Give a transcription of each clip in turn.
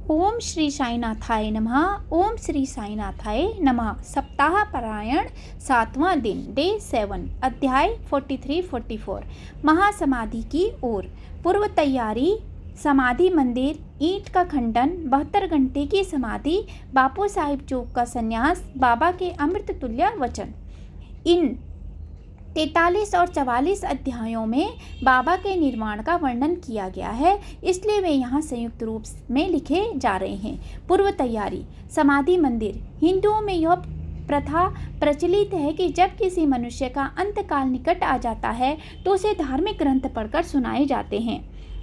ओम श्री साईनाथाय नमः। ओम श्री साईनाथाय नमः। सप्ताह पारायण 7वां दिन, डे 7, अध्याय 43-44। महासमाधि की ओर। पूर्व तैयारी। समाधि मंदिर, ईंट का खंडन, 72 घंटे की समाधि, बापू साहिब चौक का संन्यास, बाबा के अमृत तुल्य वचन। इन 43 और 44 अध्यायों में बाबा के निर्माण का वर्णन किया गया है, इसलिए वे यहाँ संयुक्त रूप में लिखे जा रहे हैं। पूर्व तैयारी। समाधि मंदिर। हिंदुओं में यह प्रथा प्रचलित है कि जब किसी मनुष्य का अंतकाल निकट आ जाता है तो उसे धार्मिक ग्रंथ पढ़कर सुनाए जाते हैं।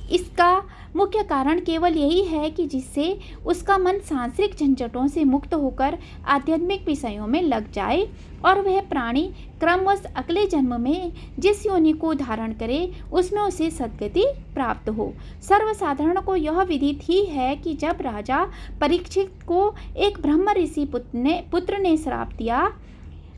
इसका मुख्य कारण केवल यही है कि जिससे उसका मन सांसारिक झंझटों से मुक्त होकर आध्यात्मिक विषयों में लग जाए और वह प्राणी क्रमवश अगले जन्म में जिस योनि को धारण करे उसमें उसे सद्गति प्राप्त हो। सर्वसाधारण को यह विदित ही है कि जब राजा परीक्षित को एक ब्रह्म ऋषि पुत्र ने श्राप दिया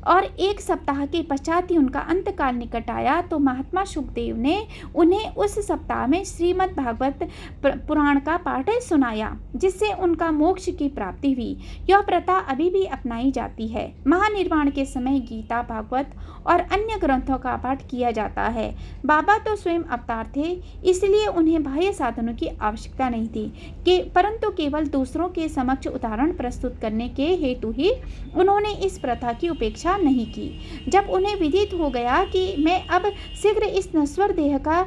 और 1 सप्ताह के पश्चात ही उनका अंतकाल निकट आया तो महात्मा सुखदेव ने उन्हें उस सप्ताह में श्रीमद् भागवत पुराण का पाठ सुनाया, जिससे उनका मोक्ष की प्राप्ति हुई। यह प्रथा अभी भी अपनाई जाती है। महानिर्वाण के समय गीता, भागवत और अन्य ग्रंथों का पाठ किया जाता है। बाबा तो स्वयं अवतार थे, इसलिए उन्हें बाह्य साधनों की आवश्यकता नहीं थी परंतु केवल दूसरों के समक्ष उदाहरण प्रस्तुत करने के हेतु ही उन्होंने इस प्रथा की उपेक्षा नहीं की। जब उन्हें विदित हो गया कि मैं अब शीघ्र इस नश्वर देह का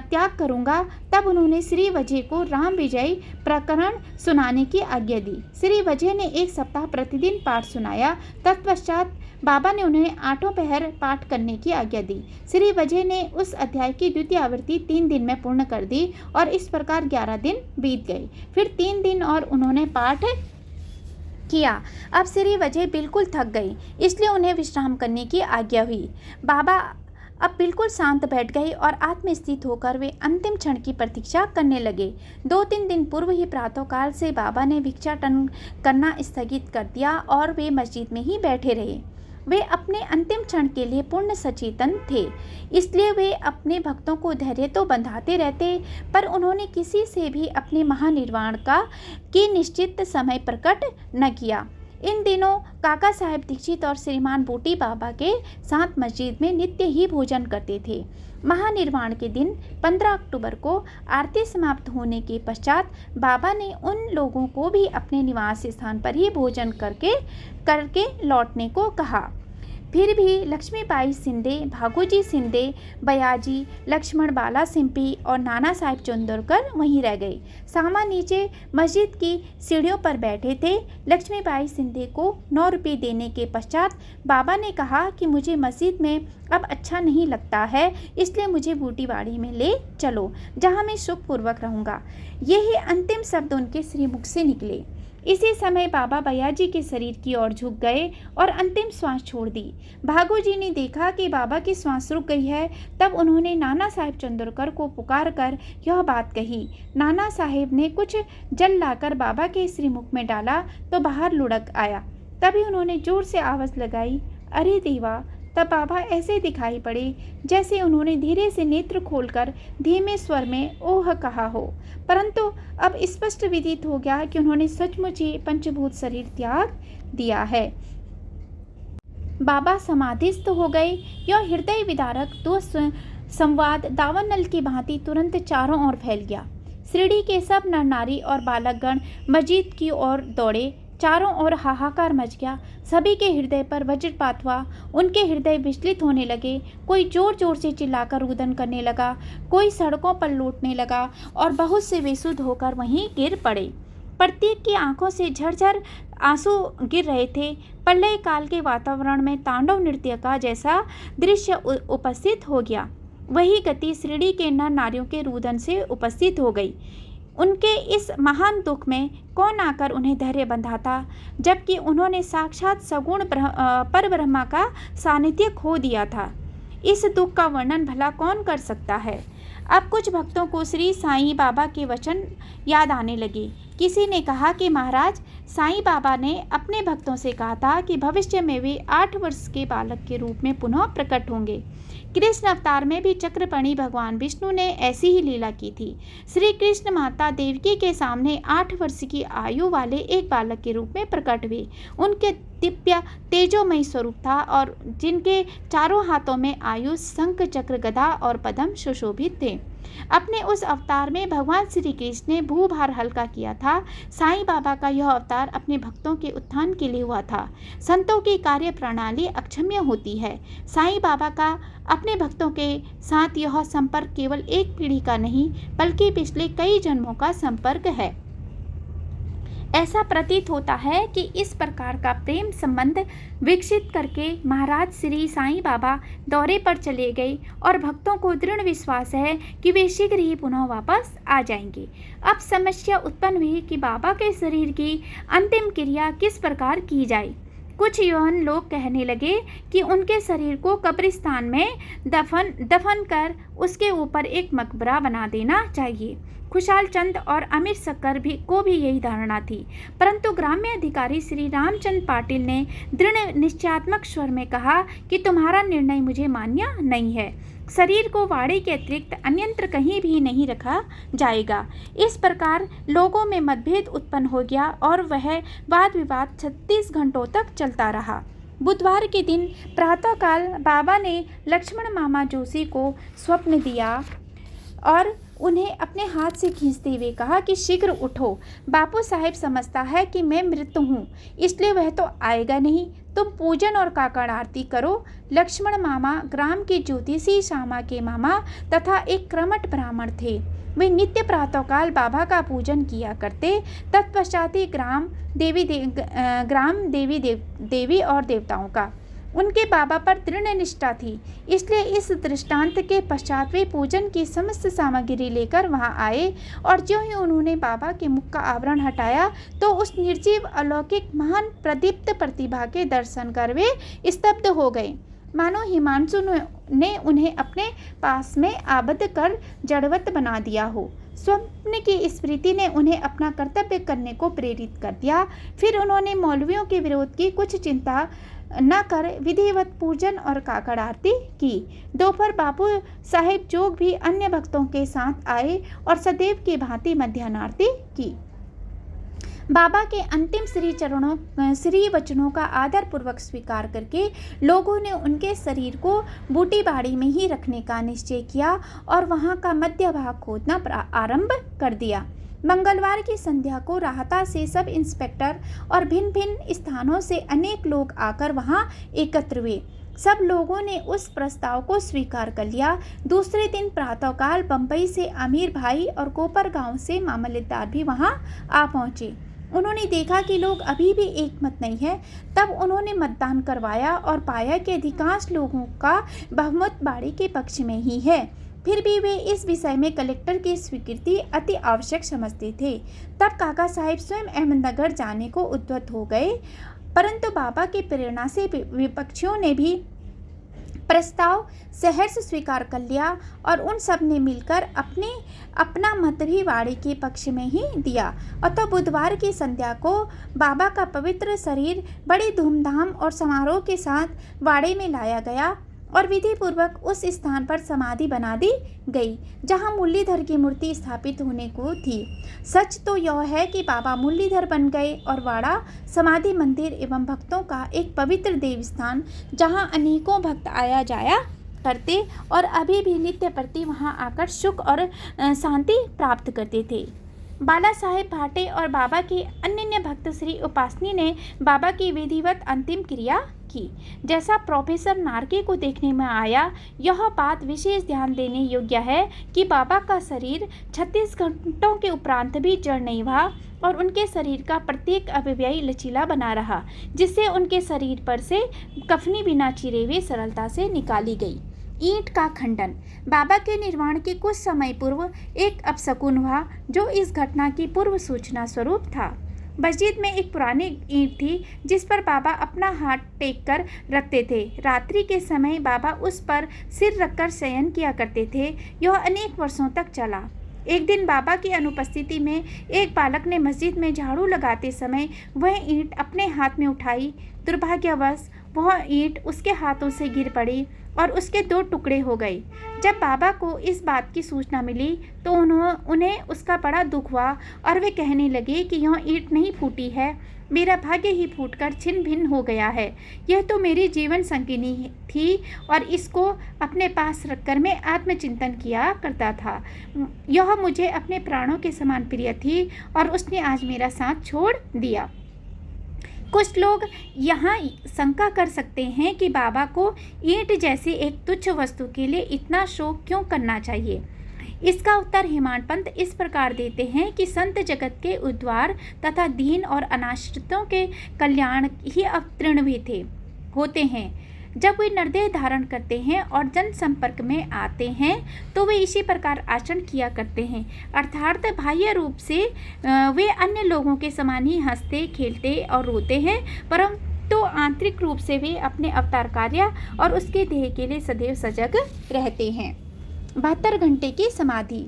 त्याग करूंगा, तब उन्होंने श्री वजह को राम विजय प्रकरण सुनाने की आज्ञा दी। श्री वजह ने 1 सप्ताह प्रतिदिन पाठ सुनाया। तत्पश्चात बाबा ने उन्हें 8 पहर पाठ करने की आज्ञा दी। श्री वजह ने उस अध्याय की द्वितीय आवृत्ति 3 दिन में पूर्ण कर दी और इस प्रकार 11 दिन बीत गए। फिर 3 दिन और उन्होंने पाठ किया। अब श्री वजह बिल्कुल थक गई, इसलिए उन्हें विश्राम करने की आज्ञा हुई। बाबा अब बिल्कुल शांत बैठ गए और आत्मस्थित होकर वे अंतिम क्षण की प्रतीक्षा करने लगे। 2-3 दिन पूर्व ही प्रातःकाल से बाबा ने भिक्षाटन करना स्थगित कर दिया और वे मस्जिद में ही बैठे रहे। वे अपने अंतिम क्षण के लिए पूर्ण सचेतन थे, इसलिए वे अपने भक्तों को धैर्य तो बंधाते रहते, पर उन्होंने किसी से भी अपने महानिर्वाण की निश्चित समय प्रकट न किया। इन दिनों काका साहेब दीक्षित और श्रीमान बूटी बाबा के साथ मस्जिद में नित्य ही भोजन करते थे। महानिर्वाण के दिन 15 अक्टूबर को आरती समाप्त होने के पश्चात बाबा ने उन लोगों को भी अपने निवास स्थान पर ही भोजन करके लौटने को कहा। फिर भी लक्ष्मीबाई सिंधे, भागोजी सिंधे, बयाजी, लक्ष्मण बाला सिंपी और नाना साहेब चंदोरकर वहीं रह गए। सामा नीचे मस्जिद की सीढ़ियों पर बैठे थे। लक्ष्मीबाई सिंधे को 9 रुपये देने के पश्चात बाबा ने कहा कि मुझे मस्जिद में अब अच्छा नहीं लगता है, इसलिए मुझे बूटीवाड़ी में ले चलो, जहाँ मैं सुखपूर्वक रहूँगा। यही अंतिम शब्द उनके श्रीमुख से निकले। इसी समय बाबा बयाजी के शरीर की ओर झुक गए और अंतिम श्वास छोड़ दी। भागोजी ने देखा कि बाबा की श्वास रुक गई है, तब उन्होंने नाना साहेब चंदोरकर को पुकार कर यह बात कही। नाना साहेब ने कुछ जल लाकर बाबा के श्रीमुख में डाला तो बाहर लुढ़क आया। तभी उन्होंने जोर से आवाज़ लगाई, अरे देवा। तब बाबा ऐसे दिखाई पड़े जैसे उन्होंने धीरे से नेत्र खोलकर धीमे स्वर में ओह कहा हो, परंतु अब स्पष्ट विदित हो गया कि उन्होंने सचमुच ही पंचभूत शरीर त्याग दिया है। बाबा समाधिस्थ हो गए। यह हृदय विदारक संवाद दावानल की भांति तुरंत चारों ओर फैल गया। शिरडी के सब नर नारी और बालकगण मस्जिद की ओर दौड़े। चारों ओर हाहाकार मच गया। सभी के हृदय पर वज्रपात हुआ। उनके हृदय विचलित होने लगे। कोई जोर जोर से चिल्लाकर रुदन करने लगा, कोई सड़कों पर लौटने लगा और बहुत से बेसुध होकर वहीं गिर पड़े। प्रत्येक की आंखों से झरझर आंसू गिर रहे थे। प्रलय काल के वातावरण में तांडव नृत्य का जैसा दृश्य उपस्थित हो गया। वही गति शिरडी के नर नारियों के रुदन से उपस्थित हो गई। उनके इस महान दुख में कौन आकर उन्हें धैर्य बंधाता, जबकि उन्होंने साक्षात सगुण परब्रह्मा का सानिध्य खो दिया था। इस दुख का वर्णन भला कौन कर सकता है। अब कुछ भक्तों को श्री साईं बाबा के वचन याद आने लगे किसी ने कहा कि महाराज, साईं बाबा ने अपने भक्तों से कहा था कि भविष्य में वे 8 वर्ष के बालक के रूप में पुनः प्रकट होंगे। कृष्ण अवतार में भी चक्रपाणि भगवान विष्णु ने ऐसी ही लीला की थी। श्री कृष्ण माता देवकी के सामने 8 वर्ष की आयु वाले एक बालक के रूप में प्रकट हुए। उनके दिव्य तेजोमय स्वरूप था और जिनके चारों हाथों में आयुष, शंख, चक्र, गदा और पद्म सुशोभित थे। अपने उस अवतार में भगवान श्री कृष्ण ने भूभार हल्का किया था। साईं बाबा का यह अवतार अपने भक्तों के उत्थान के लिए हुआ था। संतों की कार्य प्रणाली अक्षम्य होती है। साईं बाबा का अपने भक्तों के साथ यह संपर्क केवल एक पीढ़ी का नहीं बल्कि पिछले कई जन्मों का संपर्क है। ऐसा प्रतीत होता है कि इस प्रकार का प्रेम संबंध विकसित करके महाराज श्री साईं बाबा दौरे पर चले गए और भक्तों को दृढ़ विश्वास है कि वे शीघ्र ही पुनः वापस आ जाएंगे। अब समस्या उत्पन्न हुई कि बाबा के शरीर की अंतिम क्रिया किस प्रकार की जाए। कुछ यौन लोग कहने लगे कि उनके शरीर को कब्रिस्तान में दफन कर उसके ऊपर एक मकबरा बना देना चाहिए। खुशाल चंद और अमीर शक्कर को भी यही धारणा थी, परंतु ग्राम्य अधिकारी श्री रामचंद्र पाटिल ने दृढ़ निश्चयात्मक स्वर में कहा कि तुम्हारा निर्णय मुझे मान्य नहीं है। शरीर को वाड़े के अतिरिक्त अन्यत्र कहीं भी नहीं रखा जाएगा। इस प्रकार लोगों में मतभेद उत्पन्न हो गया और वह वाद विवाद 36 घंटों तक चलता रहा। बुधवार के दिन प्रातःकाल बाबा ने लक्ष्मण मामा जोशी को स्वप्न दिया और उन्हें अपने हाथ से खींचते हुए कहा कि शीघ्र उठो, बापू साहेब समझता है कि मैं मृत हूँ, इसलिए वह तो आएगा नहीं। तुम पूजन और काकड़ आरती करो। लक्ष्मण मामा ग्राम के ज्योतिषी श्यामा के मामा तथा एक कर्मठ ब्राह्मण थे। वे नित्य प्रातःकाल बाबा का पूजन किया करते। तत्पश्चात ही ग्राम देवी और देवताओं का उनके बाबा पर दृढ़ निष्ठा थी, इसलिए इस दृष्टांत के पश्चात वे पूजन की समस्त सामग्री लेकर वहां आए और ज्यों ही उन्होंने बाबा के मुख का आवरण हटाया तो उस निर्जीव अलौकिक महान प्रदीप्त प्रतिभा के दर्शन कर वे स्तब्ध हो गए, मानो हिमांशु ने उन्हें अपने पास में आबद्ध कर जड़वत बना दिया हो। स्वप्न की स्मृति ने उन्हें अपना कर्तव्य करने को प्रेरित कर दिया। फिर उन्होंने मौलवियों के विरोध की कुछ चिंता न कर विधिवत पूजन और काकड़ आरती की। दोपहर बापू साहेब जोग भी अन्य भक्तों के साथ आए और सदैव की भांति मध्याह्न आरती की। बाबा के अंतिम श्री वचनों का आदर पूर्वक स्वीकार करके लोगों ने उनके शरीर को बूटी बाड़ी में ही रखने का निश्चय किया और वहां का मध्य भाग खोदना आरंभ कर दिया। मंगलवार की संध्या को राहता से सब इंस्पेक्टर और भिन्न भिन्न स्थानों से अनेक लोग आकर वहां एकत्र हुए। सब लोगों ने उस प्रस्ताव को स्वीकार कर लिया। दूसरे दिन प्रातःकाल बंबई से अमीर भाई और कोपर गांव से मामलेदार भी वहां आ पहुंचे। उन्होंने देखा कि लोग अभी भी एकमत नहीं है। तब उन्होंने मतदान करवाया और पाया कि अधिकांश लोगों का बहुमत बाड़ी के पक्ष में ही है। फिर भी वे इस विषय में कलेक्टर की स्वीकृति अति आवश्यक समझते थे। तब काका साहिब स्वयं अहमदनगर जाने को उद्यत हो गए, परंतु बाबा की प्रेरणा से विपक्षियों ने भी प्रस्ताव सहर्ष स्वीकार कर लिया और उन सब ने मिलकर अपना मत भी वाड़े के पक्ष में ही दिया। अतः बुधवार की संध्या को बाबा का पवित्र शरीर बड़े धूमधाम और समारोह के साथ वाड़े में लाया गया और विधि पूर्वक उस स्थान पर समाधि बना दी गई जहां मुरलीधर की मूर्ति स्थापित होने को थी। सच तो यह है कि बाबा मुरलीधर बन गए और वाड़ा समाधि मंदिर एवं भक्तों का एक पवित्र देव स्थान जहां अनेकों भक्त आया जाया करते और अभी भी नित्य प्रति वहां आकर सुख और शांति प्राप्त करते थे। बाला साहेब भाटे और बाबा के अन्य भक्त श्री उपासनी ने बाबा की विधिवत अंतिम क्रिया की। जैसा प्रोफेसर नार्के को देखने में आया, यह बात विशेष ध्यान देने योग्य है कि बाबा का शरीर 36 घंटों के उपरांत भी जड़ नहीं हुआ और उनके शरीर का प्रत्येक अवयव लचीला बना रहा, जिससे उनके शरीर पर से कफनी बिना चिरे हुए सरलता से निकाली गई। ईंट का खंडन। बाबा के निर्वाण के कुछ समय पूर्व एक अपशकुन हुआ जो इस घटना की पूर्व सूचना स्वरूप था। मस्जिद में एक पुरानी ईंट थी जिस पर बाबा अपना हाथ टेक कर रखते थे। रात्रि के समय बाबा उस पर सिर रखकर शयन किया करते थे। यह अनेक वर्षों तक चला। एक दिन बाबा की अनुपस्थिति में एक बालक ने मस्जिद में झाड़ू लगाते समय वह ईंट अपने हाथ में उठाई। दुर्भाग्यवश वह ईंट उसके हाथों से गिर पड़ी और उसके 2 टुकड़े हो गए। जब बाबा को इस बात की सूचना मिली तो उन्हें उसका बड़ा दुख हुआ और वे कहने लगे कि यह ईंट नहीं फूटी है, मेरा भाग्य ही फूटकर छिन्न भिन्न हो गया है। यह तो मेरी जीवन संगिनी थी और इसको अपने पास रखकर मैं आत्मचिंतन किया करता था। यह मुझे अपने प्राणों के समान प्रिय थी और उसने आज मेरा साथ छोड़ दिया। कुछ लोग यहाँ शंका कर सकते हैं कि बाबा को ईंट जैसी एक तुच्छ वस्तु के लिए इतना शोक क्यों करना चाहिए। इसका उत्तर हेमाड पंत इस प्रकार देते हैं कि संत जगत के उद्धार तथा दीन और अनाश्रितों के कल्याण ही अवतीर्ण हुए होते हैं। जब वे नरदेह धारण करते हैं और जन संपर्क में आते हैं तो वे इसी प्रकार आचरण किया करते हैं, अर्थात बाह्य रूप से वे अन्य लोगों के समान ही हंसते खेलते और रोते हैं, परंतु आंतरिक रूप से वे अपने अवतार कार्य और उसके ध्येय के लिए सदैव सजग रहते हैं। 72 घंटे की समाधि।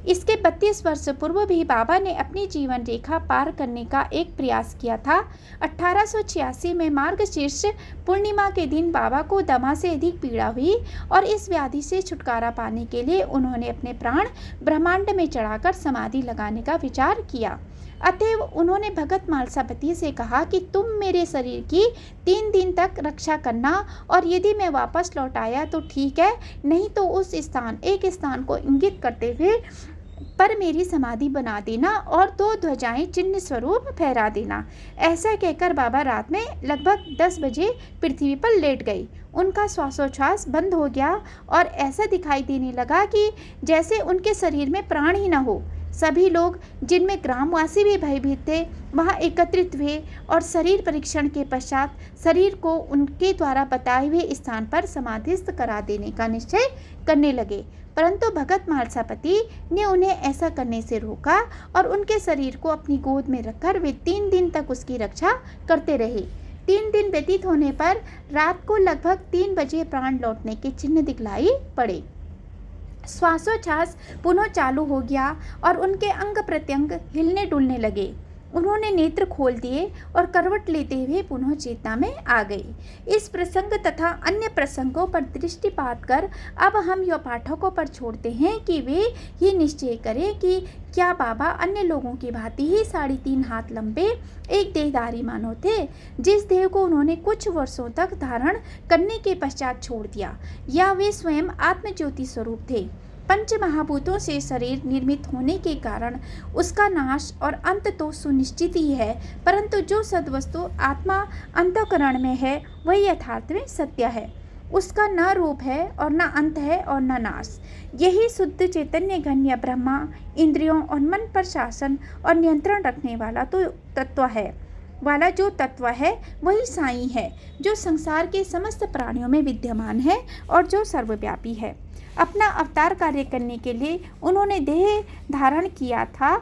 इसके 32 वर्ष पूर्व भी बाबा ने अपनी जीवन रेखा पार करने का एक प्रयास किया था। 1886 में मार्गशीर्ष पूर्णिमा के दिन बाबा को दमा से अधिक पीड़ा हुई और इस व्याधि से छुटकारा पाने के लिए उन्होंने अपने प्राण ब्रह्मांड में चढ़ाकर समाधि लगाने का विचार किया। अतएव उन्होंने भगत मालसापति से कहा कि तुम मेरे शरीर की 3 दिन तक रक्षा करना और यदि मैं वापस लौट आया तो ठीक है, नहीं तो उस एक स्थान को इंगित करते हुए पर मेरी समाधि बना देना और 2 ध्वजाएं चिन्ह स्वरूप फहरा देना। ऐसा कहकर बाबा रात में लगभग 10 बजे पृथ्वी पर लेट गई। उनका श्वासोच्छ्वास बंद हो गया और ऐसा दिखाई देने लगा कि जैसे उनके शरीर में प्राण ही न हो। सभी लोग, जिनमें ग्रामवासी भी भयभीत थे, वहां एकत्रित हुए और शरीर परीक्षण के पश्चात शरीर को उनके द्वारा बताए हुए स्थान पर समाधिस्थ करा देने का निश्चय करने लगे, परंतु भगत मालसापति ने उन्हें ऐसा करने से रोका और उनके शरीर को अपनी गोद में रखकर वे 3 दिन तक उसकी रक्षा करते रहे। 3 दिन व्यतीत होने पर रात को लगभग 3 बजे प्राण लौटने के चिन्ह दिखलाई पड़े। श्वासोच्छ्वास पुनः चालू हो गया और उनके अंग प्रत्यंग हिलने डुलने लगे। उन्होंने नेत्र खोल दिए और करवट लेते हुए पुनः चेतना में आ गई। इस प्रसंग तथा अन्य प्रसंगों पर दृष्टिपात कर अब हम यह पाठकों पर छोड़ते हैं कि वे ही निश्चय करें कि क्या बाबा अन्य लोगों की भांति ही 3.5 हाथ लंबे एक देहधारी मानव थे, जिस देह को उन्होंने कुछ वर्षों तक धारण करने के पश्चात छोड़ दिया, या वे स्वयं आत्मज्योति स्वरूप थे। पंच महाभूतों से शरीर निर्मित होने के कारण उसका नाश और अंत तो सुनिश्चित ही है, परंतु जो सद्वस्तु आत्मा अंतःकरण में है वही यथार्थ में सत्य है। उसका न रूप है और न अंत है और न नाश। यही शुद्ध चैतन्य घन्य ब्रह्मा इंद्रियों और मन पर शासन और नियंत्रण रखने वाला जो तत्व है वही साई है, जो संसार के समस्त प्राणियों में विद्यमान है और जो सर्वव्यापी है। अपना अवतार कार्य करने के लिए उन्होंने देह धारण किया था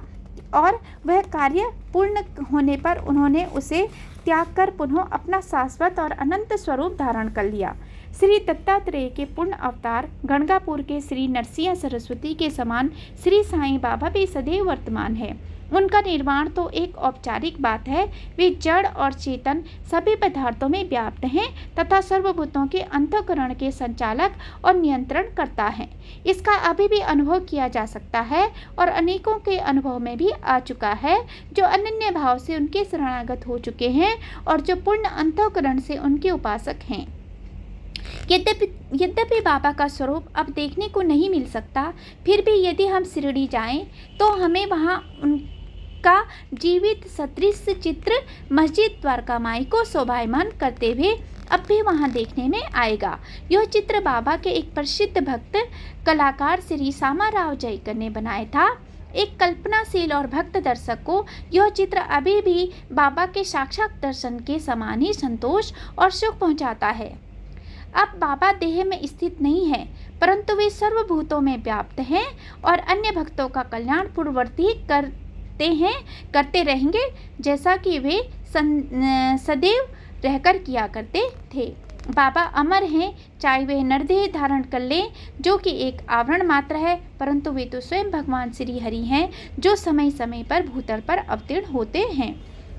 और वह कार्य पूर्ण होने पर उन्होंने उसे त्याग कर पुनः अपना शाश्वत और अनंत स्वरूप धारण कर लिया। श्री दत्तात्रेय के पूर्ण अवतार गणगापुर के श्री नरसिंह सरस्वती के समान श्री साईं बाबा भी सदैव वर्तमान है। उनका निर्वाण तो एक औपचारिक बात है, वे जड़ और चेतन सभी पदार्थों में व्याप्त हैं तथा सर्वभूतों के अंतःकरण के संचालक और नियंत्रण करता है। इसका अभी भी अनुभव किया जा सकता है और अनेकों के अनुभव में भी आ चुका है, जो अनन्य भाव से उनके शरणागत हो चुके हैं और जो पूर्ण अंतःकरण से उनके उपासक हैं। यद्यपि बाबा का स्वरूप अब देखने को नहीं मिल सकता, फिर भी यदि हम शिरडी जाएं तो हमें वहां उनका जीवित सदृश चित्र मस्जिद द्वारका माई को शोभायमान करते हुए अब भी वहां देखने में आएगा। यह चित्र बाबा के एक प्रसिद्ध भक्त कलाकार श्री श्यामाराव जयकर ने बनाया था। एक कल्पनाशील और भक्त दर्शक को यह चित्र अभी भी बाबा के साक्षात दर्शन के समान ही संतोष और सुख पहुंचाता है। अब बाबा देह में स्थित नहीं है, परंतु वे सर्वभूतों में व्याप्त हैं और अन्य भक्तों का कल्याण पूर्ववर्ती करते रहेंगे, जैसा कि वे सदैव रहकर किया करते थे। बाबा अमर हैं, चाहे वे नरदेह धारण कर लें जो कि एक आवरण मात्र है, परंतु वे तो स्वयं भगवान श्री हरि हैं जो समय समय पर भूतल पर अवतीर्ण होते हैं।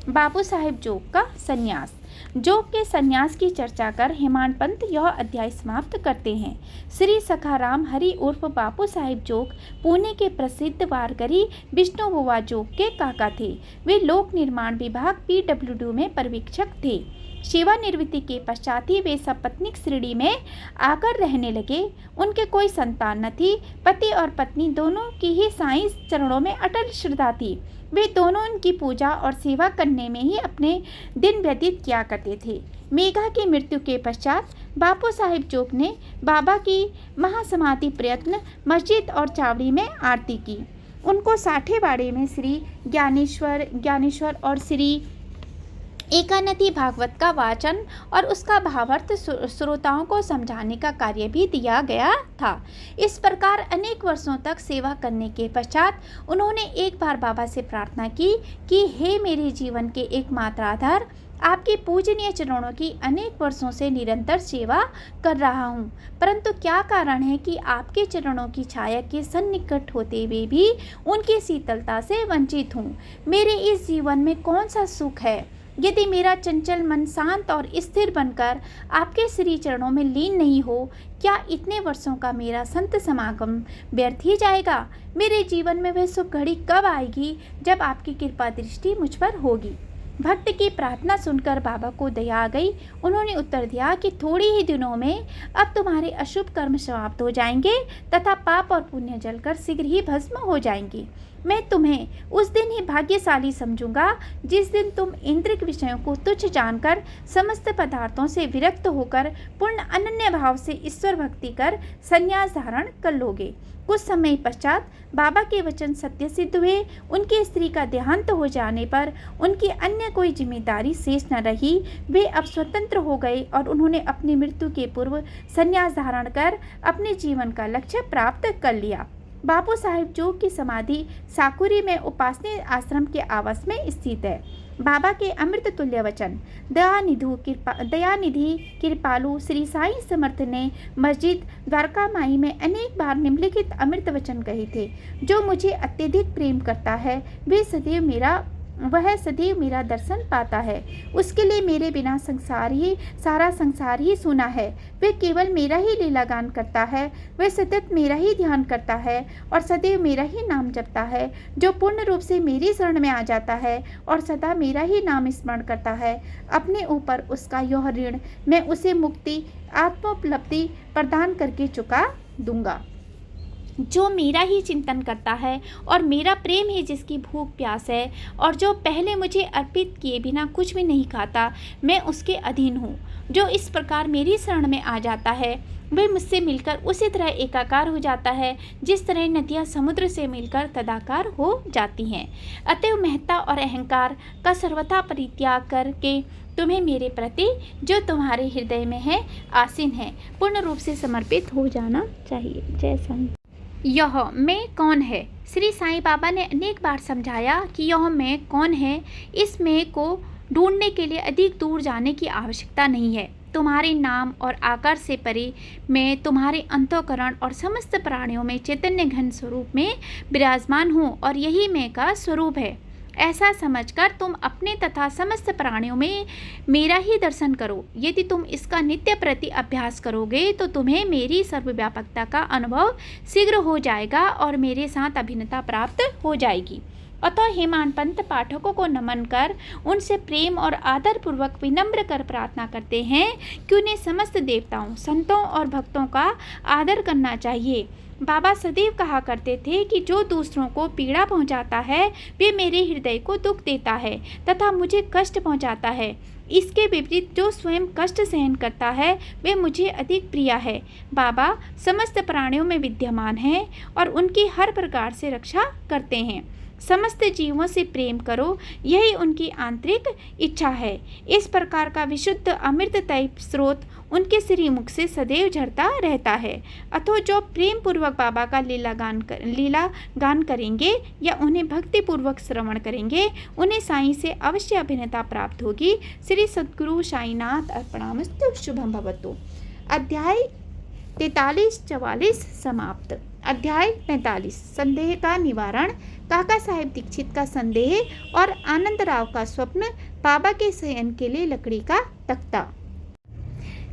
बाबू साहेब जोग का संन्यास। जोग के संन्यास की चर्चा कर हेमाड पंत यह अध्याय समाप्त करते हैं। श्री सखाराम हरि उर्फ बापू साहेब जोग पुणे के प्रसिद्ध वारकरी विष्णु बुवा जोग के काका थे। वे लोक निर्माण विभाग PWD में पर्यवेक्षक थे। सेवानिवृत्ति के पश्चात ही वे सपत्नीक श्रेणी में आकर रहने लगे। उनके कोई संतान न थी। पति और पत्नी दोनों की ही साईं चरणों में अटल श्रद्धा थी। वे दोनों उनकी पूजा और सेवा करने में ही अपने दिन व्यतीत किया करते थे। मेघा की मृत्यु के पश्चात बापू साहेब जोग ने बाबा की महासमाधि प्रयत्न मस्जिद और चावड़ी में आरती की। उनको साठेवाड़े में श्री ज्ञानेश्वर और श्री एकानदी भागवत का वाचन और उसका भावार्थ श्रोताओं को समझाने का कार्य भी दिया गया था। इस प्रकार अनेक वर्षों तक सेवा करने के पश्चात उन्होंने एक बार बाबा से प्रार्थना की कि हे मेरे जीवन के एकमात्र आधार, आपके पूजनीय चरणों की अनेक वर्षों से निरंतर सेवा कर रहा हूँ, परंतु क्या कारण है कि आपके चरणों की छाया के सन्निकट होते हुए भी उनकी शीतलता से वंचित हूँ। मेरे इस जीवन में कौन सा सुख है यदि मेरा चंचल मन शांत और स्थिर बनकर आपके श्री चरणों में लीन नहीं हो? क्या इतने वर्षों का मेरा संत समागम व्यर्थ ही जाएगा? मेरे जीवन में वह शुभ घड़ी कब आएगी जब आपकी कृपा दृष्टि मुझ पर होगी? भक्त की प्रार्थना सुनकर बाबा को दया आ गई। उन्होंने उत्तर दिया कि थोड़ी ही दिनों में अब तुम्हारे अशुभ कर्म समाप्त हो जाएंगे तथा पाप और पुण्य जलकर शीघ्र ही भस्म हो जाएंगे। मैं तुम्हें उस दिन ही भाग्यशाली समझूंगा जिस दिन तुम इंद्रिक विषयों को तुच्छ जानकर समस्त पदार्थों से विरक्त होकर पूर्ण अनन्य भाव से ईश्वर भक्ति कर संन्यास धारण कर लोगे। कुछ समय पश्चात बाबा के वचन सत्य सिद्ध हुए। उनकी स्त्री का देहांत हो जाने पर उनकी अन्य कोई जिम्मेदारी शेष न रही। वे अब स्वतंत्र हो गए और उन्होंने अपनी मृत्यु के पूर्व संन्यास धारण कर अपने जीवन का लक्ष्य प्राप्त कर लिया। बापू साहेब जोग की समाधि साकुरी में उपासनी आश्रम के आवास में स्थित है। बाबा के अमृत तुल्य वचन दयानिधि कृपालु श्री साईं समर्थ ने मस्जिद द्वारका माई में अनेक बार निम्नलिखित अमृत वचन कहे थे। जो मुझे अत्यधिक प्रेम करता है वह सदैव मेरा दर्शन पाता है। उसके लिए मेरे बिना सारा संसार ही सुना है। वह केवल मेरा ही लीलागान करता है। वह सतत मेरा ही ध्यान करता है और सदैव मेरा ही नाम जपता है। जो पूर्ण रूप से मेरी शरण में आ जाता है और सदा मेरा ही नाम स्मरण करता है, अपने ऊपर उसका यह ऋण मैं उसे मुक्ति आत्मोपलब्धि प्रदान करके चुका दूंगा। जो मेरा ही चिंतन करता है और मेरा प्रेम ही जिसकी भूख प्यास है और जो पहले मुझे अर्पित किए बिना कुछ भी नहीं खाता, मैं उसके अधीन हूँ। जो इस प्रकार मेरी शरण में आ जाता है वह मुझसे मिलकर उसी तरह एकाकार हो जाता है जिस तरह नदियाँ समुद्र से मिलकर तदाकार हो जाती हैं। अतएव महत्ता और अहंकार का सर्वथा परित्याग करके तुम्हें मेरे प्रति जो तुम्हारे हृदय में है आसीन है पूर्ण रूप से समर्पित हो जाना चाहिए। जय साईं। यह मैं कौन है? श्री साईं बाबा ने अनेक बार समझाया कि यह मैं कौन है। इस मैं को ढूंढने के लिए अधिक दूर जाने की आवश्यकता नहीं है। तुम्हारे नाम और आकार से परे मैं तुम्हारे अंतःकरण और समस्त प्राणियों में चैतन्य घन स्वरूप में विराजमान हूँ और यही मैं का स्वरूप है। ऐसा समझकर तुम अपने तथा समस्त प्राणियों में मेरा ही दर्शन करो। यदि तुम इसका नित्य प्रति अभ्यास करोगे तो तुम्हें मेरी सर्वव्यापकता का अनुभव शीघ्र हो जाएगा और मेरे साथ अभिन्नता प्राप्त हो जाएगी। अतः हेमाड पंत पाठकों को नमन कर उनसे प्रेम और आदर पूर्वक विनम्र कर प्रार्थना करते हैं कि उन्हें समस्त देवताओं, संतों और भक्तों का आदर करना चाहिए। बाबा सदैव कहा करते थे कि जो दूसरों को पीड़ा पहुंचाता है वे मेरे हृदय को दुख देता है तथा मुझे कष्ट पहुंचाता है। इसके विपरीत जो स्वयं कष्ट सहन करता है वे मुझे अधिक प्रिय है। बाबा समस्त प्राणियों में विद्यमान हैं और उनकी हर प्रकार से रक्षा करते हैं। समस्त जीवों से प्रेम करो, यही उनकी आंतरिक इच्छा है। इस प्रकार का विशुद्ध अमृतमय स्रोत उनके श्रीमुख से सदैव झरता रहता है। अथवा जो प्रेम पूर्वक बाबा का लीला गान करेंगे या उन्हें भक्ति पूर्वक श्रवण करेंगे, उन्हें साईं से अवश्य अभिन्नता प्राप्त होगी। श्री सद्गुरु साईनाथ अर्पणामस्तु। शुभम भवतु। अध्याय 43-44 समाप्त। अध्याय 45 संदेह का निवारण। काका साहेब दीक्षित का संदेह और आनंदराव का स्वप्न। बाबा के शयन के लिए लकड़ी का तख्ता।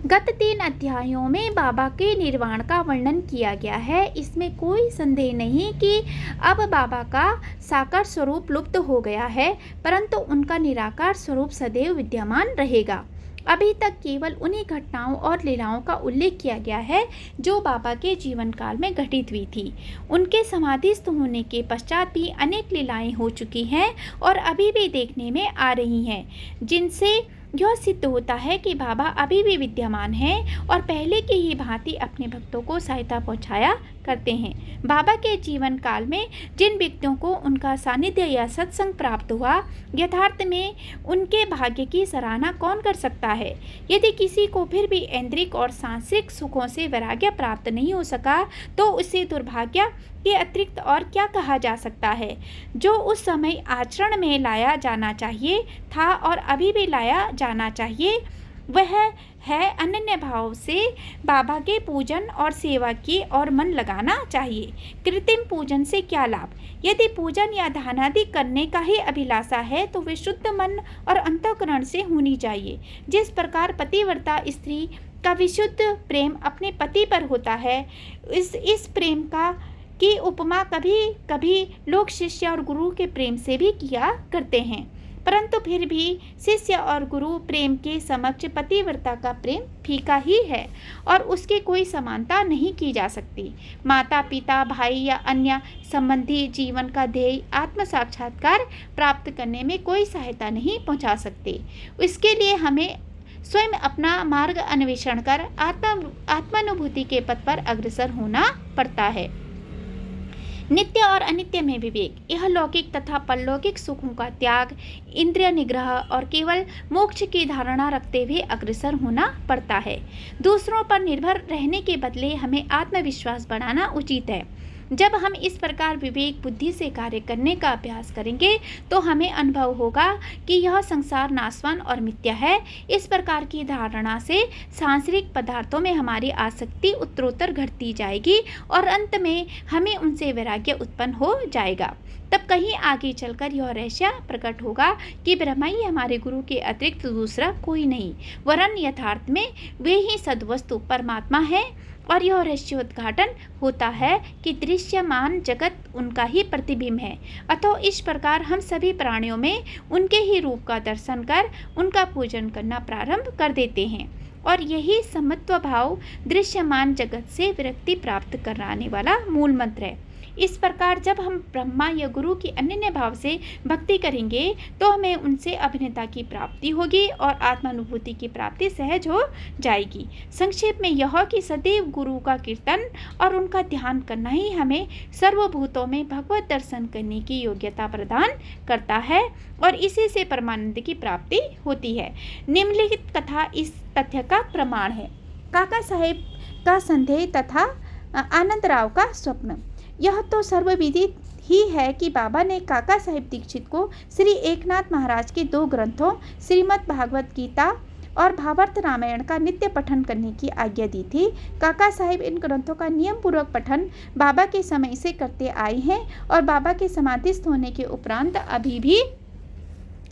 गत 3 अध्यायों में बाबा के निर्वाण का वर्णन किया गया है। इसमें कोई संदेह नहीं कि अब बाबा का साकार स्वरूप लुप्त हो गया है, परंतु उनका निराकार स्वरूप सदैव विद्यमान रहेगा। अभी तक केवल उन्हीं घटनाओं और लीलाओं का उल्लेख किया गया है जो बाबा के जीवन काल में घटित हुई थी। उनके समाधिस्थ होने के पश्चात भी अनेक लीलाएं हो चुकी हैं और अभी भी देखने में आ रही हैं, जिनसे यह सिद्ध होता है कि बाबा अभी भी विद्यमान हैं और पहले की ही भांति अपने भक्तों को सहायता पहुंचाया करते हैं। बाबा के जीवन काल में जिन व्यक्तियों को उनका सानिध्य या सत्संग प्राप्त हुआ, यथार्थ में उनके भाग्य की सराहना कौन कर सकता है। यदि किसी को फिर भी ऐन्द्रिक और सांसारिक सुखों से वैराग्य प्राप्त नहीं हो सका, तो उसे दुर्भाग्य के अतिरिक्त और क्या कहा जा सकता है। जो उस समय आचरण में लाया जाना चाहिए था और अभी भी लाया जाना चाहिए, वह है अनन्य भाव से बाबा के पूजन और सेवा की और मन लगाना चाहिए। कृत्रिम पूजन से क्या लाभ। यदि पूजन या दान आदि करने का ही अभिलाषा है तो वे शुद्ध मन और अंतःकरण से होनी चाहिए। जिस प्रकार पतिव्रता स्त्री का विशुद्ध प्रेम अपने पति पर होता है, इस प्रेम की उपमा कभी कभी लोग शिष्य और गुरु के प्रेम से भी किया करते हैं, परंतु फिर भी शिष्य और गुरु प्रेम के समक्ष पतिव्रता का प्रेम फीका ही है और उसकी कोई समानता नहीं की जा सकती। माता पिता भाई या अन्य संबंधी जीवन का ध्येय आत्म साक्षात्कार प्राप्त करने में कोई सहायता नहीं पहुंचा सकते। इसके लिए हमें स्वयं अपना मार्ग अन्वेषण कर आत्मानुभूति के पथ पर अग्रसर होना पड़ता है। नित्य और अनित्य में विवेक। यह लौकिक तथा परलौकिक सुखों का त्याग, इंद्रिय निग्रह और केवल मोक्ष की धारणा रखते हुए अग्रसर होना पड़ता है। दूसरों पर निर्भर रहने के बदले हमें आत्मविश्वास बढ़ाना उचित है। जब हम इस प्रकार विवेक बुद्धि से कार्य करने का अभ्यास करेंगे तो हमें अनुभव होगा कि यह संसार नाशवान और मिथ्या है। इस प्रकार की धारणा से सांसारिक पदार्थों में हमारी आसक्ति उत्तरोत्तर घटती जाएगी और अंत में हमें उनसे वैराग्य उत्पन्न हो जाएगा। तब कहीं आगे चलकर यह रहस्य प्रकट होगा कि ब्रह्मा ही हमारे गुरु के अतिरिक्त दूसरा कोई नहीं, वरन यथार्थ में वे ही सद्वस्तु परमात्मा है। और यह रहस्योद्घाटन होता है कि दृश्यमान जगत उनका ही प्रतिबिंब है। अतः इस प्रकार हम सभी प्राणियों में उनके ही रूप का दर्शन कर उनका पूजन करना प्रारंभ कर देते हैं और यही समत्व भाव दृश्यमान जगत से विरक्ति प्राप्त कराने वाला मूल मंत्र है। इस प्रकार जब हम ब्रह्मा या गुरु की अनन्य भाव से भक्ति करेंगे तो हमें उनसे अभिन्नता की प्राप्ति होगी और आत्मानुभूति की प्राप्ति सहज हो जाएगी। संक्षेप में यह कि सदैव गुरु का कीर्तन और उनका ध्यान करना ही हमें सर्वभूतों में भगवत दर्शन करने की योग्यता प्रदान करता है और इसी से परमानंद की प्राप्ति होती है। निम्नलिखित कथा इस तथ्य का प्रमाण है। काका साहेब का संदेह तथा आनंदराव का स्वप्न। यह तो सर्वविदित ही है कि बाबा ने काका साहेब दीक्षित को श्री एकनाथ महाराज के 2 ग्रंथों श्रीमद् भागवत गीता और भावार्थ रामायण का नित्य पठन करने की आज्ञा दी थी। काका साहेब इन ग्रंथों का नियम पूर्वक पठन बाबा के समय से करते आए हैं और बाबा के समाधिस्थ होने के उपरांत अभी भी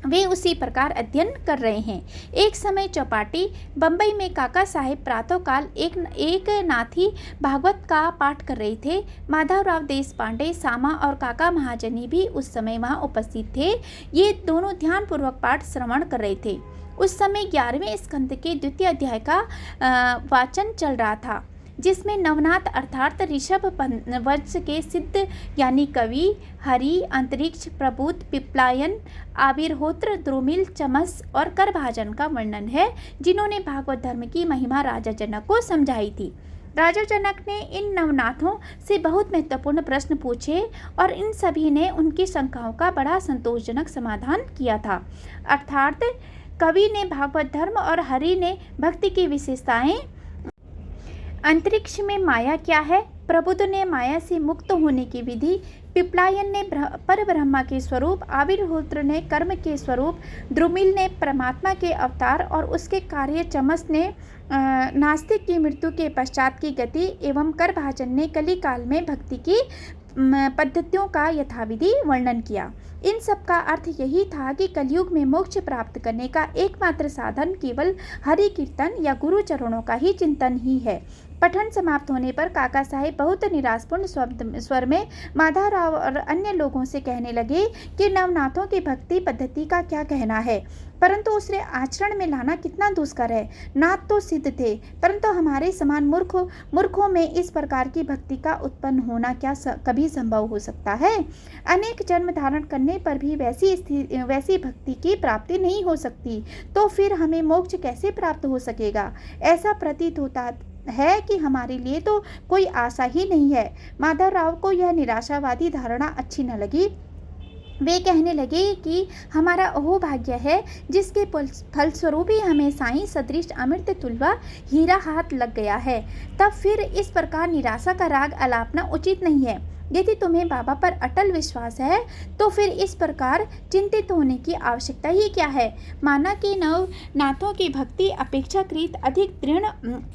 वे उसी प्रकार अध्ययन कर रहे हैं। एक समय चौपाटी बम्बई में काका साहेब प्रातःकाल एक नाथी भागवत का पाठ कर रहे थे। माधवराव देश पांडे, सामा और काका महाजनी भी उस समय वहां उपस्थित थे। ये दोनों ध्यानपूर्वक पाठ श्रवण कर रहे थे। उस समय 11वें स्कंद के 2 अध्याय का वाचन चल रहा था, जिसमें नवनाथ अर्थात ऋषभ वंश के सिद्ध यानी कवि, हरि, अंतरिक्ष, प्रबुद्ध, पिपलायन, आविर्होत्र, द्रुमिल, चमस और करभाजन का वर्णन है, जिन्होंने भागवत धर्म की महिमा राजा जनक को समझाई थी। राजा जनक ने इन नवनाथों से बहुत महत्वपूर्ण प्रश्न पूछे और इन सभी ने उनकी शंकाओं का बड़ा संतोषजनक समाधान किया था। अर्थात कवि ने भागवत धर्म और हरि ने भक्ति की विशेषताएं, अंतरिक्ष में माया क्या है, प्रबुद्ध ने माया से मुक्त होने की विधि, पिपलायन ने पर ब्रह्मा के स्वरूप, आविर्होत्र ने कर्म के स्वरूप, द्रुमिल ने परमात्मा के अवतार और उसके कार्य, चमस ने नास्तिक की मृत्यु के पश्चात की गति एवं करभाजन ने कली काल में भक्ति की पद्धतियों का यथाविधि वर्णन किया। इन सब का अर्थ यही था कि कलयुग में मोक्ष प्राप्त करने का एकमात्र साधन केवल हरि कीर्तन या गुरु चरणों का ही चिंतन ही है। पठन समाप्त होने पर काका साहेब बहुत निराशपूर्ण स्वर में माधवराव और अन्य लोगों से कहने लगे कि नवनाथों की भक्ति पद्धति का क्या कहना है, परंतु उसे आचरण में लाना कितना दुष्कर है। नाथ तो सिद्ध थे, परंतु हमारे समान मूर्खों में इस प्रकार की भक्ति का उत्पन्न होना क्या कभी संभव हो सकता है। अनेक जन्म धारण करने पर भी वैसी भक्ति की प्राप्ति नहीं हो सकती, तो फिर हमें मोक्ष कैसे प्राप्त हो सकेगा। ऐसा प्रतीत होता है कि हमारे लिए तो कोई आशा ही नहीं है। माधवराव को यह निराशावादी धारणा अच्छी न लगी। वे कहने लगे कि हमारा ओह भाग्य है जिसके फलस्वरूप ही हमें साईं सदृश अमृत तुल्वा हीरा हाथ लग गया है। तब फिर इस प्रकार निराशा का राग अलापना उचित नहीं है। यदि तुम्हें बाबा पर अटल विश्वास है तो फिर इस प्रकार चिंतित होने की आवश्यकता ही क्या है। माना कि नवनाथों की भक्ति अपेक्षाकृत अधिक दृढ़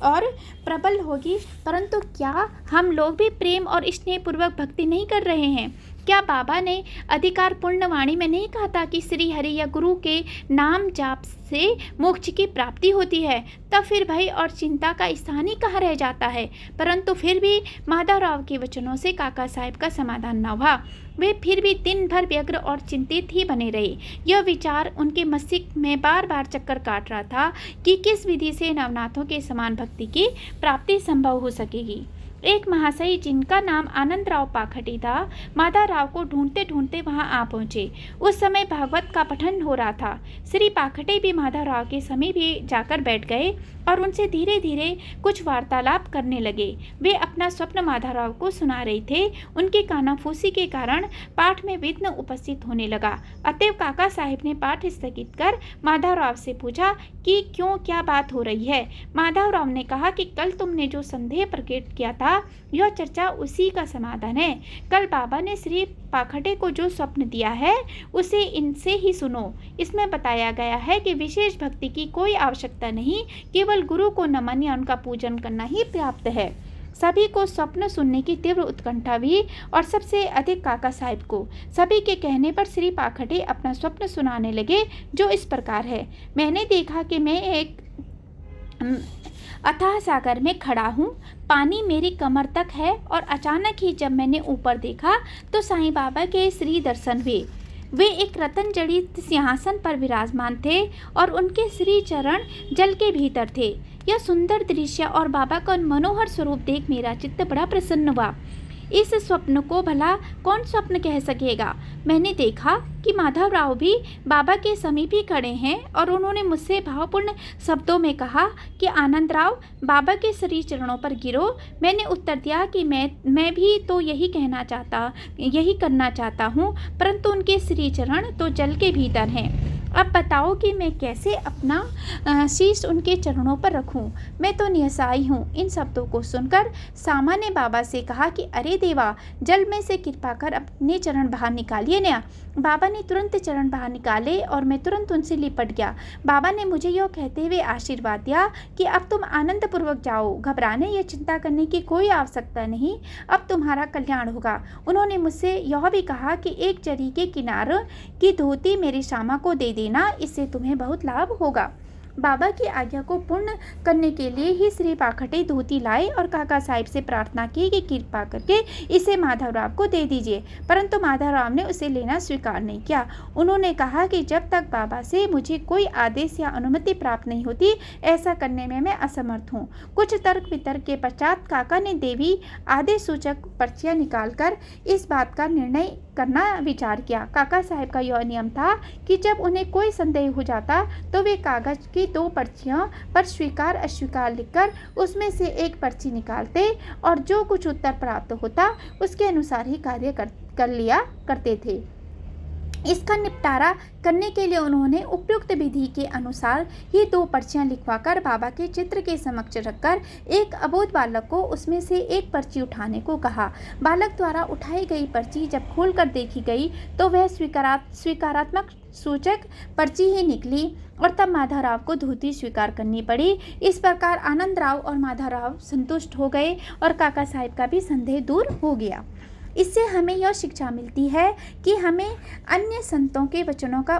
और प्रबल होगी, परंतु क्या हम लोग भी प्रेम और स्नेहपूर्वक भक्ति नहीं कर रहे हैं। क्या बाबा ने अधिकार पूर्ण वाणी में नहीं कहा था कि श्री हरि या गुरु के नाम जाप से मोक्ष की प्राप्ति होती है। तब फिर भय और चिंता का स्थान ही कहाँ रह जाता है। परंतु फिर भी माधवराव के वचनों से काका साहब का समाधान न हुआ। वे फिर भी दिन भर व्यग्र और चिंतित ही बने रहे। यह विचार उनके मस्तिष्क में बार बार चक्कर काट रहा था कि किस विधि से नवनाथों के समान भक्ति की प्राप्ति संभव हो सकेगी। एक महाशय जिनका नाम आनंदराव पाखटे था, माधवराव को ढूंढते ढूंढते वहां आ पहुंचे। उस समय भागवत का पठन हो रहा था। श्री पाखटे भी माधवराव के समीप ही जाकर बैठ गए और उनसे धीरे धीरे कुछ वार्तालाप करने लगे। वे अपना स्वप्न माधवराव को सुना रहे थे। उनकी कानाफूसी के कारण पाठ में विघ्न उपस्थित होने लगा। अतएव काका साहिब ने पाठ स्थगित कर माधवराव से पूछा कि क्यों, क्या बात हो रही है। माधवराव ने कहा कि कल तुमने जो संदेह प्रकट किया था, यह चर्चा उसी का समाधान है। कल बाबा ने श्री पाखटे को जो स्वप्न दिया है उसे इनसे ही सुनो। इसमें बताया गया है कि विशेष भक्ति की कोई आवश्यकता नहीं, केवल गुरु को नमन या उनका पूजन करना ही पर्याप्त है। सभी को स्वप्न सुनने की तीव्र उत्कंठा हुई और सबसे अधिक काका साहिब को। सभी के कहने पर श्री पाखटे अपना स्वप्न सुनाने लगे, जो इस प्रकार है। मैंने देखा कि मैं एक अथाह सागर में खड़ा हूँ। पानी मेरी कमर तक है और अचानक ही जब मैंने ऊपर देखा तो साईं बाबा के श्री दर्शन हुए। वे एक रतन जड़ित सिंहासन पर विराजमान थे और उनके श्री चरण जल के भीतर थे। यह सुंदर दृश्य और बाबा का मनोहर स्वरूप देख मेरा चित्त बड़ा प्रसन्न हुआ। इस स्वप्न को भला कौन स्वप्न कह सकेगा। मैंने देखा कि माधवराव भी बाबा के समीप ही खड़े हैं और उन्होंने मुझसे भावपूर्ण शब्दों में कहा कि आनंदराव, बाबा के श्री चरणों पर गिरो। मैंने उत्तर दिया कि मैं भी तो यही करना चाहता हूँ, परंतु उनके श्री चरण तो जल के भीतर हैं। अब बताओ कि मैं कैसे अपना शीश उनके चरणों पर रखूं। मैं तो निहसाई हूँ। इन शब्दों को सुनकर सामा ने बाबा से कहा कि अरे देवा, जल में से कृपा कर अपने चरण बाहर निकालिए ना। बाबा ने तुरंत चरण बाहर निकाले और मैं तुरंत उनसे लिपट गया। बाबा ने मुझे यह कहते हुए आशीर्वाद दिया कि अब तुम आनंद पूर्वक जाओ, घबराने या चिंता करने की कोई आवश्यकता नहीं, अब तुम्हारा कल्याण होगा। उन्होंने मुझसे यह भी कहा कि एक जरी के किनारे की धोती मेरी श्यामा को दे देना, इससे तुम्हें बहुत लाभ होगा। बाबा की आज्ञा को पूर्ण करने के लिए ही श्री पाखटे धोती लाए और काका साहिब से प्रार्थना की कि कृपा करके इसे माधवराव को दे दीजिए, परंतु माधवराव ने उसे लेना स्वीकार नहीं किया। उन्होंने कहा कि जब तक बाबा से मुझे कोई आदेश या अनुमति प्राप्त नहीं होती, ऐसा करने में मैं असमर्थ हूँ। कुछ तर्क वितर्क के पश्चात काका ने देवी आदेश सूचक पर्चियाँ निकालकर इस बात का निर्णय करना विचार किया। काका साहब का यह नियम था कि जब उन्हें कोई संदेह हो जाता तो वे कागज की 2 पर्चियों पर स्वीकार अस्वीकार लिखकर उसमें से एक पर्ची निकालते और जो कुछ उत्तर प्राप्त होता उसके अनुसार ही कार्य कर लिया करते थे। इसका निपटारा करने के लिए उन्होंने उपयुक्त विधि के अनुसार ही 2 पर्चियां लिखवाकर बाबा के चित्र के समक्ष रखकर एक अबोध बालक को उसमें से एक पर्ची उठाने को कहा। बालक द्वारा उठाई गई पर्ची जब खोलकर देखी गई तो वह स्वीकारात्मक सूचक पर्ची ही निकली और तब माधवराव को धोती स्वीकार करनी पड़ी। इस प्रकार आनंदराव और माधवराव संतुष्ट हो गए और काका साहब का भी संदेह दूर हो गया। इससे हमें यह शिक्षा मिलती है कि हमें अन्य संतों के वचनों का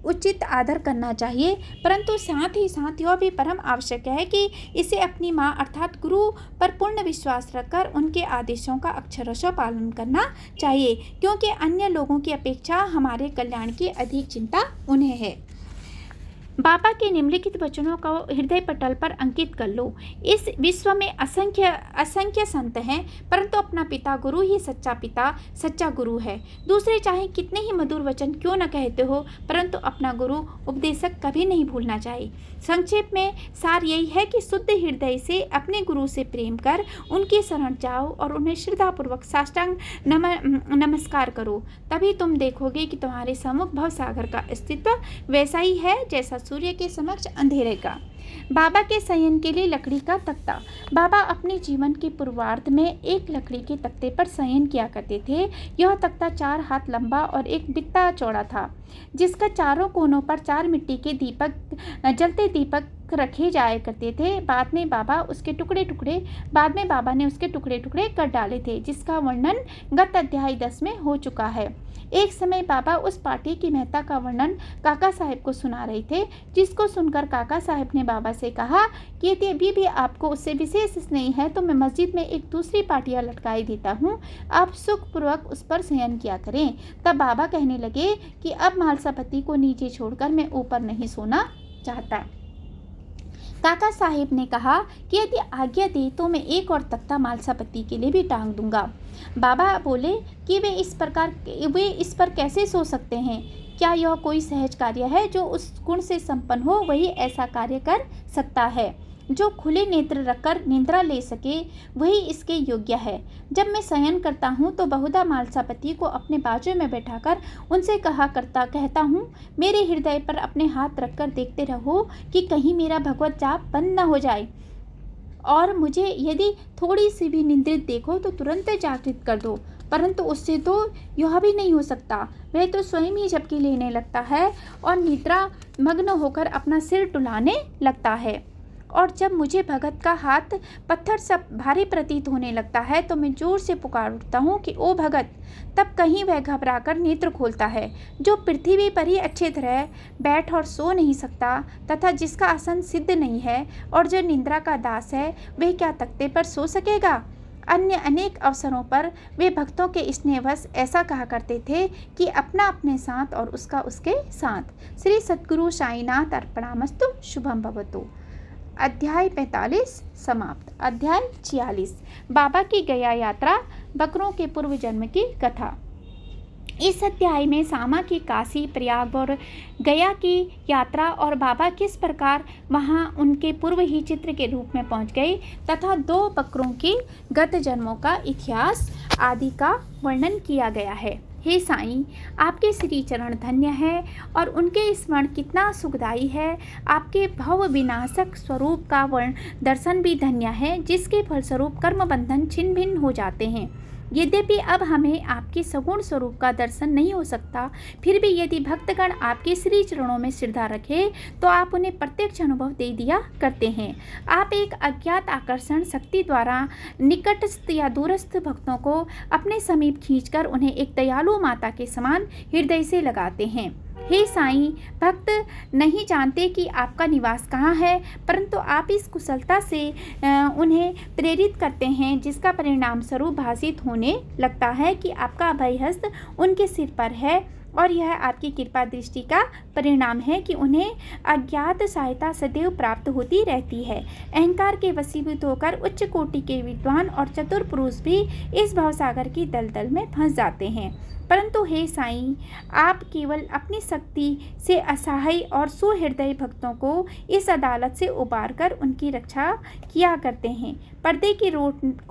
उचित आदर करना चाहिए, परंतु साथ ही साथ यह भी परम आवश्यक है कि इसे अपनी माँ अर्थात गुरु पर पूर्ण विश्वास रखकर उनके आदेशों का अक्षरशः पालन करना चाहिए, क्योंकि अन्य लोगों की अपेक्षा हमारे कल्याण की अधिक चिंता उन्हें है। बाबा के निम्नलिखित वचनों को हृदय पटल पर अंकित कर लो। इस विश्व में असंख्य संत हैं, परंतु अपना पिता गुरु ही सच्चा पिता सच्चा गुरु है। दूसरे चाहे कितने ही मधुर वचन क्यों न कहते हो, परंतु अपना गुरु उपदेशक कभी नहीं भूलना चाहिए। संक्षेप में सार यही है कि शुद्ध हृदय से अपने गुरु से प्रेम कर उनकी शरण जाओ और उन्हें श्रद्धापूर्वक साष्टांग नमस्कार करो। तभी तुम देखोगे कि तुम्हारे सम्मुख भवसागर का अस्तित्व वैसा ही है जैसा सूर्य के समक्ष अंधेरे का। बाबा के शयन के लिए लकड़ी का तख्ता। बाबा अपने जीवन के पूर्वार्ध में एक लकड़ी के तख्ते पर शयन किया करते थे। यह तख्ता 4 हाथ लंबा और 1 बित्ता चौड़ा था, जिसका चारों कोनों पर 4 मिट्टी के जलते दीपक रखे जाया करते थे। बाद में बाबा ने उसके टुकड़े टुकड़े कर डाले थे, जिसका वर्णन गत अध्याय 10 में हो चुका है। एक समय बाबा उस पार्टी की महत्ता का वर्णन काका साहब को सुना रहे थे, जिसको सुनकर काका साहब ने बाबा से कहा कि यदि अभी भी आपको उससे विशेष स्नेह है तो मैं मस्जिद में एक दूसरी पाटियाँ लटकाई देता हूँ, आप सुखपूर्वक उस पर शयन किया करें। तब बाबा कहने लगे कि अब मालसापति को नीचे छोड़कर मैं ऊपर नहीं सोना चाहता। काका साहिब ने कहा कि यदि आज्ञा दे तो मैं एक और तख्ता मालसापति के लिए भी टांग दूंगा। बाबा बोले कि वे इस पर कैसे सो सकते हैं? क्या यह कोई सहज कार्य है? जो उस गुण से संपन्न हो वही ऐसा कार्य कर सकता है। जो खुले नेत्र रखकर निद्रा ले सके वही इसके योग्य है। जब मैं शयन करता हूँ तो बहुधा मालसापति को अपने बाजू में बैठाकर उनसे कहता हूँ, मेरे हृदय पर अपने हाथ रखकर देखते रहो कि कहीं मेरा भगवत जाप बंद न हो जाए, और मुझे यदि थोड़ी सी भी निंद्रित देखो तो तुरंत जागृत कर दो। परंतु उससे तो यह भी नहीं हो सकता। वह तो स्वयं ही झपकी लेने लगता है और निद्रा मग्न होकर अपना सिर टुलाने लगता है, और जब मुझे भगत का हाथ पत्थर सब भारी प्रतीत होने लगता है तो मैं जोर से पुकार उठता हूँ कि ओ भगत। तब कहीं वह घबराकर नेत्र खोलता है। जो पृथ्वी पर ही अच्छी तरह बैठ और सो नहीं सकता तथा जिसका आसन सिद्ध नहीं है और जो निद्रा का दास है, वह क्या तख्ते पर सो सकेगा? अन्य अनेक अवसरों पर वे भक्तों के स्नेहवश ऐसा कहा करते थे कि अपना अपने साथ और उसका उसके साथ। श्री सद्गुरु साईनाथ अर्पणामस्तु। शुभम भवतु। अध्याय 45 समाप्त। अध्याय 46 बाबा की गया यात्रा, बकरों के पूर्व जन्म की कथा। इस अध्याय में सामा की काशी, प्रयाग और गया की यात्रा और बाबा किस प्रकार वहां उनके पूर्व ही चित्र के रूप में पहुंच गए तथा 2 बकरों की गत जन्मों का इतिहास आदि का वर्णन किया गया है। हे साईं, आपके श्री चरण धन्य है और उनके स्मरण कितना सुखदायी है। आपके भव विनाशक स्वरूप का दर्शन भी धन्य है, जिसके फलस्वरूप कर्म बंधन छिन्न भिन्न हो जाते हैं। यद्यपि अब हमें आपके सगुण स्वरूप का दर्शन नहीं हो सकता, फिर भी यदि भक्तगण आपके श्री चरणों में श्रद्धा रखे तो आप उन्हें प्रत्यक्ष अनुभव दे दिया करते हैं। आप एक अज्ञात आकर्षण शक्ति द्वारा निकटस्थ या दूरस्थ भक्तों को अपने समीप खींचकर उन्हें एक दयालु माता के समान हृदय से लगाते हैं। हे साईं, भक्त नहीं जानते कि आपका निवास कहाँ है, परंतु आप इस कुशलता से उन्हें प्रेरित करते हैं, जिसका परिणाम स्वरूप भाषित होने लगता है कि आपका अभय हस्त उनके सिर पर है और यह आपकी कृपा दृष्टि का परिणाम है कि उन्हें अज्ञात सहायता सदैव प्राप्त होती रहती है। अहंकार के वशीभूत होकर उच्च कोटि के विद्वान और चतुर पुरुष भी इस भवसागर की दलदल में फंस जाते हैं, परंतु हे साईं, आप केवल अपनी शक्ति से असहाय और सुहृदय भक्तों को इस अदालत से उबारकर उनकी रक्षा किया करते हैं। पर्दे की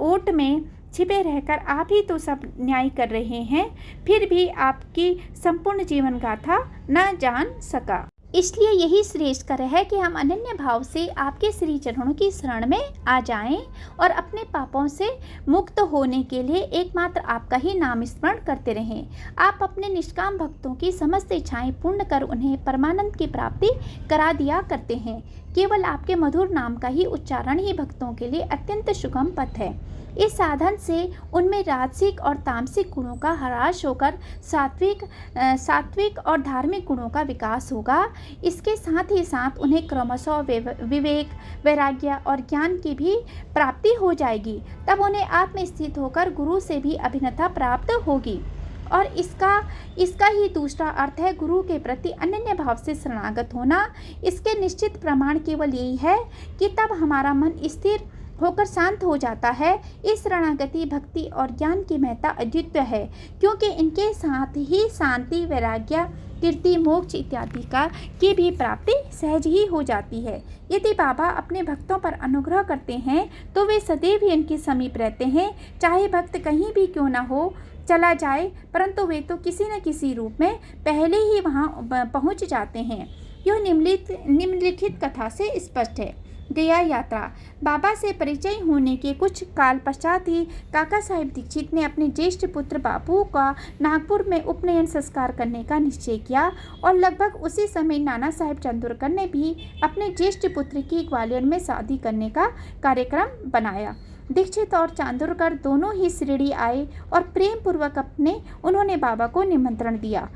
ओट में छिपे रहकर आप ही तो सब न्याय कर रहे हैं, फिर भी आपकी संपूर्ण जीवन गाथा न जान सका। इसलिए यही श्रेष्ठ कर है कि हम अनन्य भाव से आपके श्री चरणों की शरण में आ जाएं और अपने पापों से मुक्त होने के लिए एकमात्र आपका ही नाम स्मरण करते रहें। आप अपने निष्काम भक्तों की समस्त इच्छाएं पूर्ण कर उन्हें परमानंद की प्राप्ति करा दिया करते हैं। केवल आपके मधुर नाम का ही उच्चारण ही भक्तों के लिए अत्यंत सुगम पथ है। इस साधन से उनमें राजसिक और तामसिक गुणों का ह्रास होकर सात्विक और धार्मिक गुणों का विकास होगा। इसके साथ ही साथ उन्हें क्रमशः विवेक, वैराग्य और ज्ञान की भी प्राप्ति हो जाएगी। तब उन्हें आत्मस्थित होकर गुरु से भी अभिन्नता प्राप्त होगी। और इसका ही दूसरा अर्थ है गुरु के प्रति अनन्य भाव से शरणागत होना। इसके निश्चित प्रमाण केवल यही है कि तब हमारा मन स्थिर होकर शांत हो जाता है। इस शरणागति, भक्ति और ज्ञान की महत्ता अद्वितीय है, क्योंकि इनके साथ ही शांति, वैराग्य, कीर्ति, मोक्ष इत्यादि की भी प्राप्ति सहज ही हो जाती है। यदि बाबा अपने भक्तों पर अनुग्रह करते हैं तो वे सदैव ही इनके समीप रहते हैं। चाहे भक्त कहीं भी क्यों न हो चला जाए, परंतु वे तो किसी न किसी रूप में पहले ही वहां पहुंच जाते हैं। यह निम्नलिखित कथा से स्पष्ट है। गया यात्रा। बाबा से परिचय होने के कुछ काल पश्चात ही काका साहेब दीक्षित ने अपने ज्येष्ठ पुत्र बाबू का नागपुर में उपनयन संस्कार करने का निश्चय किया और लगभग उसी समय नाना साहेब चंदोरकर ने भी अपने ज्येष्ठ पुत्र की ग्वालियर में शादी करने का कार्यक्रम बनाया। दीक्षित और चांदोरकर दोनों ही शिरडी आए और प्रेम पूर्वक उन्होंने बाबा को निमंत्रण दिया।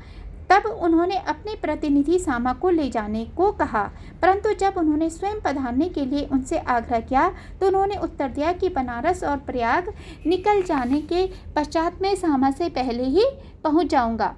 तब उन्होंने अपने प्रतिनिधि सामा को ले जाने को कहा, परंतु जब उन्होंने स्वयं पधारने के लिए उनसे आग्रह किया तो उन्होंने उत्तर दिया कि बनारस और प्रयाग निकल जाने के पश्चात मैं सामा से पहले ही पहुंच जाऊंगा।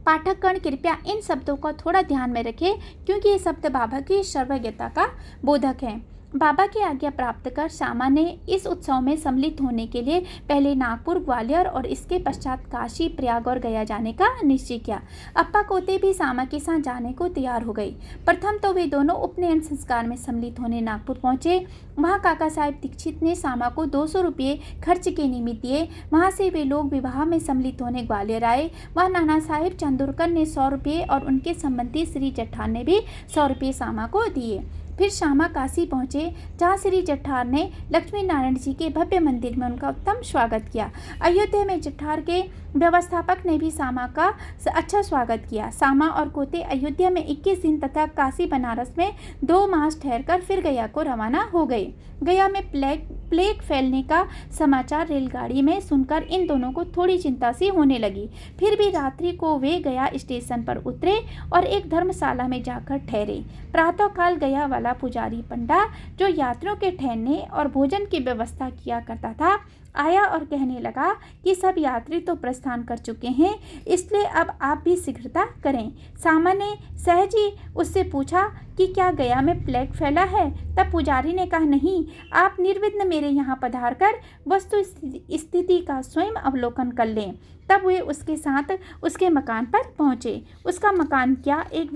पाठकगण कृपया इन शब्दों को थोड़ा ध्यान में रखें, क्योंकि ये शब्द बाबा की सर्वज्ञता का बोधक हैं। बाबा की आज्ञा प्राप्त कर श्यामा ने इस उत्सव में सम्मिलित होने के लिए पहले नागपुर, ग्वालियर और इसके पश्चात काशी, प्रयाग और गया जाने का निश्चय किया। अप्पा कोते भी श्यामा के साथ जाने को तैयार हो गई। प्रथम तो वे दोनों उपनयन संस्कार में सम्मिलित होने नागपुर पहुंचे। वहां काका साहेब दीक्षित ने श्यामा को 200 रुपये खर्च के निमित्त दिए। वहां से वे लोग विवाह में सम्मिलित होने ग्वालियर आए। वहाँ नाना साहेब चंदोरकर ने 100 रुपये और उनके संबंधी श्री जट्ठार ने भी 100 रुपये श्यामा को दिए। फिर श्यामा काशी पहुंचे, जहां श्री जट्ठार ने लक्ष्मी नारायण जी के भव्य मंदिर में उनका उत्तम स्वागत किया। अयोध्या में जट्ठार के व्यवस्थापक ने भी श्यामा का अच्छा स्वागत किया। श्यामा और कोते अयोध्या में 21 दिन तथा काशी, बनारस में 2 मास ठहरकर फिर गया को रवाना हो गए। गया में प्लेग फैलने का समाचार रेलगाड़ी में सुनकर इन दोनों को थोड़ी चिंता सी होने लगी। फिर भी रात्रि को वे गया स्टेशन पर उतरे और एक धर्मशाला में जाकर ठहरे। प्रातःकाल गया वाला पुजारी पंडा, जो यात्रियों के ठहरने और भोजन की व्यवस्था किया करता था, आया और कहने लगा कि सब यात्री तो प्रस्थान कर चुके हैं, इसलिए अब आप भी शीघ्रता करें। श्यामा ने सहज ही उससे पूछा कि क्या गया में प्लेग फैला है? तब पुजारी ने कहा, नहीं, आप निर्विघ्न मेरे यहाँ पधार कर वस्तु स्थिति का स्वयं अवलोकन कर लें। तब वे उसके साथ उसके मकान पर पहुँचे। उसका मकान क्या एक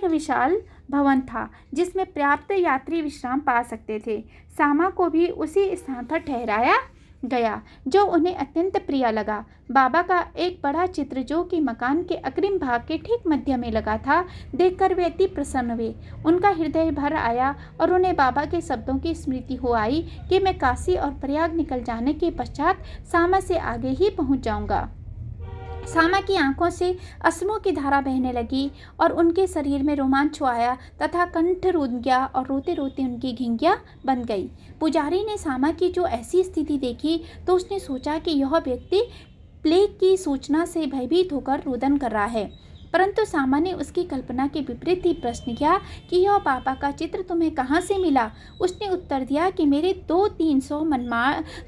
विशाल भवन था, जिसमें पर्याप्त यात्री विश्राम पा सकते थे। श्यामा को भी उसी स्थान पर ठहराया गया, जो उन्हें अत्यंत प्रिय लगा। बाबा का एक बड़ा चित्र, जो कि मकान के अग्रिम भाग के ठीक मध्य में लगा था, देखकर वे अति प्रसन्न हुए। उनका हृदय भर आया और उन्हें बाबा के शब्दों की स्मृति हो आई कि मैं काशी और प्रयाग निकल जाने के पश्चात श्यामा से आगे ही पहुंच जाऊंगा। श्यामा की आंखों से अश्रुओं की धारा बहने लगी और उनके शरीर में रोमांच आया तथा कंठ रुंध गया और रोते रोते उनकी घिंगियाँ बंध गई। पुजारी ने श्यामा की जो ऐसी स्थिति देखी तो उसने सोचा कि यह व्यक्ति प्लेग की सूचना से भयभीत होकर रुदन कर रहा है, परंतु श्यामा ने उसकी कल्पना के विपरीत ही प्रश्न किया कि यह बाबा का चित्र तुम्हें कहाँ से मिला? उसने उत्तर दिया कि मेरे 200-300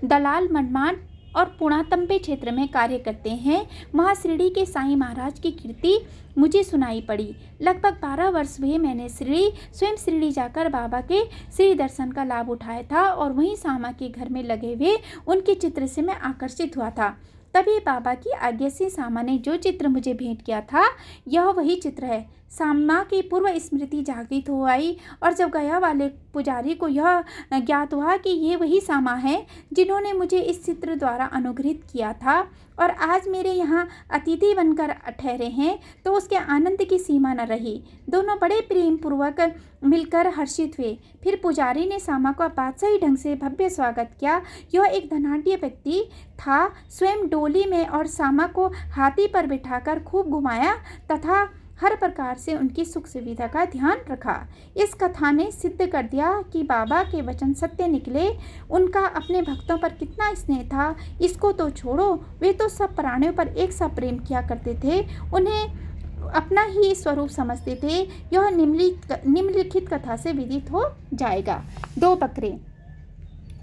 दलाल मनमाड़ और पुणातंबे क्षेत्र में कार्य करते हैं, वहाँ शिरडी के साईं महाराज की कीर्ति मुझे सुनाई पड़ी। लगभग 12 वर्ष हुए मैंने स्वयं शिरडी जाकर बाबा के श्री दर्शन का लाभ उठाया था और वहीं सामा के घर में लगे हुए उनके चित्र से मैं आकर्षित हुआ था। तभी बाबा की आज्ञा से सामा ने जो चित्र मुझे भेंट किया था, यह वही चित्र है। सामा की पूर्व स्मृति जागृत हो आई और जब गया वाले पुजारी को यह ज्ञात हुआ कि ये वही सामा है जिन्होंने मुझे इस चित्र द्वारा अनुग्रहित किया था और आज मेरे यहाँ अतिथि बनकर ठहरे हैं, तो उसके आनंद की सीमा न रही। दोनों बड़े प्रेम पूर्वक मिलकर हर्षित हुए। फिर पुजारी ने सामा का बादशाही ढंग से भव्य स्वागत किया। यह एक धनाढ्य व्यक्ति था, स्वयं डोली में और सामा को हाथी पर बिठाकर खूब घुमाया तथा हर प्रकार से उनकी सुख सुविधा का ध्यान रखा। इस कथा ने सिद्ध कर दिया कि बाबा के वचन सत्य निकले। उनका अपने भक्तों पर कितना स्नेह था, इसको तो छोड़ो, वे तो सब प्राणियों पर एक सा प्रेम किया करते थे, उन्हें अपना ही स्वरूप समझते थे। यह निम्नलिखित कथा से विदित हो जाएगा। 2 बकरे।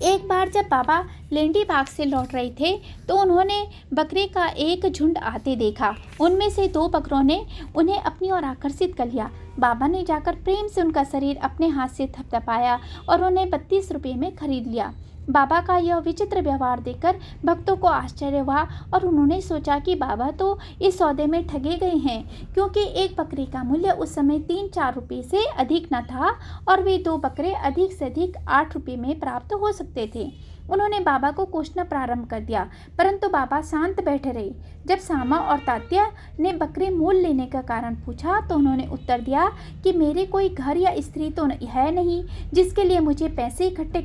एक बार जब बाबा लेंडी बाग से लौट रहे थे तो उन्होंने बकरे का एक झुंड आते देखा। उनमें से 2 बकरों ने उन्हें अपनी ओर आकर्षित कर लिया। बाबा ने जाकर प्रेम से उनका शरीर अपने हाथ से थपथपाया और उन्हें 32 रुपये में खरीद लिया। बाबा का यह विचित्र व्यवहार देखकर भक्तों को आश्चर्य हुआ और उन्होंने सोचा कि बाबा तो इस सौदे में ठगे गए हैं, क्योंकि एक बकरे का मूल्य उस समय 3-4 रुपये से अधिक न था और वे 2 बकरे अधिक से अधिक 8 रुपये में प्राप्त हो सकते थे। उन्होंने बाबा को कोसना प्रारंभ कर दिया, परंतु बाबा शांत बैठे रहे। जब सामा और तात्या ने बकरे मोल लेने का कारण पूछा तो उन्होंने उत्तर दिया कि मेरे कोई घर या स्त्री तो है नहीं जिसके लिए मुझे पैसे इकट्ठे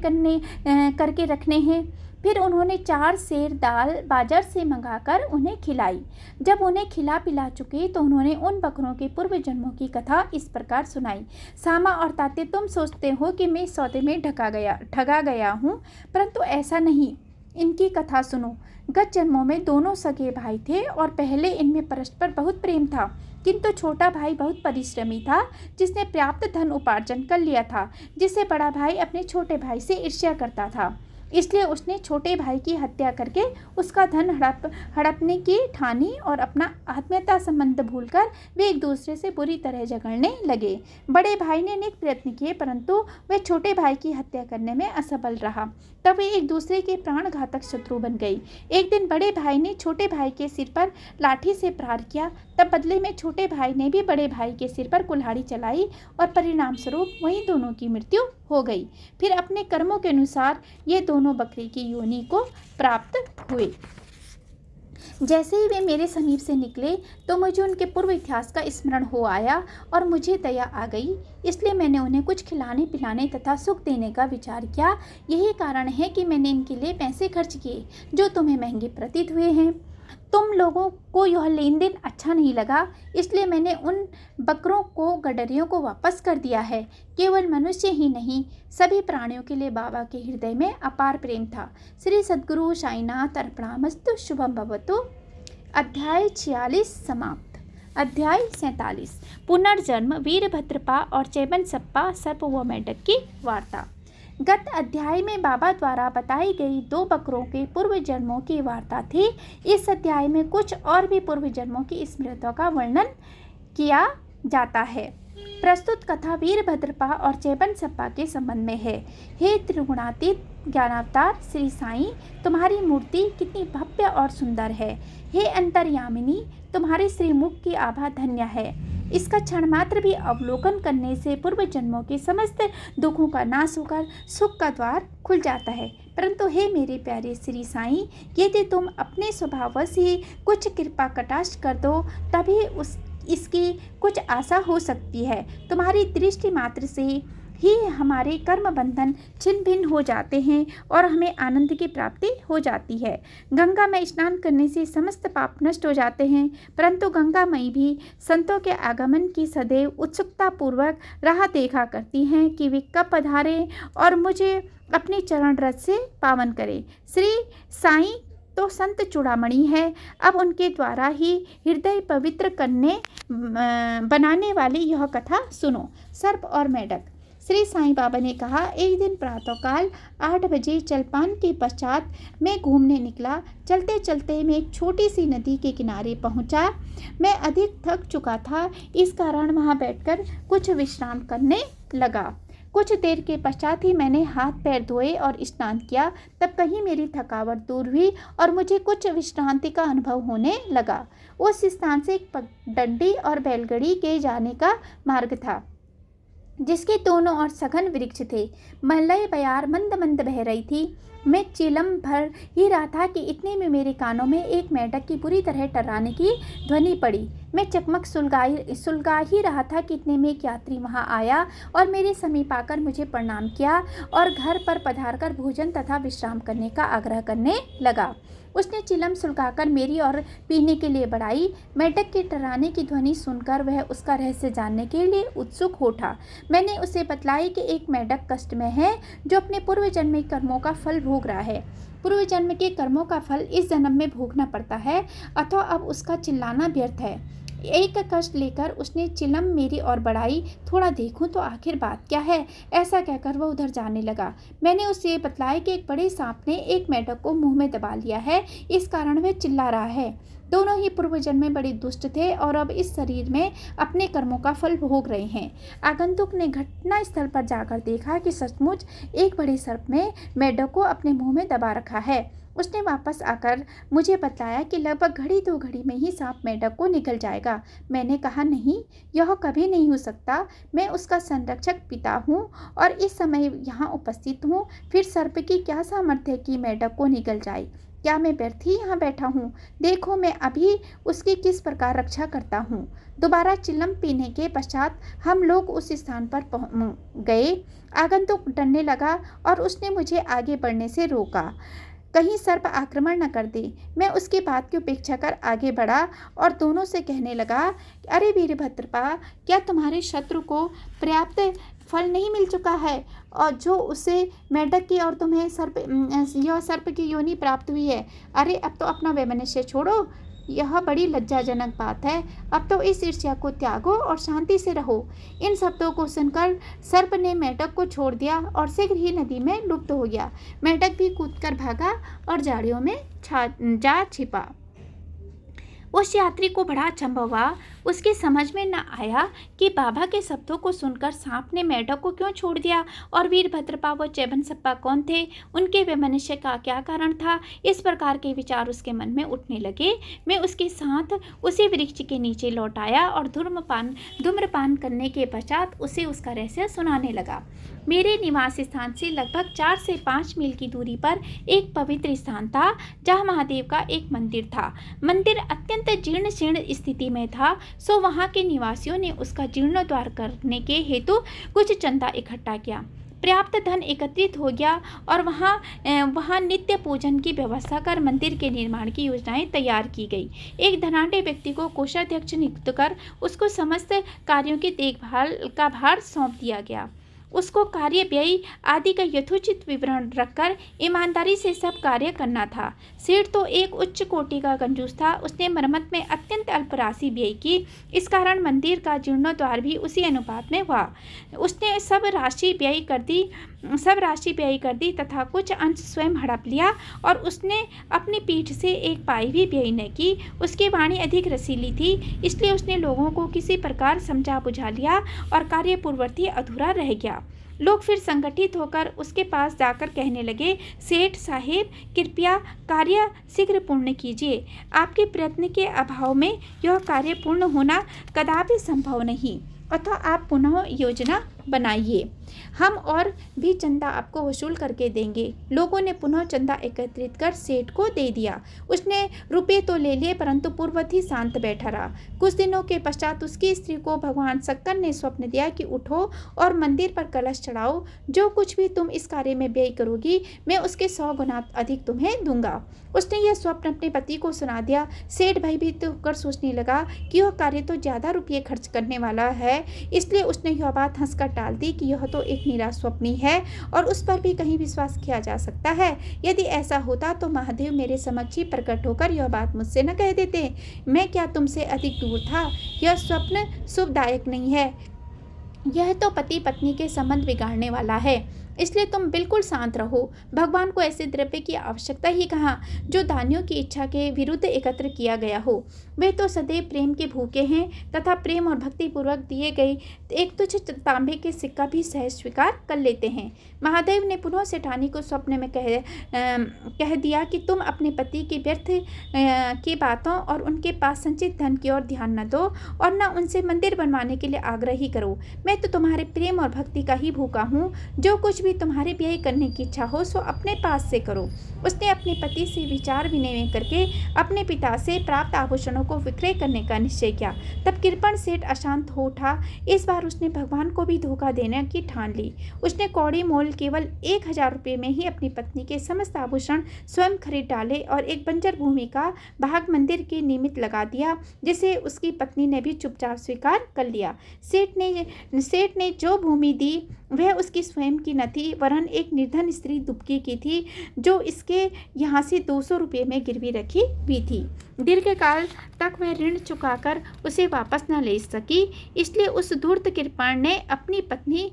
करके रखने हैं। फिर उन्होंने 4 सेर दाल बाजार से मंगाकर उन्हें खिलाई। जब उन्हें खिला पिला चुके तो उन्होंने उन बकरों के पूर्व जन्मों की कथा इस प्रकार सुनाई। सामा और तात्या, तुम सोचते हो कि मैं इस सौदे में ठगा गया हूँ, परंतु ऐसा नहीं। इनकी कथा सुनो। गत जन्मों में दोनों सगे भाई थे और पहले इनमें परस्पर बहुत प्रेम था, किंतु छोटा भाई बहुत परिश्रमी था, जिसने पर्याप्त धन उपार्जन कर लिया था, जिससे बड़ा भाई अपने छोटे भाई से ईर्ष्या करता था। इसलिए उसने छोटे भाई की हत्या करके उसका धन हड़पने की ठानी और अपना आत्मीयता संबंध भूलकर वे एक दूसरे से बुरी तरह झगड़ने लगे। बड़े भाई ने अनेक प्रयत्न किए, परंतु वे छोटे भाई की हत्या करने में असफल रहा। तब वे एक दूसरे के प्राणघातक शत्रु बन गई। एक दिन बड़े भाई ने छोटे भाई के सिर पर लाठी से प्रहार किया, तब बदले में छोटे भाई ने भी बड़े भाई के सिर पर कुल्हाड़ी चलाई और परिणाम स्वरूप वहीं दोनों की मृत्यु हो गई। फिर अपने कर्मों के अनुसार ये दोनों बकरी की योनि को प्राप्त हुए। जैसे ही वे मेरे समीप से निकले तो मुझे उनके पूर्व इतिहास का स्मरण हो आया और मुझे दया आ गई। इसलिए मैंने उन्हें कुछ खिलाने पिलाने तथा सुख देने का विचार किया। यही कारण है कि मैंने इनके लिए पैसे खर्च किए जो तुम्हें महंगे प्रतीत हुए हैं। तुम लोगों को यह लेन देन अच्छा नहीं लगा, इसलिए मैंने उन बकरों को गडरियों को वापस कर दिया है। केवल मनुष्य ही नहीं, सभी प्राणियों के लिए बाबा के हृदय में अपार प्रेम था। श्री सद्गुरु साईनाथ अर्पणामस्तु। शुभम भवतु। अध्याय 46 समाप्त। अध्याय 47 पुनर्जन्म, वीरभद्रपा और चैबनसप्पा सर्प व मेढक की वार्ता। गत अध्याय में बाबा द्वारा बताई गई 2 बकरों के पूर्व जन्मों की वार्ता थी। इस अध्याय में कुछ और भी पूर्व जन्मों की स्मृतियों का वर्णन किया जाता है। प्रस्तुत कथा वीरभद्रपा और चैबनसप्पा के संबंध में है। हे त्रिगुणातीत ज्ञानावतार श्री साईं, तुम्हारी मूर्ति कितनी भव्य और सुंदर है। हे अंतर्यामिनी, तुम्हारे श्रीमुख की आभा धन्य है। इसका क्षण मात्र भी अवलोकन करने से पूर्व जन्मों के समस्त दुखों का नाश होकर सुख का द्वार खुल जाता है। परंतु हे मेरे प्यारे श्री साईं, यदि तुम अपने स्वभाववश ही कुछ कृपा कटाक्ष कर दो तभी इसकी कुछ आशा हो सकती है। तुम्हारी दृष्टि मात्र से ही हमारे कर्म बंधन छिन्न भिन्न हो जाते हैं और हमें आनंद की प्राप्ति हो जाती है। गंगा में स्नान करने से समस्त पाप नष्ट हो जाते हैं, परंतु गंगा मई भी संतों के आगमन की सदैव उत्सुकता पूर्वक राह देखा करती हैं कि वे कब पधारें और मुझे अपने चरण रज से पावन करें। श्री साईं तो संत चूड़ामणि है। अब उनके द्वारा ही हृदय पवित्र बनाने वाली यह कथा सुनो। सर्प और मेढक। श्री साईं बाबा ने कहा, एक दिन प्रातःकाल 8 बजे जलपान के पश्चात मैं घूमने निकला। चलते चलते मैं एक छोटी सी नदी के किनारे पहुंचा। मैं अधिक थक चुका था, इस कारण वहां बैठकर कुछ विश्राम करने लगा। कुछ देर के पश्चात ही मैंने हाथ पैर धोए और स्नान किया। तब कहीं मेरी थकावट दूर हुई और मुझे कुछ विश्रांति का अनुभव होने लगा। उस स्थान से एक पगडंडी और बैलगाड़ी के जाने का मार्ग था, जिसके दोनों ओर सघन वृक्ष थे। मलय बयार मंद मंद बह रही थी। मैं चिलम भर ही रहा था कि इतने में मेरे कानों में एक मेंढक की बुरी तरह टर्राने की ध्वनि पड़ी। मैं चकमक सुलगा ही रहा था कि इतने में एक यात्री वहां आया और मेरे समीप आकर मुझे प्रणाम किया और घर पर पधारकर भोजन तथा विश्राम करने का आग्रह करने लगा। उसने चिलम सुलगाकर मेरी और पीने के लिए बढ़ाई। मेंढक के टर्राने की ध्वनि सुनकर वह उसका रहस्य जानने के लिए उत्सुक हो उठा। मैंने उसे बतलाई कि एक मेंढक कष्ट में है, जो अपने पूर्व जन्म के कर्मों का फल भोग रहा है। पूर्व जन्म के कर्मों का फल इस जन्म में भोगना पड़ता है, अतः अब उसका चिल्लाना व्यर्थ है। एक कष्ट लेकर उसने चिलम मेरी ओर बढ़ाई। थोड़ा देखूं तो आखिर बात क्या है, ऐसा कहकर वह उधर जाने लगा। मैंने उसे बतलाया कि एक बड़े सांप ने एक मेंढक को मुंह में दबा लिया है, इस कारण वह चिल्ला रहा है। दोनों ही पूर्व जन्म में बड़े दुष्ट थे और अब इस शरीर में अपने कर्मों का फल भोग रहे हैं। आगंतुक ने घटना स्थल पर जाकर देखा कि सचमुच एक बड़े सर्प ने मेंढक को अपने मुंह में दबा रखा है। उसने वापस आकर मुझे बताया कि लगभग घड़ी 2 घड़ी में ही सांप मेंढक को निकल जाएगा। मैंने कहा, नहीं, यह कभी नहीं हो सकता। मैं उसका संरक्षक पिता हूँ और इस समय यहाँ उपस्थित हूँ। फिर सर्प की क्या सामर्थ्य है कि मेंढक को निकल जाए? क्या मैं व्यर्थ ही यहाँ बैठा हूँ? देखो मैं अभी उसकी किस प्रकार रक्षा करता हूँ। दोबारा चिलम पीने के पश्चात हम लोग उस स्थान पर गए। आगंतुक डरने लगा और उसने मुझे आगे बढ़ने से रोका, कहीं सर्प आक्रमण न कर दे। मैं उसकी बात की उपेक्षा कर आगे बढ़ा और दोनों से कहने लगा, अरे वीरभद्रपा, क्या तुम्हारे शत्रु को पर्याप्त फल नहीं मिल चुका है और जो उसे मेंढक की और तुम्हें यह सर्प की योनि प्राप्त हुई है? अरे अब तो अपना वैमनस्य छोड़ो, यह बड़ी लज्जाजनक बात है। अब तो इस ईर्ष्या को त्यागो और शांति से रहो। इन शब्दों को सुनकर सर्प ने मेंढक को छोड़ दिया और शीघ्र ही नदी में लुप्त हो गया। मेंढक भी कूदकर भागा और झाड़ियों में जा छिपा। उस यात्री को बड़ा अचंभा हुआ। उसकी समझ में न आया कि बाबा के शब्दों को सुनकर सांप ने मेंढक को क्यों छोड़ दिया और वीरभद्रपा व चैबनसप्पा कौन थे, उनके वैमनस्य का क्या कारण था। इस प्रकार के विचार उसके मन में उठने लगे। मैं उसके साथ उसी वृक्ष के नीचे लौट आया और धूम्रपान करने के पश्चात उसे उसका रहस्य सुनाने लगा। मेरे निवास स्थान से लगभग 4 से 5 मील की दूरी पर एक पवित्र स्थान था, जहाँ महादेव का एक मंदिर था। मंदिर अत्यंत जीर्ण शीर्ण स्थिति में था, सो वहाँ के निवासियों ने उसका जीर्णोद्धार करने के हेतु कुछ चंदा इकट्ठा किया। पर्याप्त धन एकत्रित हो गया और वहाँ नित्य पूजन की व्यवस्था कर मंदिर के निर्माण की योजनाएं तैयार की गई। एक धनाढ्य व्यक्ति को कोषाध्यक्ष नियुक्त कर उसको समस्त कार्यों की देखभाल का भार सौंप दिया गया। उसको कार्य व्यय आदि का यथोचित विवरण रखकर ईमानदारी से सब कार्य करना था। सेठ तो एक उच्च कोटि का कंजूस था। उसने मरम्मत में अत्यंत अल्प राशि व्यय की। इस कारण मंदिर का जीर्णोद्धार भी उसी अनुपात में हुआ। उसने सब राशि व्यय कर दी तथा कुछ अंश स्वयं हड़प लिया और उसने अपनी पीठ से एक पाई भी व्यय न की। उसकी वाणी अधिक रसीली थी, इसलिए उसने लोगों को किसी प्रकार समझा बुझा लिया और कार्य पूर्ववत ही अधूरा रह गया। लोग फिर संगठित होकर उसके पास जाकर कहने लगे, सेठ साहेब, कृपया कार्य शीघ्र पूर्ण कीजिए। आपके प्रयत्न के अभाव में यह कार्य पूर्ण होना कदापि संभव नहीं, अतः आप पुनः योजना बनाइए। हम और भी चंदा आपको वसूल करके देंगे। लोगों ने पुनः चंदा एकत्रित कर सेठ को दे दिया। उसने रुपये तो ले लिए, परंतु पूर्ववत ही शांत बैठा रहा। कुछ दिनों के पश्चात उसकी स्त्री को भगवान शंकर ने स्वप्न दिया कि उठो और मंदिर पर कलश चढ़ाओ। जो कुछ भी तुम इस कार्य में व्यय करोगी, मैं उसके 100 गुना अधिक तुम्हें दूंगा। उसने यह स्वप्न अपने पति को सुना दिया। सेठ भयभीत होकर सोचने लगा कि यह कार्य तो ज़्यादा रुपये खर्च करने वाला है, इसलिए उसने यह बात हंसकर टाल दी कि यह तो एक निराश स्वप्न है और उस पर भी कहीं विश्वास किया जा सकता है। यदि ऐसा होता तो महादेव मेरे समक्ष ही प्रकट होकर यह बात मुझसे न कह देते। मैं क्या तुमसे अधिक दूर था? यह स्वप्न शुभदायक नहीं है। यह तो पति पत्नी के संबंध बिगाड़ने वाला है, इसलिए तुम बिल्कुल शांत रहो। भगवान को ऐसे द्रव्य की आवश्यकता ही कहाँ जो दानियों की इच्छा के विरुद्ध एकत्र किया गया हो। वे तो सदैव प्रेम के भूखे हैं तथा प्रेम और भक्ति पूर्वक दिए गए एक तुच्छ तांबे के सिक्का भी सहज स्वीकार कर लेते हैं। महादेव ने पुनः सेठानी को स्वप्न में कह दिया कि तुम अपने पति की व्यर्थ की बातों और उनके पास संचित धन की ओर ध्यान न दो और न उनसे मंदिर बनवाने के लिए आग्रह ही करो। मैं तो तुम्हारे प्रेम और भक्ति का ही भूखा हूँ। जो कुछ भी तुम्हारे व्यय करने की इच्छा हो सो अपने पास से करो। उसने अपने पति से विचार विनिमय करके अपने पिता से प्राप्त आभूषणों को विक्रय करने का निश्चय किया। तब कृपण सेठ अशांत हो उठा। इस बार उसने भगवान को भी धोखा देने की ठान ली। उसने कौड़ी मोल केवल 1000 रुपये में ही अपनी पत्नी के समस्त आभूषण स्वयं खरीद डाले और एक बंजर भूमि का भाग मंदिर के निमित्त लगा दिया, जिसे उसकी पत्नी ने भी चुपचाप स्वीकार कर लिया। सेठ ने जो भूमि दी वह उसकी स्वयं की न थी, वरन एक निर्धन स्त्री दुबकी की थी जो इसके यहाँ से 200 रुपये में गिरवी रखी हुई थी। दीर्घकाल तक वह ऋण चुकाकर उसे वापस न ले सकी, इसलिए उस धूर्त कृपण ने अपनी पत्नी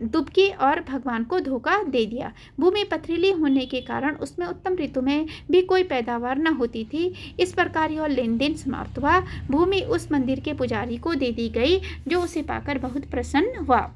दुबकी और भगवान को धोखा दे दिया। भूमि पथरीली होने के कारण उसमें उत्तम ऋतु में भी कोई पैदावार न होती थी। इस प्रकार यह लेन देन समाप्त हुआ। भूमि उस मंदिर के पुजारी को दे दी गई, जो उसे पाकर बहुत प्रसन्न हुआ।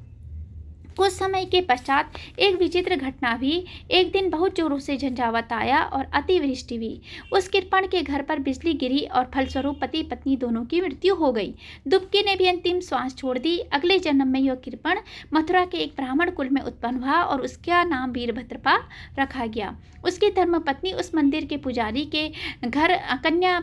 कुछ समय के पश्चात एक विचित्र घटना भी। एक दिन बहुत जोरों से झंझावात आया और अतिवृष्टि हुई। उस कृपण के घर पर बिजली गिरी और फलस्वरूप पति पत्नी दोनों की मृत्यु हो गई। दुबकी ने भी अंतिम श्वास छोड़ दी। अगले जन्म में यह कृपण मथुरा के एक ब्राह्मण कुल में उत्पन्न हुआ और उसका नाम वीरभद्रपा रखा गया। उसकी धर्मपत्नी उस मंदिर के पुजारी के घर कन्या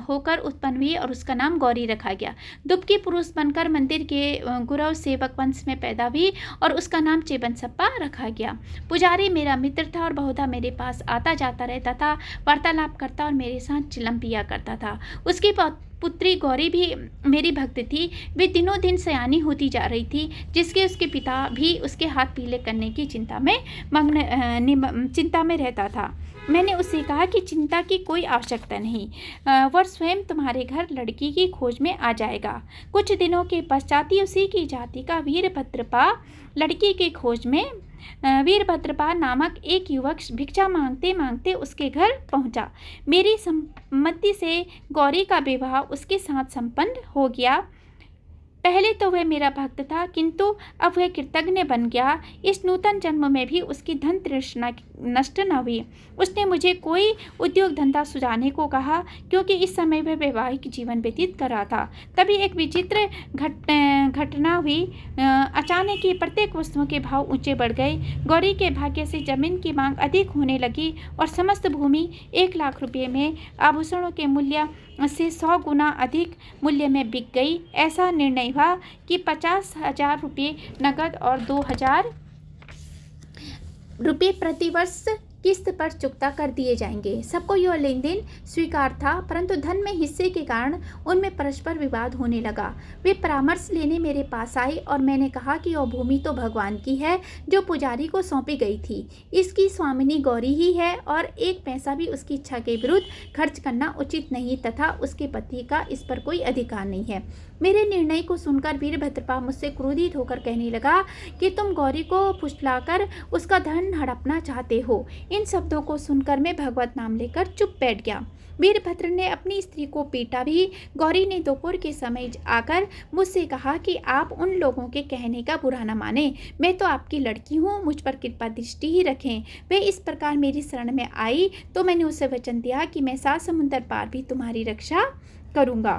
होकर उत्पन्न हुई और उसका नाम गौरी रखा गया। दुबकी पुरुष बनकर मंदिर के गुरव सेवक वंश में पैदा हुई और उसका नाम चेबनसप्पा रखा गया। पुजारी मेरा मित्र था और बहुधा मेरे पास आता जाता रहता था, वार्तालाप करता और मेरे साथ चिलम पिया करता था। उसकी पुत्री गौरी भी मेरी भक्त थी। वे दिनों दिन सयानी होती जा रही थी, जिसके उसके पिता भी उसके हाथ पीले करने की चिंता में रहता था। मैंने उससे कहा कि चिंता की कोई आवश्यकता नहीं, वह स्वयं तुम्हारे घर लड़की की खोज में आ जाएगा। कुछ दिनों के पश्चात ही उसी की जाति का वीरभद्रपा लड़की की खोज में वीरभद्रपा नामक एक युवक भिक्षा मांगते मांगते उसके घर पहुंचा। मेरी सम्मति से गौरी का विवाह उसके साथ संपन्न हो गया। पहले तो वह मेरा भक्त था, किंतु अब वह कृतज्ञ बन गया। इस नूतन जन्म में भी उसकी धन तृष्णा नष्ट न हुई। उसने मुझे कोई उद्योग धंधा सुझाने को कहा, क्योंकि इस समय वह वैवाहिक जीवन व्यतीत कर रहा था। तभी एक विचित्र घटना हुई। अचानक ही प्रत्येक वस्तुओं के भाव ऊंचे बढ़ गए। गौरी के भाग्य से जमीन की मांग अधिक होने लगी और समस्त भूमि 1 लाख रुपये में आभूषणों के मूल्य से 100 गुना अधिक मूल्य में बिक गई। ऐसा निर्णय हुआ कि 50,000 रुपये नगद और 2,000 रुपये प्रतिवर्ष किस्त पर चुकता कर दिए जाएंगे। सबको यह लेन देन स्वीकार था, परंतु धन में हिस्से के कारण उनमें परस्पर विवाद होने लगा। वे परामर्श लेने मेरे पास आई और मैंने कहा कि यह भूमि तो भगवान की है, जो पुजारी को सौंपी गई थी। इसकी स्वामिनी गौरी ही है और 1 पैसा भी उसकी इच्छा के विरुद्ध खर्च करना उचित नहीं तथा उसके पति का इस पर कोई अधिकार नहीं है। मेरे निर्णय को सुनकर वीरभद्रपा मुझसे क्रोधित होकर कहने लगा कि तुम गौरी को फुसलाकर उसका धन हड़पना चाहते हो। इन शब्दों को सुनकर मैं भगवत नाम लेकर चुप बैठ गया। वीरभद्र ने अपनी स्त्री को पीटा भी। गौरी ने दोपहर के समय आकर मुझसे कहा कि आप उन लोगों के कहने का बुरा न माने, मैं तो आपकी लड़की हूँ, मुझ पर कृपा दृष्टि ही रखें। वे इस प्रकार मेरी शरण में आई तो मैंने उसे वचन दिया कि मैं 7 समुद्र पार भी तुम्हारी रक्षा करूंगा।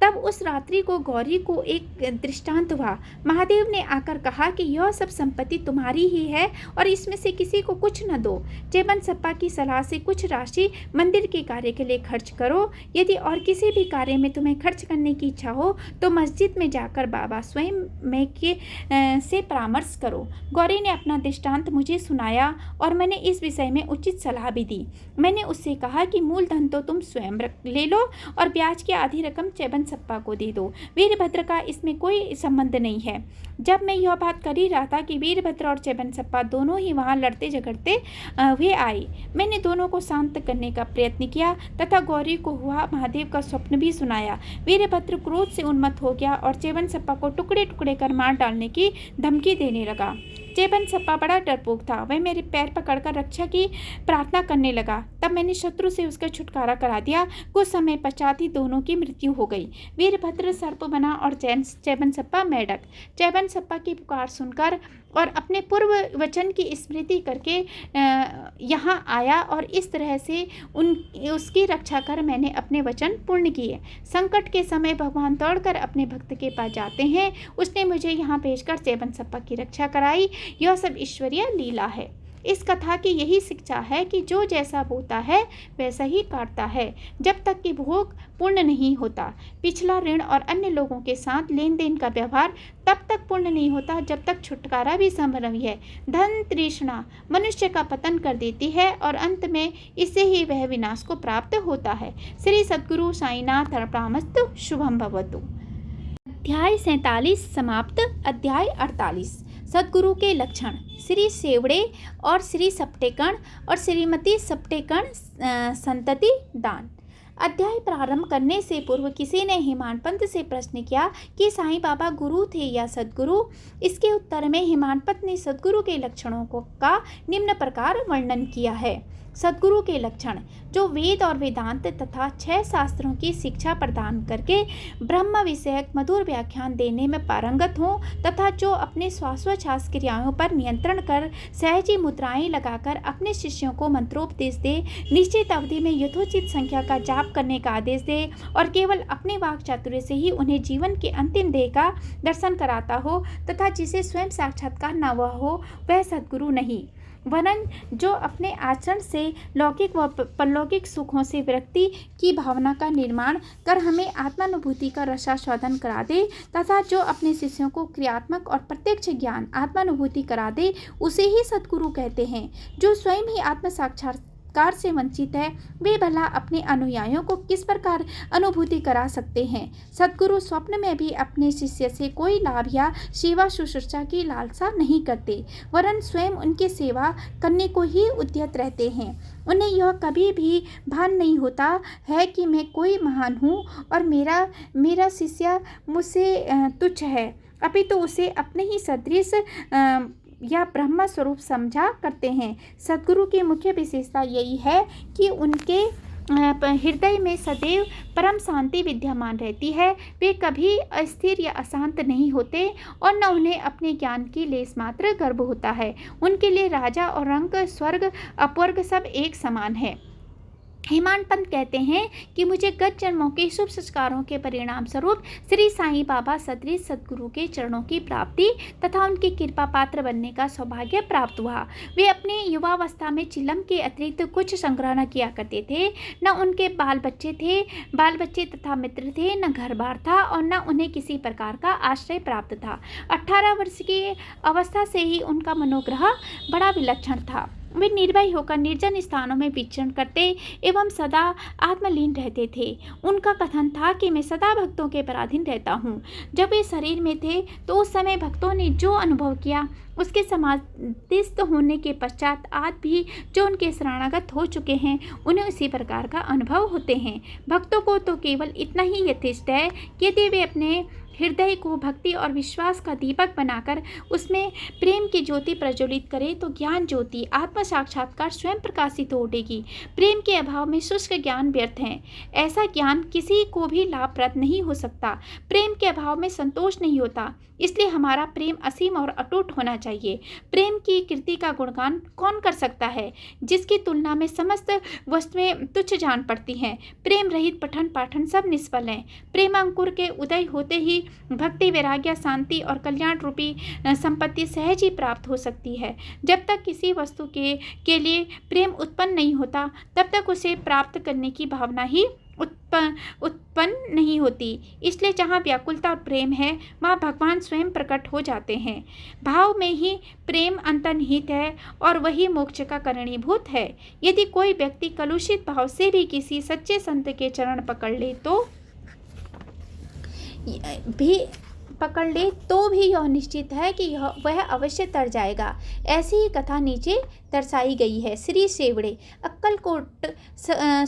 तब उस रात्रि को गौरी को एक दृष्टांत हुआ। महादेव ने आकर कहा कि यह सब संपत्ति तुम्हारी ही है और इसमें से किसी को कुछ न दो। चेबनसप्पा की सलाह से कुछ राशि मंदिर के कार्य के लिए खर्च करो। यदि और किसी भी कार्य में तुम्हें खर्च करने की इच्छा हो तो मस्जिद में जाकर बाबा स्वयं से परामर्श करो। गौरी ने अपना दृष्टांत मुझे सुनाया और मैंने इस विषय में उचित सलाह भी दी। मैंने उससे कहा कि मूलधन तो तुम स्वयं ले लो और ब्याज की की आधी रकम चेबन को दे दो। वीरभद्र का इसमें कोई संबंध नहीं है। जब मैं यह बात कर ही रहा था कि वीरभद्र और चेबन दोनों ही वहाँ लड़ते झगड़ते हुए आए। मैंने दोनों को शांत करने का प्रयत्न किया तथा गौरी को हुआ महादेव का स्वप्न भी सुनाया। वीरभद्र क्रोध से उन्मत्त हो गया और चेबन को टुकड़े टुकड़े कर मार डालने की धमकी देने लगा। चेबन बड़ा डरपोक था। वह मेरे पैर पकड़कर रक्षा की प्रार्थना करने लगा। तब मैंने शत्रु से उसका छुटकारा करा दिया। कुछ समय पश्चात ही दोनों की मृत्यु हो गई। वीरभद्र सर्प बना और चेबन मेढक। चेबन की पुकार सुनकर और अपने पूर्व वचन की स्मृति करके यहाँ आया और इस तरह से उसकी रक्षा कर मैंने अपने वचन पूर्ण किए। संकट के समय भगवान दौड़कर अपने भक्त के पास जाते हैं। उसने मुझे यहाँ भेजकर चेबन की रक्षा कराई। यह सब ईश्वरीय लीला है। इस कथा की यही शिक्षा है कि जो जैसा बोता है वैसा ही काटता है। जब तक कि भोग पूर्ण नहीं होता, पिछला ऋण और अन्य लोगों के साथ लेन देन का व्यवहार तब तक पूर्ण नहीं होता जब तक छुटकारा भी संभव नहीं है। धन तृष्णा मनुष्य का पतन कर देती है और अंत में इससे ही वह विनाश को प्राप्त होता है। श्री सद्गुरु साईनाथ अर्पणमस्तु। शुभम भवतु। अध्याय 47 समाप्त। अध्याय 48 सद्गुरु के लक्षण। श्री सेवड़े और श्री सप्टेकण और श्रीमती सप्टेकण संतति दान। अध्याय प्रारंभ करने से पूर्व किसी ने हिमानपंत से प्रश्न किया कि साईं बाबा गुरु थे या सद्गुरु। इसके उत्तर में हिमानपंत ने सद्गुरु के लक्षणों का निम्न प्रकार वर्णन किया है। सद्गुरु के लक्षण: जो वेद और वेदांत तथा 6 शास्त्रों की शिक्षा प्रदान करके ब्रह्म विषयक मधुर व्याख्यान देने में पारंगत हों तथा जो अपने श्वासोच्छ्वास क्रियाओं पर नियंत्रण कर सहजी मुद्राएं लगाकर अपने शिष्यों को मंत्रोपदेश दे, निश्चित अवधि में यथोचित संख्या का जाप करने का आदेश दे और केवल अपने वाक चातुर्य से ही उन्हें जीवन के अंतिम देह का दर्शन कराता हो तथा जिसे स्वयं साक्षात्कार न हुआ हो, वह सद्गुरु नहीं। वरन जो अपने आचरण से लौकिक व परलौकिक सुखों से विरक्ति की भावना का निर्माण कर हमें आत्मानुभूति का रसास्वादन करा दे तथा जो अपने शिष्यों को क्रियात्मक और प्रत्यक्ष ज्ञान आत्मानुभूति करा दे, उसे ही सद्गुरु कहते हैं। जो स्वयं ही आत्म साक्षात्कार से वंचित है, वे भला अपने अनुयायियों को किस प्रकार अनुभूति करा सकते हैं। सद्गुरु स्वप्न में भी अपने शिष्य से कोई लाभ या सेवा शुश्रूषा की लालसा नहीं करते, वरन स्वयं उनकी सेवा करने को ही उद्यत रहते हैं। उन्हें यह कभी भी भान नहीं होता है कि मैं कोई महान हूँ और मेरा शिष्य मुझसे तुच्छ है, अपितु उसे अपने ही सदृश या ब्रह्म स्वरूप समझा करते हैं। सद्गुरु की मुख्य विशेषता यही है कि उनके हृदय में सदैव परम शांति विद्यमान रहती है। वे कभी अस्थिर या अशांत नहीं होते और न उन्हें अपने ज्ञान की लेस मात्र गर्व होता है। उनके लिए राजा और रंक, स्वर्ग अपवर्ग सब एक समान है। हिमानपंत कहते हैं कि मुझे गत जन्मों के शुभ संस्कारों के परिणाम स्वरूप श्री साईं बाबा सदृश सद्गुरु के चरणों की प्राप्ति तथा उनकी कृपा पात्र बनने का सौभाग्य प्राप्त हुआ। वे अपने युवावस्था में चिलम के अतिरिक्त कुछ संग्रह न किया करते थे। न उनके बाल बच्चे तथा मित्र थे, न घर बार था और न उन्हें किसी प्रकार का आश्रय प्राप्त था। 18 वर्ष की अवस्था से ही उनका मनोग्रह बड़ा विलक्षण था। वे निर्भय होकर निर्जन स्थानों में विचरण करते एवं सदा आत्मलीन रहते थे। उनका कथन था कि मैं सदा भक्तों के पराधीन रहता हूँ। जब वे शरीर में थे तो उस समय भक्तों ने जो अनुभव किया उसके समाधिस्थ होने के पश्चात आज भी जो उनके शरणागत हो चुके हैं उन्हें उसी प्रकार का अनुभव होते हैं। भक्तों को तो केवल इतना ही यथेष्ट है कि यदि वे अपने हृदय को भक्ति और विश्वास का दीपक बनाकर उसमें प्रेम की ज्योति प्रज्वलित करे तो ज्ञान ज्योति आत्म साक्षात्कार स्वयं प्रकाशित हो उठेगी। प्रेम के अभाव में शुष्क ज्ञान व्यर्थ है। ऐसा ज्ञान किसी को भी लाभप्रद नहीं हो सकता। प्रेम के अभाव में संतोष नहीं होता, इसलिए हमारा प्रेम असीम और अटूट होना चाहिए। प्रेम की कीर्ति का गुणगान कौन कर सकता है, जिसकी तुलना में समस्त वस्तुएं तुच्छ जान पड़ती हैं। प्रेम रहित पठन पाठन सब निष्फल हैं। प्रेमांकुर के उदय होते ही भक्ति, वैराग्य, शांति और कल्याण रूपी संपत्ति सहज ही प्राप्त हो सकती है। जब तक किसी वस्तु के लिए प्रेम उत्पन्न नहीं होता तब तक उसे प्राप्त करने की भावना ही उत्पन्न नहीं होती। इसलिए जहाँ व्याकुलता और प्रेम है वहाँ भगवान स्वयं प्रकट हो जाते हैं। भाव में ही प्रेम अंतर्निहित है और वही मोक्ष का कारणीभूत है। यदि कोई व्यक्ति कलुषित भाव से भी किसी सच्चे संत के चरण पकड़ ले तो भी पकड़ ले तो भी यह निश्चित है कि वह अवश्य तर जाएगा। ऐसी ही कथा नीचे दर्शाई गई है। श्री सेवड़े अक्कलकोट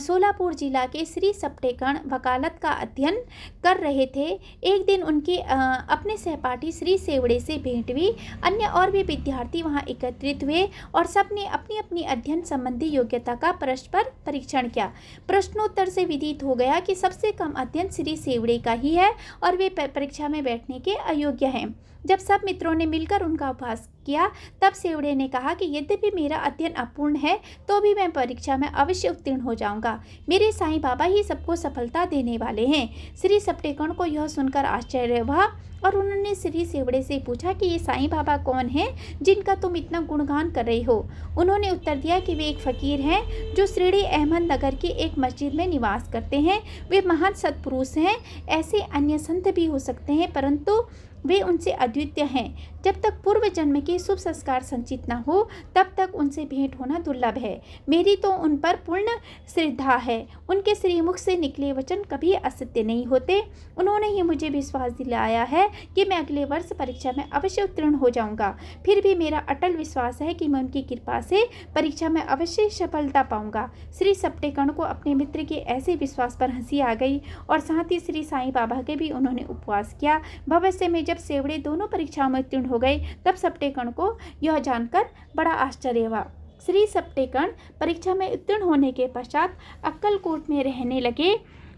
सोलापुर जिला के श्री सप्टेकण वकालत का अध्ययन कर रहे थे। एक दिन उनके अपने सहपाठी श्री सेवड़े से भेंट हुई। अन्य और भी विद्यार्थी वहां एकत्रित हुए और सबने अपनी अपनी अध्ययन संबंधी योग्यता का परस्पर परीक्षण किया। प्रश्नोत्तर से विदित हो गया कि सबसे कम अध्ययन श्री सेवड़े का ही है और वे परीक्षा में बैठने के अयोग्य हैं। जब सब मित्रों ने मिलकर उनका उपहास किया तब सेवड़े ने कहा कि यद्यपि मेरा अध्ययन अपूर्ण है तो भी मैं परीक्षा में अवश्य उत्तीर्ण हो जाऊंगा। मेरे साईं बाबा ही सबको सफलता देने वाले हैं। श्री सप्टेकण को यह सुनकर आश्चर्य हुआ और उन्होंने श्री सेवड़े से पूछा कि ये साईं बाबा कौन हैं जिनका तुम इतना गुणगान कर रही हो। उन्होंने उत्तर दिया कि वे एक फकीर हैं जो श्रीडी अहमद नगर की एक मस्जिद में निवास करते हैं। वे महान सत्पुरुष हैं। ऐसे अन्य संत भी हो सकते हैं परंतु वे उनसे अद्वितीय हैं। जब तक पूर्व जन्म के शुभ संस्कार संचित न हो तब तक उनसे भेंट होना दुर्लभ है। मेरी तो उन पर पूर्ण श्रद्धा है। उनके श्रीमुख से निकले वचन कभी असत्य नहीं होते। उन्होंने ही मुझे विश्वास दिलाया है कि मैं अगले वर्ष परीक्षा में अवश्य उत्तीर्ण हो जाऊंगा। फिर भी मेरा अटल विश्वास है कि मैं उनकी कृपा से परीक्षा में अवश्य सफलता पाऊंगा। श्री सप्टेकण को अपने मित्र के ऐसे विश्वास पर हंसी आ गई और साथ ही श्री साईं बाबा के भी उन्होंने उपवास किया। भविष्य में जब सेवड़े दोनों परीक्षाओं में उत्तीर्ण हो गए तब सप्टेकण को यह जानकर बड़ा आश्चर्य हुआ। श्री सप्टेकण परीक्षा में उत्तीर्ण होने के पश्चात अक्कलकोट में रहने लगे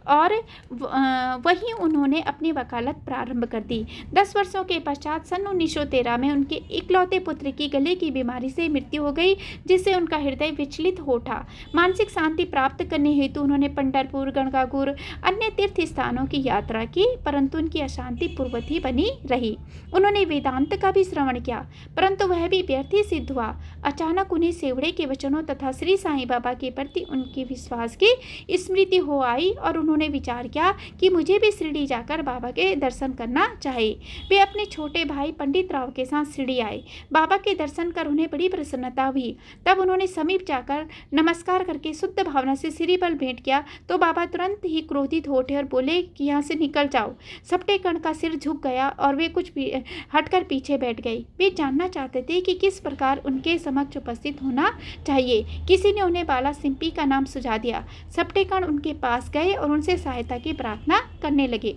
और वहीं उन्होंने अपनी वकालत प्रारंभ कर दी। 10 वर्षों के पश्चात सन 1913 में उनके इकलौते पुत्र की गले की बीमारी से मृत्यु हो गई जिससे उनका हृदय विचलित हो उठा। मानसिक शांति प्राप्त करने हेतु उन्होंने पंढरपुर, गणगापुर, अन्य तीर्थ स्थानों की यात्रा की परंतु उनकी अशांति पूर्ववत ही बनी रही। उन्होंने वेदांत का भी श्रवण किया परंतु वह भी व्यर्थ ही सिद्ध हुआ। अचानक उन्हें सेवड़े के वचनों तथा श्री साईं बाबा के प्रति उनके विश्वास की स्मृति हो आई और उन्होंने विचार किया कि मुझे भी शिरडी जाकर बाबा के दर्शन करना चाहिए। वे अपने छोटे भाई पंडित राव के साथ शिरडी आए। बाबा के दर्शन कर उन्हें बड़ी प्रसन्नता हुई। तब उन्होंने समीप जाकर नमस्कार करके शुद्ध भावना से श्रीबल भेंट किया तो बाबा तुरंत ही क्रोधित हो उठे और बोले कि यहाँ से निकल जाओ। सप्टेकण का सिर झुक गया और वे कुछ हटकर पीछे बैठ गए। वे जानना चाहते थे कि किस प्रकार उनके समक्ष उपस्थित होना चाहिए। किसी ने उन्हें बाला सिंपी का नाम सुझा दिया। सप्टेकण उनके पास गए और उनसे सहायता की प्रार्थना करने लगे।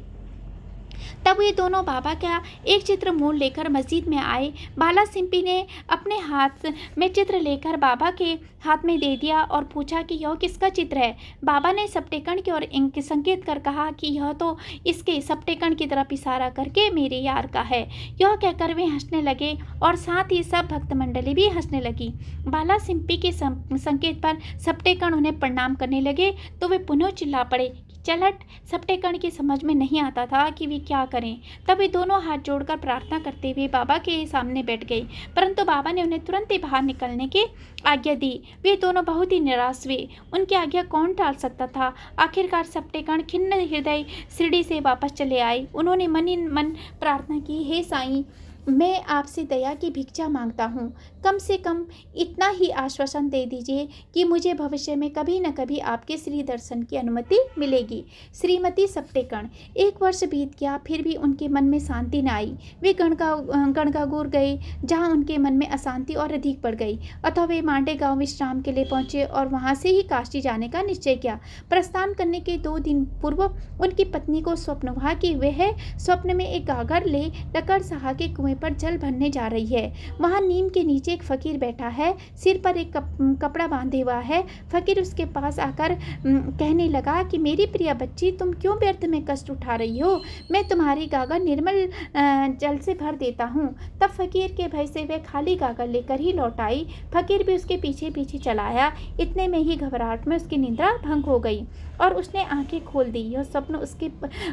तब वे दोनों बाबा का एक चित्र मोड़ लेकर मस्जिद में आए। बाला सिंपी ने अपने हाथ में चित्र लेकर बाबा के हाथ में दे दिया और पूछा कि यह किसका चित्र है। बाबा ने सप्टेकण की ओर संकेत कर कहा कि यह तो इसके सप्टेकण की तरफ इशारा करके मेरे यार का है। यह कहकर वे हंसने लगे और साथ ही सब भक्त मंडली भी हंसने लगी। बाला सिंपी के संकेत पर सप्टेकण उन्हें प्रणाम करने लगे तो वे पुनः चिल्ला पड़े। चलट सप्टेकण की समझ में नहीं आता था कि वे क्या करें। तब वे दोनों हाथ जोड़कर प्रार्थना करते हुए बाबा के सामने बैठ गई परंतु बाबा ने उन्हें तुरंत ही बाहर निकलने की आज्ञा दी। वे दोनों बहुत ही निराश हुए। उनकी आज्ञा कौन टाल सकता था। आखिरकार सप्टेकण खिन्न हृदय शिरडी से वापस चले आए। उन्होंने मन ही मन प्रार्थना की, हे साईं, मैं आपसे दया की भिक्षा मांगता हूँ। कम से कम इतना ही आश्वासन दे दीजिए कि मुझे भविष्य में कभी न कभी आपके श्री दर्शन की अनुमति मिलेगी। श्रीमती सप्टेकण। 1 वर्ष बीत गया फिर भी उनके मन में शांति न आई। वे गणगापुर गए जहाँ उनके मन में अशांति और अधिक बढ़ गई। अतः वे मांडे गांव विश्राम के लिए पहुँचे और वहाँ से ही काशी जाने का निश्चय किया। प्रस्थान करने के 2 दिन पूर्व उनकी पत्नी को स्वप्न हुआ कि वह स्वप्न में एक गागर ले लकड़ साहा के कुएं पर जल भरने जा रही है। वहाँ नीम के नीचे एक फकीर बैठा है, सिर पर एक कपड़ा बांधे हुआ है। फकीर उसके पास आकर कहने लगा कि मेरी प्रिय बच्ची, तुम क्यों व्यर्थ में कष्ट उठा रही हो। मैं तुम्हारी गागर निर्मल जल से भर देता हूँ। तब फकीर के भय से वह खाली गागर लेकर ही लौट आई। फकीर भी उसके पीछे पीछे चला आया। इतने में ही घबराहट में उसकी निद्रा भंग हो गई और उसने आंखें खोल दी। यह स्वप्न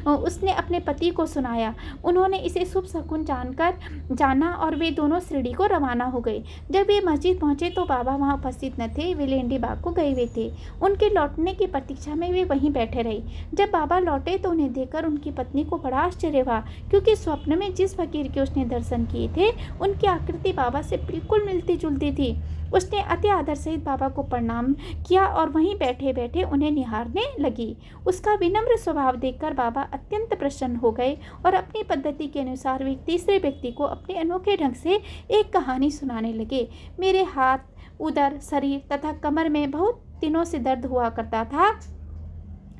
उसने अपने पति को सुनाया। उन्होंने इसे शुभ शकुन जाना और वे दोनों शिरडी को रवाना हो गए। जब वे मस्जिद पहुंचे तो बाबा वहां उपस्थित न थे। वे लेंडी बाग को गए हुए थे। उनके लौटने की प्रतीक्षा में वे वहीं बैठे रहे। जब बाबा लौटे तो उन्हें देखकर उनकी पत्नी को बड़ा आश्चर्य हुआ क्योंकि स्वप्न में जिस फकीर के उसने दर्शन किए थे उनकी आकृति बाबा से बिल्कुल मिलती जुलती थी। उसने अति आदर सहित बाबा को प्रणाम किया और वहीं बैठे बैठे उन्हें निहारने लगी। उसका विनम्र स्वभाव देखकर बाबा अत्यंत प्रसन्न हो गए और अपनी पद्धति के अनुसार वे तीसरे व्यक्ति को अपने अनोखे ढंग से एक कहानी सुनाने लगे। मेरे हाथ, उदर, शरीर तथा कमर में बहुत दिनों से दर्द हुआ करता था।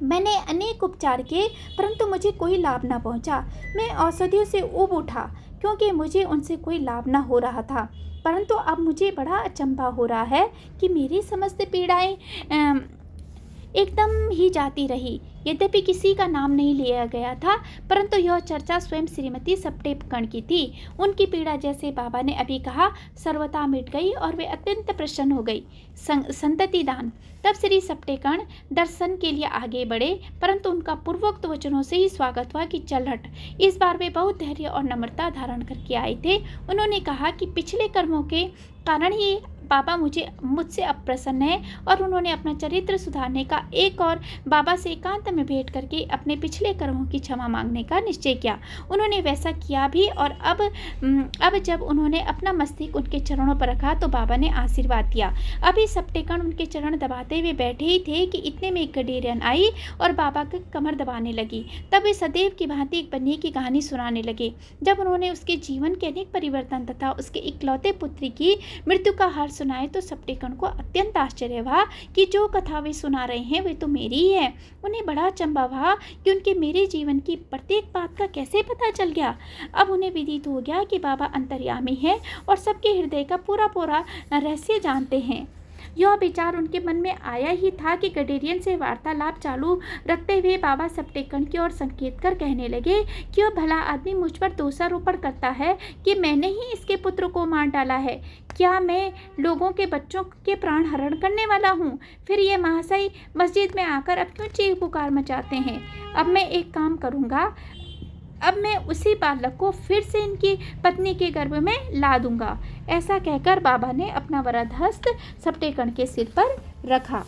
मैंने अनेक उपचार किए परंतु मुझे कोई लाभ न पहुंचा। मैं औषधियों से ऊब उठा क्योंकि मुझे उनसे कोई लाभ न हो रहा था। परंतु अब मुझे बड़ा अचंभा हो रहा है कि मेरी समस्त पीड़ाएं एकदम ही जाती रही। यद्यपि किसी का नाम नहीं लिया गया था परंतु यह चर्चा स्वयं श्रीमती सप्टेकण की थी। उनकी पीड़ा, जैसे बाबा ने अभी कहा, सर्वथा मिट गई और वे अत्यंत प्रसन्न हो गई। संतति दान। तब श्री सप्टेकण दर्शन के लिए आगे बढ़े परंतु उनका पूर्वोक्त वचनों से ही स्वागत हुआ कि चल हट। इस बार वे बहुत धैर्य और नम्रता धारण करके आए थे। उन्होंने कहा कि पिछले कर्मों के कारण ही बाबा मुझसे अप्रसन्न है और उन्होंने अपना चरित्र सुधारने का एक और बाबा से एकांत में भेंट करके अपने पिछले कर्मों की क्षमा मांगने का निश्चय किया। उन्होंने वैसा किया भी और अब जब उन्होंने अपना मस्तक उनके चरणों पर रखा तो बाबा ने आशीर्वाद दिया। अभी सप्टेकण उनके चरण दबाते हुए बैठे ही थे कि इतने में एक गडेरियन आई और बाबा की कमर दबाने लगी। तब वे सदैव की भांति एक बन्ही की कहानी सुनाने लगे। जब उन्होंने उसके जीवन के अनेक परिवर्तन तथा उसके इकलौते पुत्री की मृत्यु का हाल सुनाए तो सप्टेकण को अत्यंत आश्चर्य हुआ कि जो कथा वे सुना रहे हैं वे तो मेरी ही है। उन्हें बड़ा अचंभा हुआ कि उनके मेरे जीवन की प्रत्येक बात का कैसे पता चल गया। अब उन्हें विदित हो गया कि बाबा अंतर्यामी है और सबके हृदय का पूरा रहस्य जानते हैं। यह विचार उनके मन में आया ही था कि गडेरियन से वार्तालाप चालू रखते हुए बाबा सप्टेकण की ओर संकेत कर कहने लगे कि वह भला आदमी मुझ पर दोषारोपण करता है कि मैंने ही इसके पुत्र को मार डाला है। क्या मैं लोगों के बच्चों के प्राण हरण करने वाला हूँ? फिर ये महाशय मस्जिद में आकर अब क्यों चीख पुकार मचाते हैं? अब मैं एक काम करूँगा, अब मैं उसी बालक को फिर से इनकी पत्नी के गर्भ में ला दूंगा। ऐसा कहकर बाबा ने अपना वरद हस्त सप्टेकण के सिर पर रखा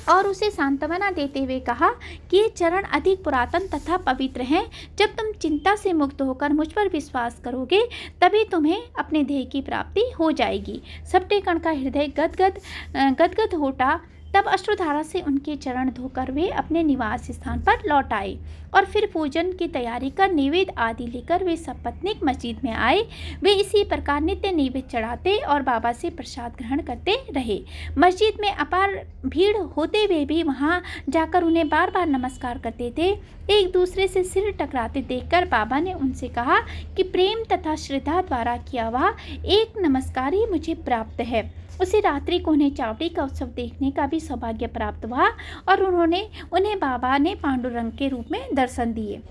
और उसे सांत्वना देते हुए कहा कि ये चरण अधिक पुरातन तथा पवित्र हैं। जब तुम चिंता से मुक्त होकर मुझ पर विश्वास करोगे तभी तुम्हें अपने ध्येय की प्राप्ति हो जाएगी। सप्टेकण का हृदय गदगद हो उठा। तब अश्रुधारा से उनके चरण धोकर वे अपने निवास स्थान पर लौट आए और फिर पूजन की तैयारी कर नैवेद्य आदि लेकर वे सपत्नीक मस्जिद में आए। वे इसी प्रकार नित्य नैवेद्य चढ़ाते और बाबा से प्रसाद ग्रहण करते रहे। मस्जिद में अपार भीड़ होते हुए भी वहां जाकर उन्हें बार बार नमस्कार करते थे। एक दूसरे से सिर टकराते देखकर बाबा ने उनसे कहा कि प्रेम तथा श्रद्धा द्वारा किया हुआ एक नमस्कार ही मुझे प्राप्त है। उसी रात्रि को उन्हें चावड़ी का उत्सव देखने का भी सौभाग्य प्राप्त हुआ और उन्हें बाबा ने पांडुरंग के रूप में दर्शन दिए।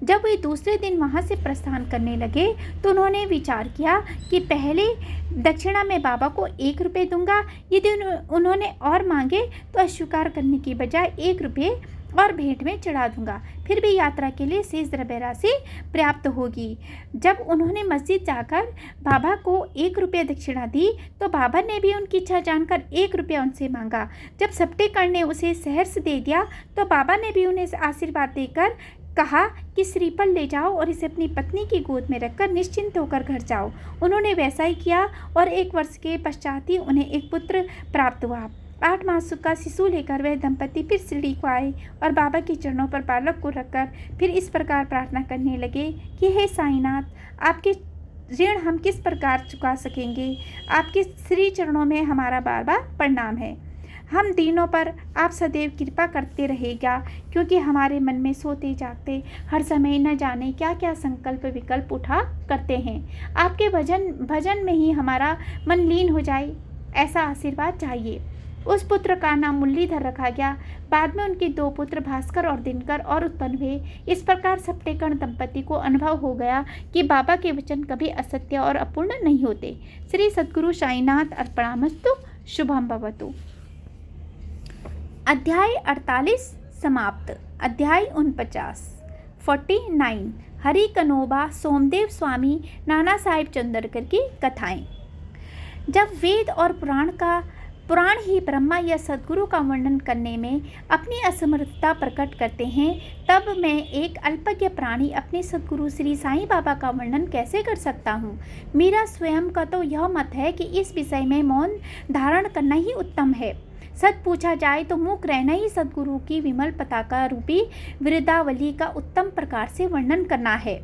जब वे दूसरे दिन वहां से प्रस्थान करने लगे तो उन्होंने विचार किया कि पहले दक्षिणा में बाबा को 1 रुपये दूंगा। यदि उन्होंने और मांगे तो अस्वीकार करने की बजाय 1 रुपये और भेंट में चढ़ा दूंगा। फिर भी यात्रा के लिए शेष द्रव्य राशि पर्याप्त होगी। जब उन्होंने मस्जिद जाकर बाबा को 1 रुपया दक्षिणा दी तो बाबा ने भी उनकी इच्छा जानकर 1 रुपया उनसे मांगा। जब सप्टेकण ने उसे सहर्ष दे दिया तो बाबा ने भी उन्हें आशीर्वाद देकर कहा कि श्रीफल ले जाओ और इसे अपनी पत्नी की गोद में रखकर निश्चिंत होकर घर जाओ। उन्होंने वैसा ही किया और 1 वर्ष के पश्चात ही उन्हें एक पुत्र प्राप्त हुआ। 8 मास का शिशु लेकर वह दंपति फिर शिरडी को आए और बाबा के चरणों पर बालक को रखकर फिर इस प्रकार प्रार्थना करने लगे कि हे साईनाथ, आपके ऋण हम किस प्रकार चुका सकेंगे। आपके श्री चरणों में हमारा बार बार प्रणाम है। हम दीनों पर आप सदैव कृपा करते रहेगा क्योंकि हमारे मन में सोते जागते हर समय न जाने क्या क्या संकल्प विकल्प उठा करते हैं। आपके भजन में ही हमारा मन लीन हो जाए, ऐसा आशीर्वाद चाहिए। उस पुत्र का नाम मुरलीधर रखा गया। बाद में उनके 2 पुत्र भास्कर और दिनकर और उत्पन्न हुए। इस प्रकार सप्टेकण दंपति को अनुभव हो गया कि बाबा के वचन कभी असत्य और अपूर्ण नहीं होते। श्री सद्गुरु साईनाथ अर्पणामस्तु। शुभम भवतु। अध्याय 48 समाप्त। अध्याय 49 हरि कनोबा सोमदेव स्वामी नाना साहिब चंदरकर की कथाएं। जब वेद और पुराण ही ब्रह्मा या सद्गुरु का वर्णन करने में अपनी असमर्थता प्रकट करते हैं, तब मैं एक अल्पज्ञ प्राणी अपने सद्गुरु श्री साईं बाबा का वर्णन कैसे कर सकता हूँ। मेरा स्वयं का तो यह मत है कि इस विषय में मौन धारण करना ही उत्तम है। सच पूछा जाए तो मूक रहना ही सद्गुरु की विमल पताका रूपी वृद्धावली का उत्तम प्रकार से वर्णन करना है।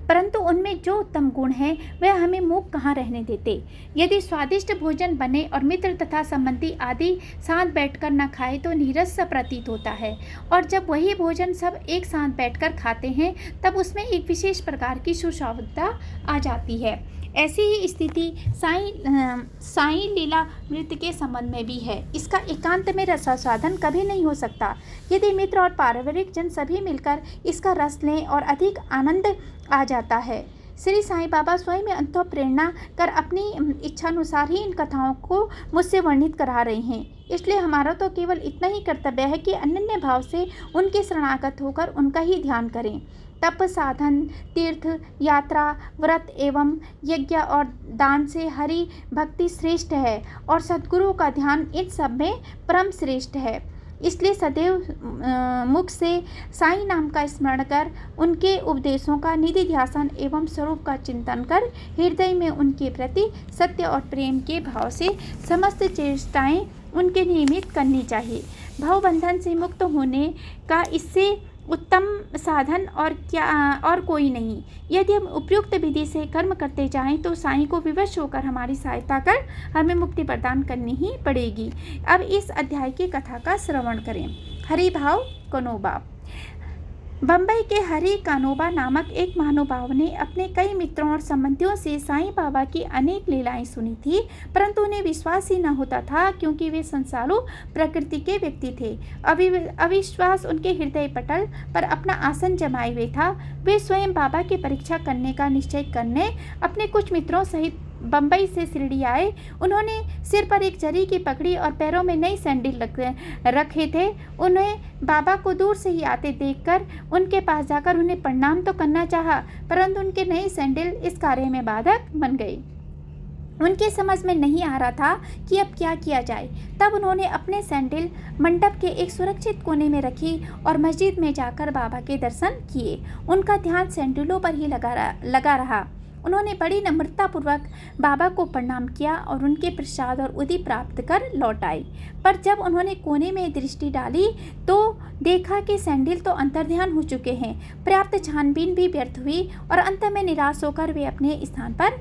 परंतु उनमें जो उत्तम गुण हैं वह हमें मूक कहाँ रहने देते। यदि स्वादिष्ट भोजन बने और मित्र तथा संबंधी आदि साथ बैठकर न खाए तो नीरस सा प्रतीत होता है, और जब वही भोजन सब एक साथ बैठकर खाते हैं तब उसमें एक विशेष प्रकार की सुस्वादुता आ जाती है। ऐसी ही स्थिति साईं लीला नृत्य के संबंध में भी है। इसका एकांत में रसास्वादन कभी नहीं हो सकता। यदि मित्र और पारिवारिक जन सभी मिलकर इसका रस लें और अधिक आनंद आ जाता है। श्री साईं बाबा स्वयं में अंतः प्रेरणा कर अपनी इच्छानुसार ही इन कथाओं को मुझसे वर्णित करा रहे हैं। इसलिए हमारा तो केवल इतना ही कर्तव्य है कि अनन्य भाव से उनके शरणागत होकर उनका ही ध्यान करें। तप, साधन, तीर्थ, यात्रा, व्रत एवं यज्ञ और दान से हरि भक्ति श्रेष्ठ है और सद्गुरु का ध्यान इन सब में परम श्रेष्ठ है। इसलिए सदैव मुख से साईं नाम का स्मरण कर, उनके उपदेशों का निधि ध्यासन एवं स्वरूप का चिंतन कर, हृदय में उनके प्रति सत्य और प्रेम के भाव से समस्त चेष्टाएं उनके नियमित करनी चाहिए। भवबंधन से मुक्त होने का इससे उत्तम साधन और कोई नहीं। यदि हम उपयुक्त विधि से कर्म करते जाएं तो साईं को विवश होकर हमारी सहायता कर हमें मुक्ति प्रदान करनी ही पड़ेगी। अब इस अध्याय की कथा का श्रवण करें। हरिभाव कनोबा। बम्बई के हरि कानोबा नामक एक महानुभाव ने अपने कई मित्रों और संबंधियों से साईं बाबा की अनेक लीलाएं सुनी थी, परंतु उन्हें विश्वास ही न होता था क्योंकि वे संसारू प्रकृति के व्यक्ति थे। अविश्वास उनके हृदय पटल पर अपना आसन जमाए हुए था। वे स्वयं बाबा की परीक्षा करने का निश्चय करने अपने कुछ मित्रों सहित बम्बई से शिरडी आए। उन्होंने सिर पर एक जरी की पगड़ी और पैरों में नई सैंडल रखे थे। उन्हें बाबा को दूर से ही आते देखकर उनके पास जाकर उन्हें प्रणाम तो करना चाहा, परंतु उनके नई सैंडल इस कार्य में बाधक बन गई। उनके समझ में नहीं आ रहा था कि अब क्या किया जाए। तब उन्होंने अपने सैंडल मंडप के एक सुरक्षित कोने में रखी और मस्जिद में जाकर बाबा के दर्शन किए। उनका ध्यान सैंडलों पर ही लगा रहा। उन्होंने बड़ी नम्रतापूर्वक बाबा को प्रणाम किया और उनके प्रसाद और उदी प्राप्त कर लौट आए। पर जब उन्होंने कोने में दृष्टि डाली तो देखा कि सैंडल तो अंतर्ध्यान हो चुके हैं। पर्याप्त छानबीन भी व्यर्थ हुई और अंत में निराश होकर वे अपने स्थान पर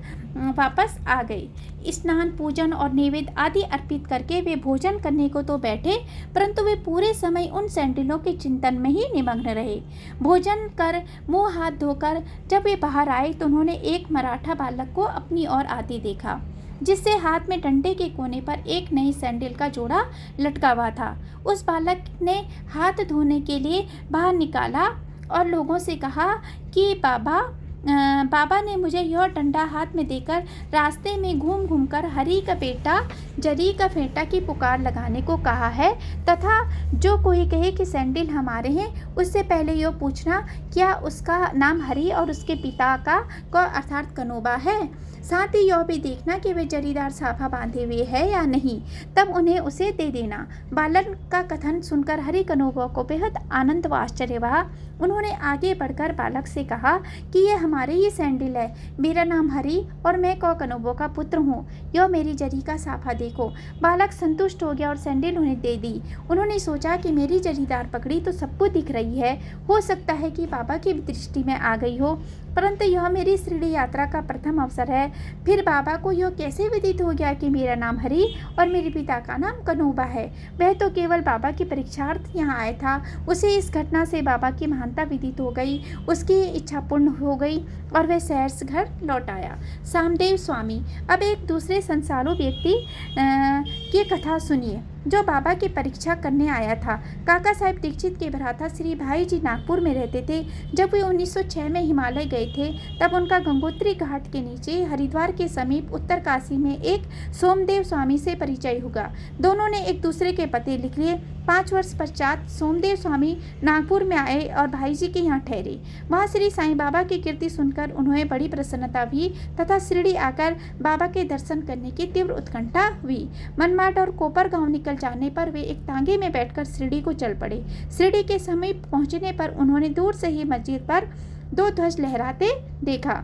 वापस आ गए। स्नान, पूजन और नैवेद्य आदि अर्पित करके वे भोजन करने को तो बैठे, परंतु वे पूरे समय उन सैंडलों के चिंतन में ही निमग्न रहे। भोजन कर मुंह हाथ धोकर जब वे बाहर आए तो उन्होंने एक मराठा बालक को अपनी ओर आते देखा, जिससे हाथ में डंडे के कोने पर एक नई सैंडल का जोड़ा लटका हुआ था। उस बालक ने हाथ धोने के लिए बाहर निकाला और लोगों से कहा कि बाबा ने मुझे यह डंडा हाथ में देकर रास्ते में घूम घूमकर हरी का बेटा जरी का फेंटा की पुकार लगाने को कहा है, तथा जो कोई कहे कि सैंडल हमारे हैं उससे पहले यह पूछना क्या उसका नाम हरी और उसके पिता का अर्थात कनोबा है। साथ ही यह भी देखना कि वे जरीदार साफा बांधे हुए है या नहीं, तब उन्हें उसे दे देना। बालक का कथन सुनकर हरि कनोबा को बेहद आनंद व आश्चर्य हुआ। उन्होंने आगे बढ़कर बालक से कहा कि यह हमारे ही सैंडल है। मेरा नाम हरि और मैं कनोबा का पुत्र हूँ। यह मेरी जरी का साफा देखो। बालक संतुष्ट हो गया और सैंडल उन्हें दे दी। उन्होंने सोचा कि मेरी जरीदार पगड़ी तो सबको दिख रही है, हो सकता है कि बाबा की दृष्टि में आ गई हो, परंतु यह मेरी शिरडी यात्रा का प्रथम अवसर है। फिर बाबा को यह कैसे विदित हो गया कि मेरा नाम हरि और मेरे पिता का नाम कनोबा है। वह तो केवल बाबा की परीक्षार्थ यहाँ आया था। उसे इस घटना से बाबा की महानता विदित हो गई, उसकी इच्छा पूर्ण हो गई और वह शहर से घर लौट आया। सामदेव स्वामी। अब एक दूसरे संसारू व्यक्ति की कथा सुनिए जो बाबा की परीक्षा करने आया था। काका साहेब दीक्षित के भ्राता श्री भाई जी नागपुर में रहते थे। जब वे 1906 में हिमालय गए थे तब उनका गंगोत्री घाट के नीचे हरिद्वार के समीप उत्तर काशी में एक सोमदेव स्वामी से परिचय हुआ। दोनों ने एक दूसरे के पते लिख लिए। 5 वर्ष पश्चात सोमदेव स्वामी नागपुर में आए और भाई जी के यहाँ ठहरे। वहाँ श्री साईं बाबा की कीर्ति सुनकर देखकर उन्हें बड़ी प्रसन्नता हुई तथा शिरडी आकर बाबा के दर्शन करने की तीव्र उत्कंठा हुई। मनमाड और कोपर गांव निकल जाने पर वे एक तांगे में बैठकर शिरडी को चल पड़े। शिरडी के समीप पहुंचने पर उन्होंने दूर से ही मस्जिद पर 2 ध्वज लहराते देखा।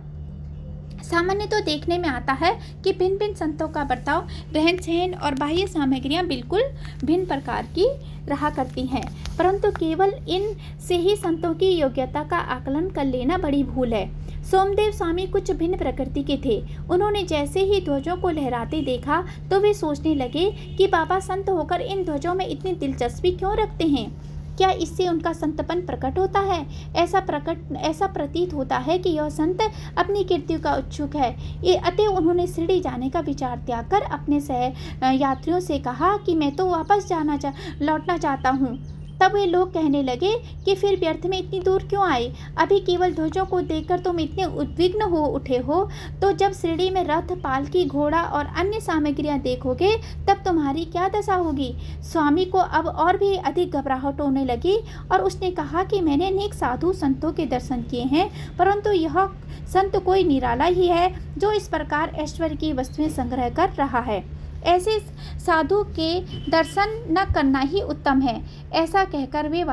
सामान्य तो देखने में आता है कि भिन्न भिन्न संतों का बर्ताव, रहन सहन और बाह्य सामग्रियां बिल्कुल भिन्न प्रकार की रहा करती हैं, परंतु केवल इन से ही संतों की योग्यता का आकलन कर लेना बड़ी भूल है। सोमदेव स्वामी कुछ भिन्न प्रकृति के थे। उन्होंने जैसे ही ध्वजों को लहराते देखा तो वे सोचने लगे कि बाबा संत होकर इन ध्वजों में इतनी दिलचस्पी क्यों रखते हैं। क्या इससे उनका संतपन प्रकट होता है? ऐसा प्रतीत होता है कि यह संत अपनी कीर्ति का उत्सुक है। अतः उन्होंने शिरडी जाने का विचार त्याग कर अपने सह यात्रियों से कहा कि मैं तो वापस लौटना चाहता हूँ। तब वे लोग कहने लगे कि फिर व्यर्थ में इतनी दूर क्यों आए? अभी केवल ध्वजों को देखकर तुम इतने उद्विग्न हो उठे हो, तो जब शिरडी में रथ, पालकी, घोड़ा और अन्य सामग्रियां देखोगे तब तुम्हारी क्या दशा होगी। स्वामी को अब और भी अधिक घबराहट होने लगी और उसने कहा कि मैंने अनेक साधु संतों के दर्शन किए हैं, परंतु यह संत कोई निराला ही है जो इस प्रकार ऐश्वर्य की वस्तुएं संग्रह कर रहा है। ऐसे साधु के दर्शन न करना ही उत्तम है। ऐसा कहकर वे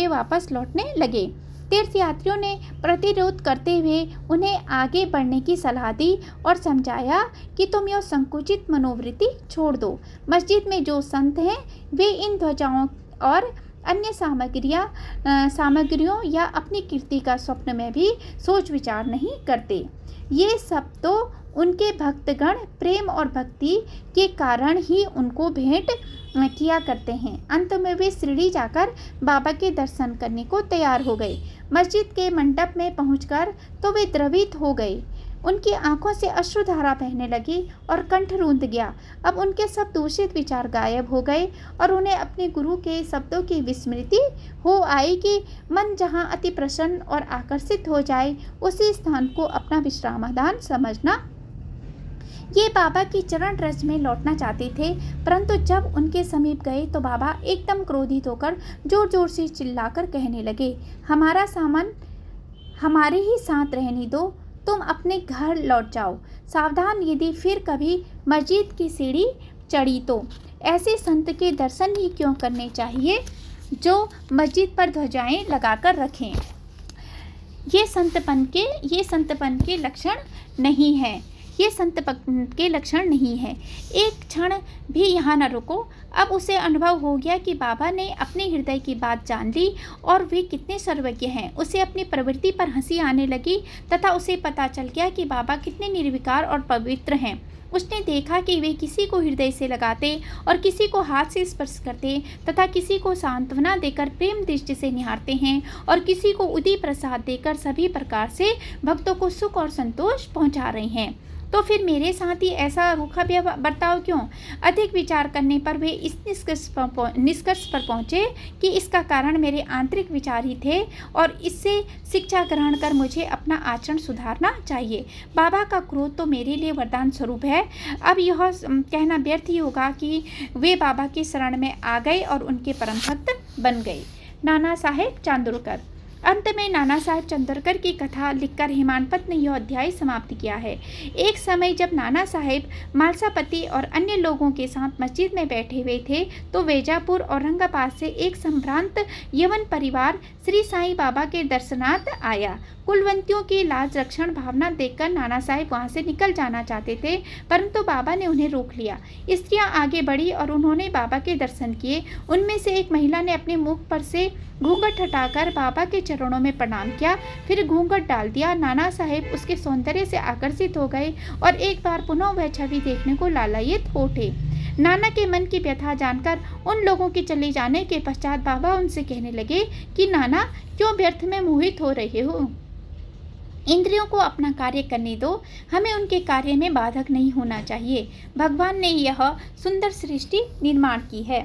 वापस लौटने लगे। तीर्थयात्रियों ने प्रतिरोध करते हुए उन्हें आगे बढ़ने की सलाह दी और समझाया कि तुम यह संकुचित मनोवृत्ति छोड़ दो। मस्जिद में जो संत हैं वे इन ध्वजाओं और अन्य सामग्रियों या अपनी कीर्ति का स्वप्न में भी सोच विचार नहीं करते। ये सब तो उनके भक्तगण प्रेम और भक्ति के कारण ही उनको भेंट किया करते हैं। अंत में वे शिरडी जाकर बाबा के दर्शन करने को तैयार हो गए। मस्जिद के मंडप में पहुंचकर तो वे द्रवित हो गए। उनकी आंखों से अश्रुधारा बहने लगी और कंठ रूंध गया। अब उनके सब दूषित विचार गायब हो गए और उन्हें अपने गुरु के शब्दों की विस्मृति हो आई कि मन जहाँ अति प्रसन्न और आकर्षित हो जाए उसी स्थान को अपना विश्रामदान समझना। ये बाबा की चरण रज में लौटना चाहते थे, परंतु जब उनके समीप गए तो बाबा एकदम क्रोधित होकर जोर जोर से चिल्लाकर कहने लगे, हमारा सामान हमारे ही साथ रहने दो, तुम अपने घर लौट जाओ। सावधान, यदि फिर कभी मस्जिद की सीढ़ी चढ़ी तो ऐसे संत के दर्शन ही क्यों करने चाहिए जो मस्जिद पर ध्वजाएं लगाकर रखें। ये संतपन के लक्षण नहीं है। ये संतपन के लक्षण नहीं है। एक क्षण भी यहाँ न रुको। अब उसे अनुभव हो गया कि बाबा ने अपने हृदय की बात जान ली और वे कितने सर्वज्ञ हैं। उसे अपनी प्रवृत्ति पर हंसी आने लगी तथा उसे पता चल गया कि बाबा कितने निर्विकार और पवित्र हैं। उसने देखा कि वे किसी को हृदय से लगाते और किसी को हाथ से स्पर्श करते तथा किसी को सांत्वना देकर प्रेम दृष्टि से निहारते हैं और किसी को उदी प्रसाद देकर सभी प्रकार से भक्तों को सुख और संतोष पहुंचा रहे हैं। तो फिर मेरे साथ ही ऐसा रूखा बर्ताव क्यों? अधिक विचार करने पर वे इस निष्कर्ष पर पहुँचे कि इसका कारण मेरे आंतरिक विचार ही थे और इससे शिक्षा ग्रहण कर मुझे अपना आचरण सुधारना चाहिए। बाबा का क्रोध तो मेरे लिए वरदान स्वरूप है। अब यह कहना व्यर्थ ही होगा कि वे बाबा की शरण में आ गए और उनके परम भक्त बन गए। नाना साहेब चांदोरकर। अंत में नाना साहेब चांदोरकर की कथा लिखकर हेमानपत ने यह अध्याय समाप्त किया है। एक समय जब नाना साहेब मालसापति और अन्य लोगों के साथ मस्जिद में बैठे हुए थे तो वेजापुर औरंगाबाद से एक संभ्रांत यवन परिवार श्री साईं बाबा के दर्शनार्थ आया। कुलवंतियों की लाज रक्षण भावना देखकर नाना साहेब वहां से निकल जाना चाहते थे, परंतु बाबा ने उन्हें रोक लिया। स्त्रियां आगे बढ़ी और उन्होंने बाबा के दर्शन किए। उनमें से एक महिला ने अपने मुख पर से घूंघट हटाकर बाबा के चरणों में प्रणाम किया, फिर घूंघट डाल दिया। नाना साहेब उसके सौंदर्य से आकर्षित हो गए और एक बार पुनः वह छवि देखने को लालायित हो उठे। नाना के मन की व्यथा जानकर उन लोगों के चले जाने के पश्चात बाबा उनसे कहने लगे कि नाना, क्यों व्यर्थ में मोहित हो रहे हो? इंद्रियों को अपना कार्य करने दो, हमें उनके कार्य में बाधक नहीं होना चाहिए। भगवान ने यह सुंदर सृष्टि निर्माण की है,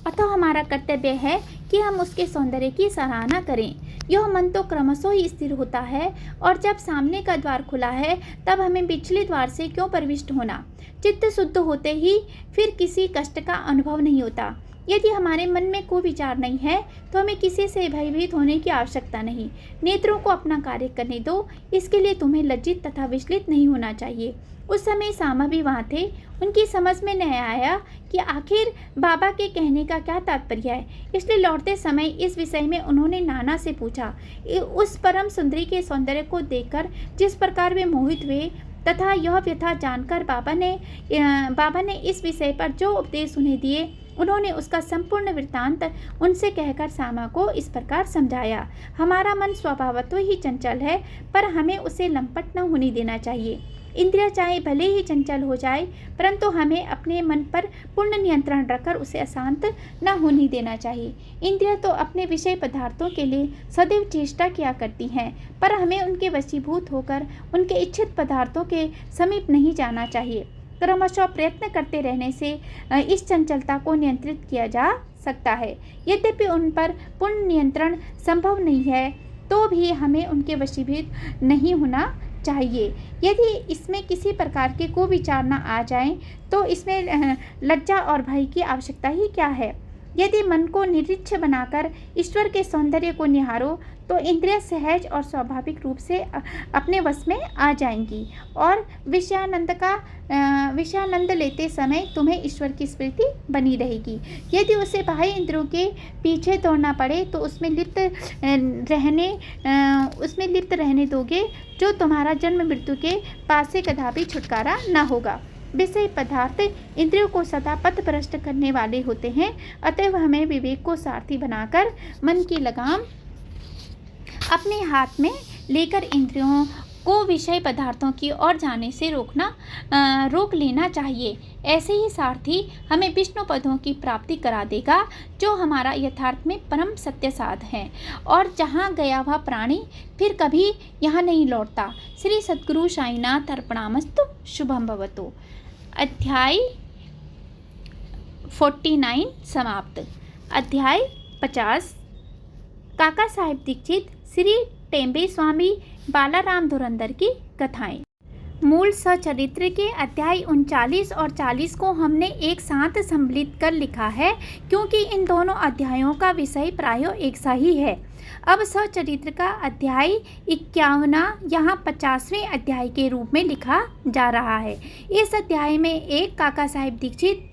अतः हमारा कर्तव्य है कि हम उसके सौंदर्य की सराहना करें। यह मन तो क्रमशः ही स्थिर होता है और जब सामने का द्वार खुला है तब हमें पिछले द्वार से क्यों प्रविष्ट होना। चित्त शुद्ध होते ही फिर किसी कष्ट का अनुभव नहीं होता। यदि हमारे मन में कोई विचार नहीं है तो हमें किसी से भयभीत होने की आवश्यकता नहीं। नेत्रों को अपना कार्य करने दो, इसके लिए तुम्हें लज्जित तथा विचलित नहीं होना चाहिए। उस समय सामा भी वहाँ थे। उनकी समझ में नहीं आया कि आखिर बाबा के कहने का क्या तात्पर्य है, इसलिए लौटते समय इस विषय में उन्होंने नाना से पूछा। उस परम सुंदरी के सौंदर्य को देखकर जिस प्रकार वे मोहित हुए तथा यह व्यथा जानकर बाबा ने इस विषय पर जो उपदेश उन्हें दिए, उन्होंने उसका संपूर्ण वृत्तांत उनसे कहकर सामा को इस प्रकार समझाया। हमारा मन स्वभावतः ही चंचल है, पर हमें उसे लंपट न होने देना चाहिए। इंद्रिय चाहे भले ही चंचल हो जाए, परंतु हमें अपने मन पर पूर्ण नियंत्रण रखकर उसे अशांत न होने देना चाहिए। इंद्रिय तो अपने विषय पदार्थों के लिए सदैव चेष्टा किया करती हैं, पर हमें उनके वशीभूत होकर उनके इच्छित पदार्थों के समीप नहीं जाना चाहिए। क्रमशः प्रयत्न करते रहने से इस चंचलता को नियंत्रित किया जा सकता है। यद्यपि उन पर पूर्ण नियंत्रण संभव नहीं है, तो भी हमें उनके वशीभूत नहीं होना चाहिए। यदि इसमें किसी प्रकार के कोई विचार न आ जाएं, तो इसमें लज्जा और भय की आवश्यकता ही क्या है। यदि मन को निरीक्ष बनाकर ईश्वर के सौंदर्य को निहारो, तो इंद्रिय सहज और स्वाभाविक रूप से अपने वश में आ जाएंगी और विषयानंद लेते समय तुम्हें ईश्वर की स्मृति बनी रहेगी। यदि उसे बाह्य इंद्रियों के पीछे दौड़ना पड़े, तो उसमें लिप्त रहने दोगे, जो तुम्हारा जन्म मृत्यु के पास से कदापि छुटकारा न होगा। विषय पदार्थ इंद्रियों को सदा पथभ्रष्ट करने वाले होते हैं, अतएव हमें विवेक को सारथी बनाकर मन की लगाम अपने हाथ में लेकर इंद्रियों को विषय पदार्थों की ओर जाने से रोक लेना चाहिए। ऐसे ही सारथी हमें विष्णु पदों की प्राप्ति करा देगा, जो हमारा यथार्थ में परम सत्य साध है, और जहाँ गया वह प्राणी फिर कभी यहाँ नहीं लौटता। श्री सद्गुरु साईनाथ अर्पणामस्तु। शुभम भवतु। अध्याय 49 समाप्त। अध्याय 50 काका साहेब दीक्षित श्री टेम्बे स्वामी बालाराम धुरंधर की कथाएं। मूल सचरित्र के अध्याय 39 और 40 को हमने एक साथ सम्मिलित कर लिखा है, क्योंकि इन दोनों अध्यायों का विषय प्राय एक सा ही है। अब सचरित्र का अध्याय 51 यहाँ 50वें अध्याय के रूप में लिखा जा रहा है। इस अध्याय में एक काका साहेब दीक्षित,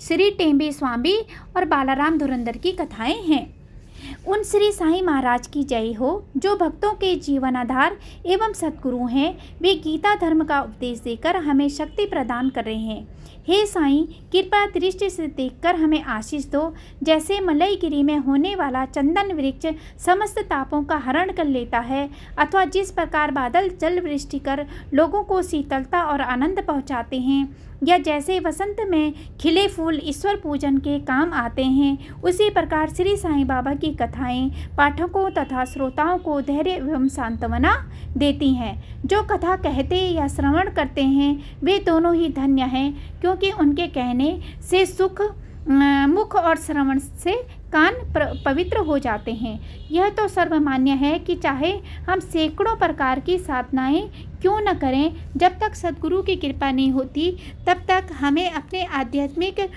श्री टेम्बे स्वामी और बालाराम धुरंधर की कथाएं हैं। उन श्री साईं महाराज की जय हो, जो भक्तों के जीवन आधार एवं सद्गुरु हैं। वे गीता धर्म का उपदेश देकर हमें शक्ति प्रदान कर रहे हैं। हे साईं, कृपा दृष्टि से देखकर हमें आशीष दो। जैसे मलयगिरी में होने वाला चंदन वृक्ष समस्त तापों का हरण कर लेता है, अथवा जिस प्रकार बादल जल वृष्टि कर लोगों को शीतलता और आनंद पहुँचाते हैं, या जैसे वसंत में खिले फूल ईश्वर पूजन के काम आते हैं, उसी प्रकार श्री साईं बाबा की कथाएं पाठकों तथा श्रोताओं को धैर्य एवं सांत्वना देती हैं। जो कथा कहते या श्रवण करते हैं, वे दोनों ही धन्य हैं, क्योंकि उनके कहने से मुख और श्रवण से कान पवित्र हो जाते हैं। यह तो सर्वमान्य है कि चाहे हम सैकड़ों प्रकार की साधनाएं क्यों न करें, जब तक सद्गुरु की कृपा नहीं होती, तब तक हमें अपने आध्यात्मिक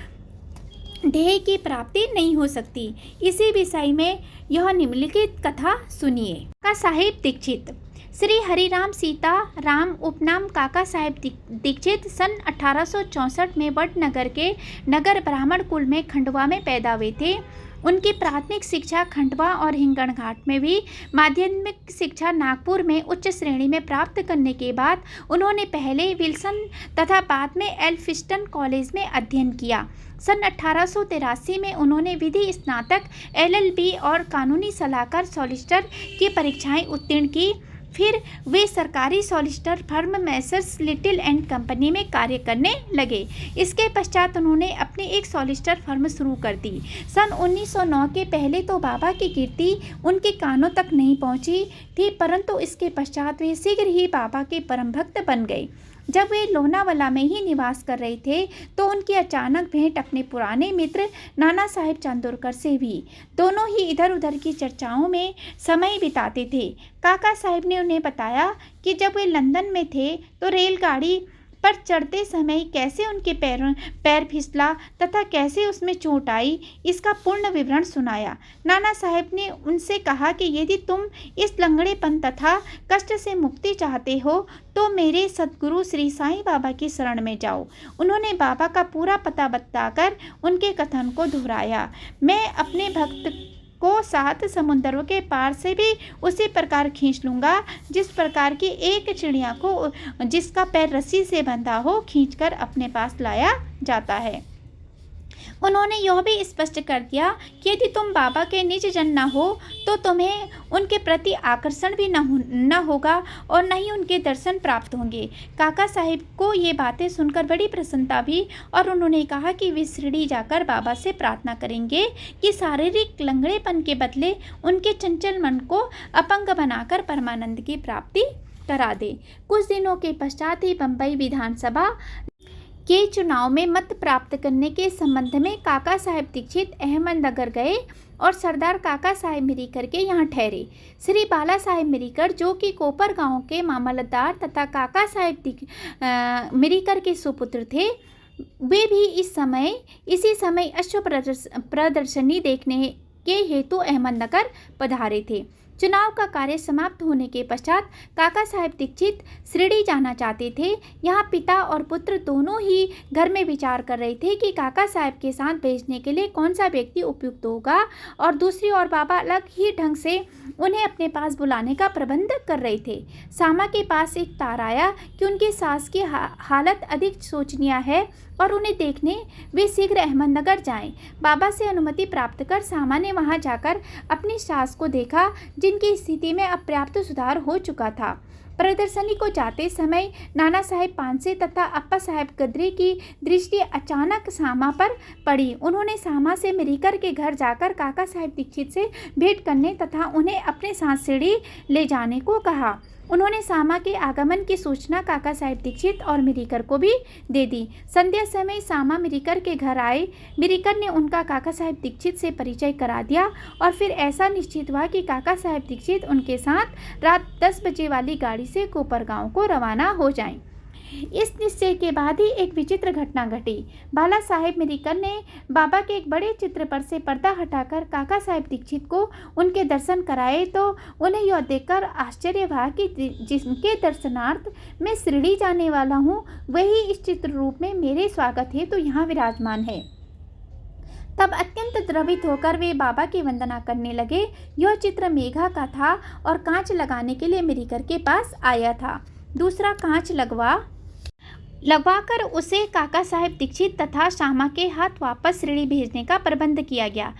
ध्येय की प्राप्ति नहीं हो सकती। इसी विषय में यह निम्नलिखित कथा सुनिए। काका साहेब दीक्षित। श्री हरिराम सीता राम उपनाम काका साहेब दीक्षित सन 1864 में वडनगर के नगर ब्राह्मण कुल में खंडवा में पैदा हुए थे। उनकी प्राथमिक शिक्षा खंडवा और हिंगणघाट में भी, माध्यमिक शिक्षा नागपुर में उच्च श्रेणी में प्राप्त करने के बाद उन्होंने पहले विल्सन तथा बाद में एल्फिस्टन कॉलेज में अध्ययन किया। सन 1883 में उन्होंने विधि स्नातक LLB और कानूनी सलाहकार सॉलिसिटर की परीक्षाएं उत्तीर्ण की। फिर वे सरकारी solicitor firm Messrs little and company में कार्य करने लगे। इसके पश्चात उन्होंने अपनी एक सॉलिसिटर फर्म शुरू कर दी। सन 1909 के पहले तो बाबा की कीर्ति उनके कानों तक नहीं पहुंची थी, परंतु इसके पश्चात वे शीघ्र ही बाबा के परम भक्त बन गए। जब वे लोनावाला में ही निवास कर रहे थे, तो उनकी अचानक भेंट अपने पुराने मित्र नाना साहेब चांदोरकर से हुई। दोनों ही इधर उधर की चर्चाओं में समय बिताते थे। काका साहेब ने उन्हें बताया कि जब वे लंदन में थे, तो रेलगाड़ी पर चढ़ते समय कैसे उनके पैर फिसला तथा कैसे उसमें चोट आई, इसका पूर्ण विवरण सुनाया। नाना साहेब ने उनसे कहा कि यदि तुम इस लंगड़ेपन तथा कष्ट से मुक्ति चाहते हो तो मेरे सद्गुरु श्री साईं बाबा की शरण में जाओ। उन्होंने बाबा का पूरा पता बताकर उनके कथन को दोहराया। मैं अपने भक्त को 7 समुद्रों के पार से भी उसी प्रकार खींच लूँगा जिस प्रकार की एक चिड़िया को जिसका पैर रस्सी से बंधा हो खींचकर अपने पास लाया जाता है। उन्होंने यह भी स्पष्ट कर दिया कि यदि तुम बाबा के निज जन न हो तो तुम्हें उनके प्रति आकर्षण भी न होगा और न ही उनके दर्शन प्राप्त होंगे। काका साहिब को ये बातें सुनकर बड़ी प्रसन्नता हुई और उन्होंने कहा कि वे शिरडी जाकर बाबा से प्रार्थना करेंगे कि शारीरिक लंगड़ेपन के बदले उनके चंचल मन को अपंग बनाकर परमानंद की प्राप्ति करा दे। कुछ दिनों के पश्चात ही बम्बई विधानसभा के चुनाव में मत प्राप्त करने के संबंध में काका साहेब दीक्षित अहमदनगर गए और सरदार काका साहेब मिरीकर के यहाँ ठहरे। श्री बाला साहेब मिरीकर, जो कि कोपर गांव के मामलतदार तथा काका साहेब मिरीकर के सुपुत्र थे, वे भी इसी समय अश्व प्रदर्शनी देखने के हेतु अहमदनगर पधारे थे। चुनाव का कार्य समाप्त होने के पश्चात काका साहेब दीक्षित शिरडी जाना चाहते थे। यहाँ पिता और पुत्र दोनों ही घर में विचार कर रहे थे कि काका साहेब के साथ भेजने के लिए कौन सा व्यक्ति उपयुक्त होगा, और दूसरी ओर बाबा अलग ही ढंग से उन्हें अपने पास बुलाने का प्रबंध कर रहे थे। सामा के पास एक तार आया कि उनकी सास की हालत अधिक शोचनीय है और उन्हें देखने वे शीघ्र अहमदनगर जाएं। बाबा से अनुमति प्राप्त कर सामा ने वहां जाकर अपनी सास को देखा, जिनकी स्थिति में अब पर्याप्त सुधार हो चुका था। प्रदर्शनी को जाते समय नाना साहेब पानसे तथा अप्पा साहेब गदरी की दृष्टि अचानक सामा पर पड़ी। उन्होंने सामा से मिरीकर के घर जाकर काका साहेब दीक्षित से भेंट करने तथा उन्हें अपने साथ शिरडी ले जाने को कहा। उन्होंने सामा के आगमन की सूचना काका साहेब दीक्षित और मिरीकर को भी दे दी। संध्या समय सामा मिरीकर के घर आए। मिरीकर ने उनका काका साहेब दीक्षित से परिचय करा दिया और फिर ऐसा निश्चित हुआ कि काका साहेब दीक्षित उनके साथ रात 10 बजे वाली गाड़ी से कोपरगांव को रवाना हो जाएं। इस निश्चय के बाद ही एक विचित्र घटना घटी। बाला साहेब मिरीकर ने बाबा के एक बड़े चित्र पर से पर्दा हटाकर काका साहेब दीक्षित को उनके दर्शन कराए तो उन्हें यह देखकर आश्चर्य हुआ कि जिनके दर्शनार्थ मैं शिरडी जाने वाला हूँ वही इस चित्र रूप में मेरे स्वागत है तो यहाँ विराजमान है। तब अत्यंत द्रवित होकर वे बाबा की वंदना करने लगे। यह चित्र मेघा का था और कांच लगाने के लिए मिरीकर के पास आया था। दूसरा कांच लगवाकर उसे काका साहेब दीक्षित तथा सामा के हाथ वापस शिरडी भेजने का प्रबंध किया गया।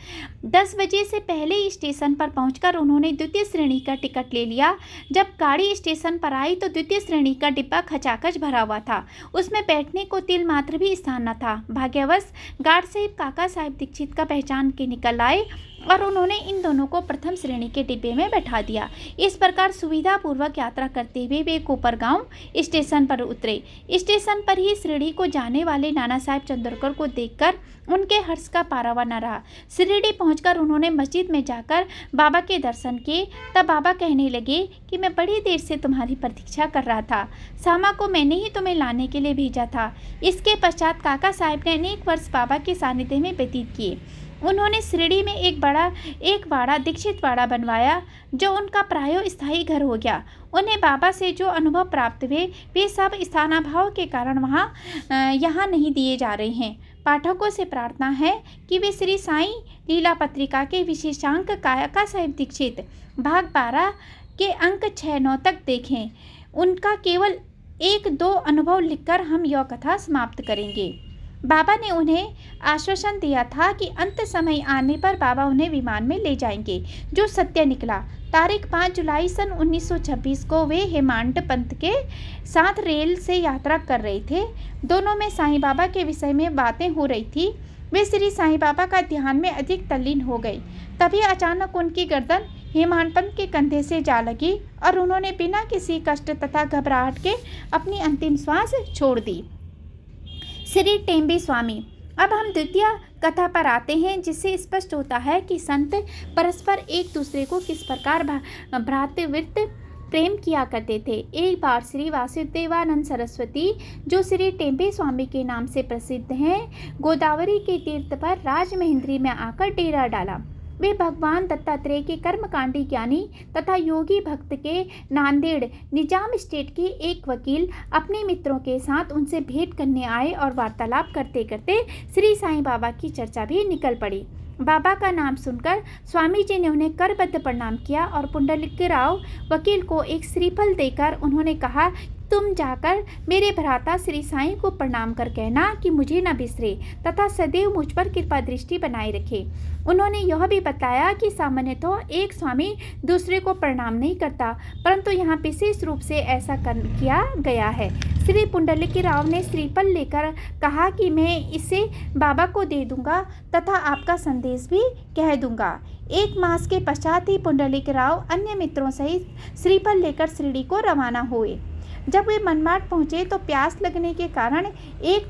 10 बजे से पहले ही स्टेशन पर पहुंचकर उन्होंने द्वितीय श्रेणी का टिकट ले लिया। जब गाड़ी स्टेशन पर आई तो द्वितीय श्रेणी का डिब्बा खचाखच भरा हुआ था। उसमें बैठने को तिल मात्र भी स्थान न था। भाग्यवश गार्ड साहब काका साहेब दीक्षित का पहचान के निकल आए और उन्होंने इन दोनों को प्रथम श्रेणी के डिब्बे में बैठा दिया। इस प्रकार सुविधापूर्वक यात्रा करते हुए वे कोपरगांव स्टेशन पर उतरे। स्टेशन पर ही शिरडी को जाने वाले नाना साहेब चंद्रकर को देखकर उनके हर्ष का पारावार न रहा। शिरडी पहुंचकर उन्होंने मस्जिद में जाकर बाबा के दर्शन किए। तब बाबा कहने लगे कि मैं बड़ी देर से तुम्हारी प्रतीक्षा कर रहा था। सामा को मैंने ही तुम्हें लाने के लिए भेजा था। इसके पश्चात काका साहेब ने अनेक वर्ष बाबा के सानिध्य में व्यतीत किए। उन्होंने शिरडी में एक वाड़ा दीक्षित वाड़ा बनवाया जो उनका प्रायो स्थायी घर हो गया। उन्हें बाबा से जो अनुभव प्राप्त हुए वे सब स्थानाभाव के कारण यहाँ नहीं दिए जा रहे हैं। पाठकों से प्रार्थना है कि वे श्री साईं लीला पत्रिका के विशेषांक काका साहेब दीक्षित भाग 12 के अंक 6-9 तक देखें। उनका केवल 1-2 अनुभव लिखकर हम यह कथा समाप्त करेंगे। बाबा ने उन्हें आश्वासन दिया था कि अंत समय आने पर बाबा उन्हें विमान में ले जाएंगे, जो सत्य निकला। तारीख 5 जुलाई सन 1926 को वे हेमांड पंत के साथ रेल से यात्रा कर रहे थे। दोनों में साईं बाबा के विषय में बातें हो रही थी। वे श्री साईं बाबा का ध्यान में अधिक तल्लीन हो गई। तभी अचानक उनकी गर्दन हेमांड पंत के कंधे से जा लगी और उन्होंने बिना किसी कष्ट तथा घबराहट के अपनी अंतिम श्वास छोड़ दी। श्री टेम्बी स्वामी। अब हम द्वितीय कथा पर आते हैं, जिससे स्पष्ट होता है कि संत परस्पर एक दूसरे को किस प्रकार भ्रातृवृत्त प्रेम किया करते थे। एक बार श्री वासुदेवानंद सरस्वती, जो श्री टेम्बे स्वामी के नाम से प्रसिद्ध हैं, गोदावरी के तीर्थ पर राजमहेंद्री में आकर डेरा डाला। वे भगवान दत्तात्रेय के कर्मकांडी ज्ञानी तथा योगी भक्त के नांदेड़ निजाम स्टेट के एक वकील अपने मित्रों के साथ उनसे भेंट करने आए और वार्तालाप करते करते श्री साईं बाबा की चर्चा भी निकल पड़ी। बाबा का नाम सुनकर स्वामी जी ने उन्हें करबद्ध प्रणाम किया और पुंडलिकराव वकील को एक श्रीफल देकर उन्होंने कहा, तुम जाकर मेरे भ्राता श्री साईं को प्रणाम कर कहना कि मुझे न बिसरे तथा सदैव मुझ पर कृपा दृष्टि बनाए रखे। उन्होंने यह भी बताया कि सामान्यतः एक स्वामी दूसरे को प्रणाम नहीं करता, परंतु यहाँ विशेष रूप से ऐसा किया गया है। श्री पुंडलिकराव ने श्रीफल लेकर कहा कि मैं इसे बाबा को दे दूंगा तथा आपका संदेश भी कह दूंगा। 1 मास के पश्चात ही पुंडलिकराव अन्य मित्रों सहित श्रीफल लेकर शिरडी को रवाना हुए। जब वे मनमाड पहुंचे तो प्यास लगने के कारण एक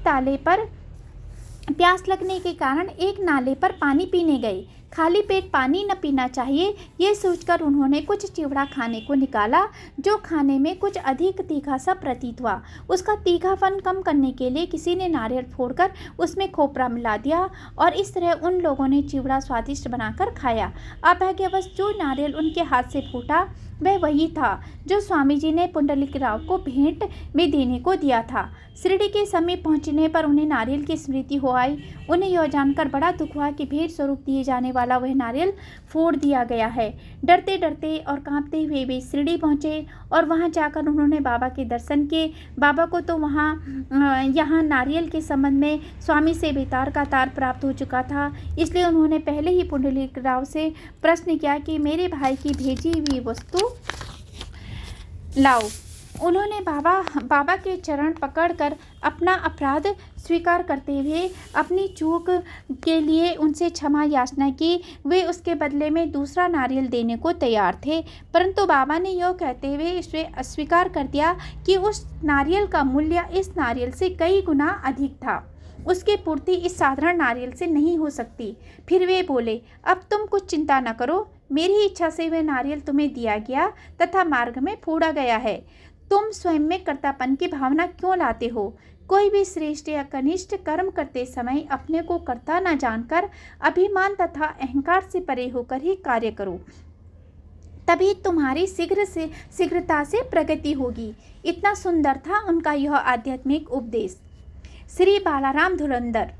नाले पर पानी पीने गए। खाली पेट पानी न पीना चाहिए, ये सोचकर उन्होंने कुछ चिवड़ा खाने को निकाला, जो खाने में कुछ अधिक तीखा सा प्रतीत हुआ। उसका तीखापन कम करने के लिए किसी ने नारियल फोड़कर उसमें खोपरा मिला दिया और इस तरह उन लोगों ने चिवड़ा स्वादिष्ट बनाकर खाया। अभाग्यवश जो नारियल उनके हाथ से फूटा वह वही था जो स्वामी जी ने पुंडलिकराव को भेंट में देने को दिया था। शिरडी के समीप पहुंचने पर उन्हें नारियल की स्मृति हो आई। उन्हें यह जानकर बड़ा दुख हुआ कि भेंट स्वरूप दिए जाने वाला वह नारियल फोड़ दिया गया है। डरते डरते और कांपते हुए वे शिरडी पहुंचे और वहां जाकर उन्होंने बाबा के दर्शन किए। बाबा को तो यहाँ नारियल के संबंध में स्वामी से बेतार का तार प्राप्त हो चुका था, इसलिए उन्होंने पहले ही पुंडलिकराव से प्रश्न किया कि मेरे भाई की भेजी हुई वस्तु लाओ। उन्होंने बाबा के चरण पकड़कर अपना अपराध स्वीकार करते हुए अपनी चूक के लिए उनसे क्षमा याचना की। वे उसके बदले में दूसरा नारियल देने को तैयार थे, परंतु बाबा ने यह कहते हुए इसे अस्वीकार कर दिया कि उस नारियल का मूल्य इस नारियल से कई गुना अधिक था। उसकी पूर्ति इस साधारण नारियल से नहीं हो सकती। फिर वे बोले, अब तुम कुछ चिंता न करो, मेरी इच्छा से वह नारियल तुम्हें दिया गया तथा मार्ग में फोड़ा गया है। तुम स्वयं में कर्तापन की भावना क्यों लाते हो? कोई भी श्रेष्ठ या कनिष्ठ कर्म करते समय अपने को कर्ता न जानकर अभिमान तथा अहंकार से परे होकर ही कार्य करो, तभी तुम्हारी शीघ्रता से प्रगति होगी। इतना सुंदर था उनका यह आध्यात्मिक उपदेश। श्री बालाराम धुरंधर।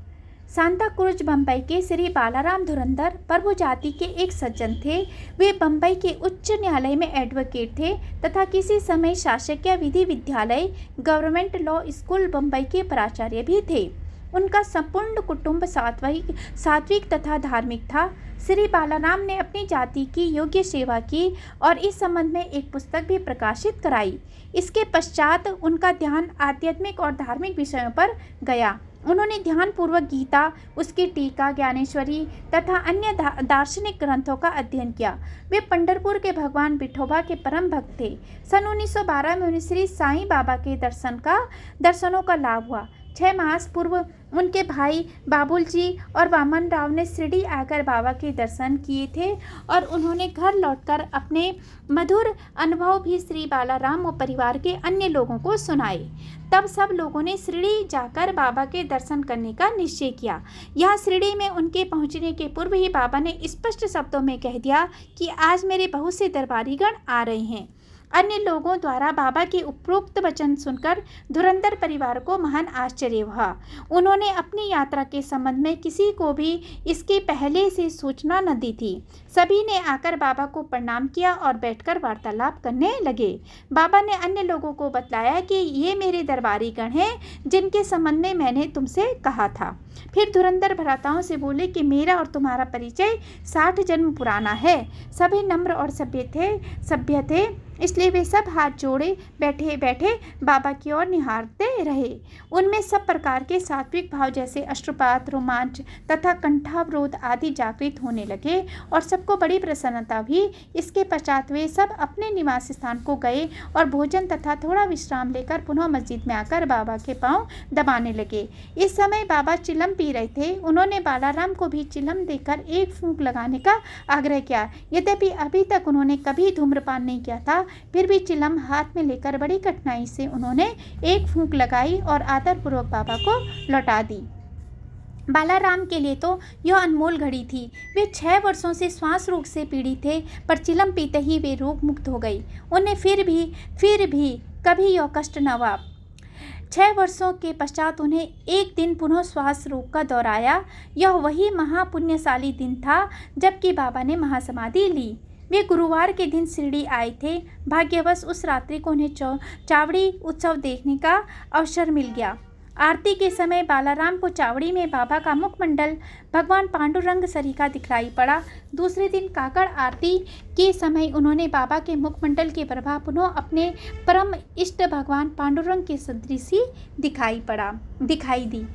सांता क्रूज बम्बई के श्री बालाराम धुरंधर प्रभु जाति के एक सज्जन थे। वे बम्बई के उच्च न्यायालय में एडवोकेट थे तथा किसी समय शासकीय विधि विद्यालय गवर्नमेंट लॉ स्कूल बम्बई के प्राचार्य भी थे। उनका संपूर्ण कुटुंब सात्विक तथा धार्मिक था। श्री बालाराम ने अपनी जाति की योग्य सेवा की और इस संबंध में एक पुस्तक भी प्रकाशित कराई। इसके पश्चात उनका ध्यान आध्यात्मिक और धार्मिक विषयों पर गया। उन्होंने ध्यानपूर्वक गीता, उसकी टीका, ज्ञानेश्वरी तथा अन्य दार्शनिक ग्रंथों का अध्ययन किया। वे पंढरपुर के भगवान विठोबा के परम भक्त थे। सन 1912 में उन्हें श्री साईं बाबा के दर्शनों का लाभ हुआ। 6 मास पूर्व उनके भाई बाबुल जी और वामन राव ने शिरडी आकर बाबा के दर्शन किए थे और उन्होंने घर लौटकर अपने मधुर अनुभव भी श्री बालाराम और परिवार के अन्य लोगों को सुनाए। तब सब लोगों ने शिरडी जाकर बाबा के दर्शन करने का निश्चय किया। यहाँ शिरडी में उनके पहुँचने के पूर्व ही बाबा ने स्पष्ट शब्दों में कह दिया कि आज मेरे बहुत से दरबारीगण आ रहे हैं। अन्य लोगों द्वारा बाबा के उपरोक्त वचन सुनकर धुरंधर परिवार को महान आश्चर्य हुआ। उन्होंने अपनी यात्रा के संबंध में किसी को भी इसके पहले से सूचना न दी थी। सभी ने आकर बाबा को प्रणाम किया और बैठकर वार्तालाप करने लगे। बाबा ने अन्य लोगों को बतलाया कि ये मेरे दरबारी गण हैं जिनके संबंध में मैंने तुमसे कहा था। फिर धुरंधर भ्राताओं से बोले कि मेरा और तुम्हारा परिचय 60 जन्म पुराना है। सभी नम्र और सभ्य थे, इसलिए वे सब हाथ जोड़े बैठे बैठे बाबा की ओर निहारते रहे। उनमें सब प्रकार के सात्विक भाव जैसे अश्रुपात, रोमांच तथा कंठावरोध आदि जागृत होने लगे और सबको बड़ी प्रसन्नता हुई। इसके पश्चात वे सब अपने निवास स्थान को गए और भोजन तथा थोड़ा विश्राम लेकर पुनः मस्जिद में आकर बाबा के पांव दबाने लगे। इस समय बाबा चिलम पी रहे थे। उन्होंने बालाराम को भी चिलम देकर एक फूंक लगाने का आग्रह किया। यद्यपि अभी तक उन्होंने कभी धूम्रपान नहीं किया था, फिर भी चिलम हाथ में लेकर बड़ी कठिनाई से उन्होंने एक फूंक लगाई और आदरपूर्वक बाबा को लौटा दी। बालाराम के लिए तो यह अनमोल घड़ी थी। वे 6 वर्षों से श्वास रोग से पीड़ित थे, पर चिलम पीते ही वे रोग मुक्त हो गई। उन्हें फिर भी कभी यह कष्ट न हुआ। 6 वर्षों के पश्चात उन्हें एक दिन पुनः श्वास रोग का दौर आया। यह वही महापुण्यशाली दिन था जबकि बाबा ने महासमाधि ली। वे गुरुवार के दिन शिरडी आए थे। भाग्यवश उस रात्रि को उन्हें चावड़ी उत्सव देखने का अवसर मिल गया। आरती के समय बालाराम को चावड़ी में बाबा का मुखमंडल भगवान पांडुरंग सरीखा दिखलाई पड़ा। दूसरे दिन काकड़ आरती के समय उन्होंने बाबा के मुखमंडल के प्रभाव पुनः अपने परम इष्ट भगवान पांडुरंग के सदृश ही दिखाई दी।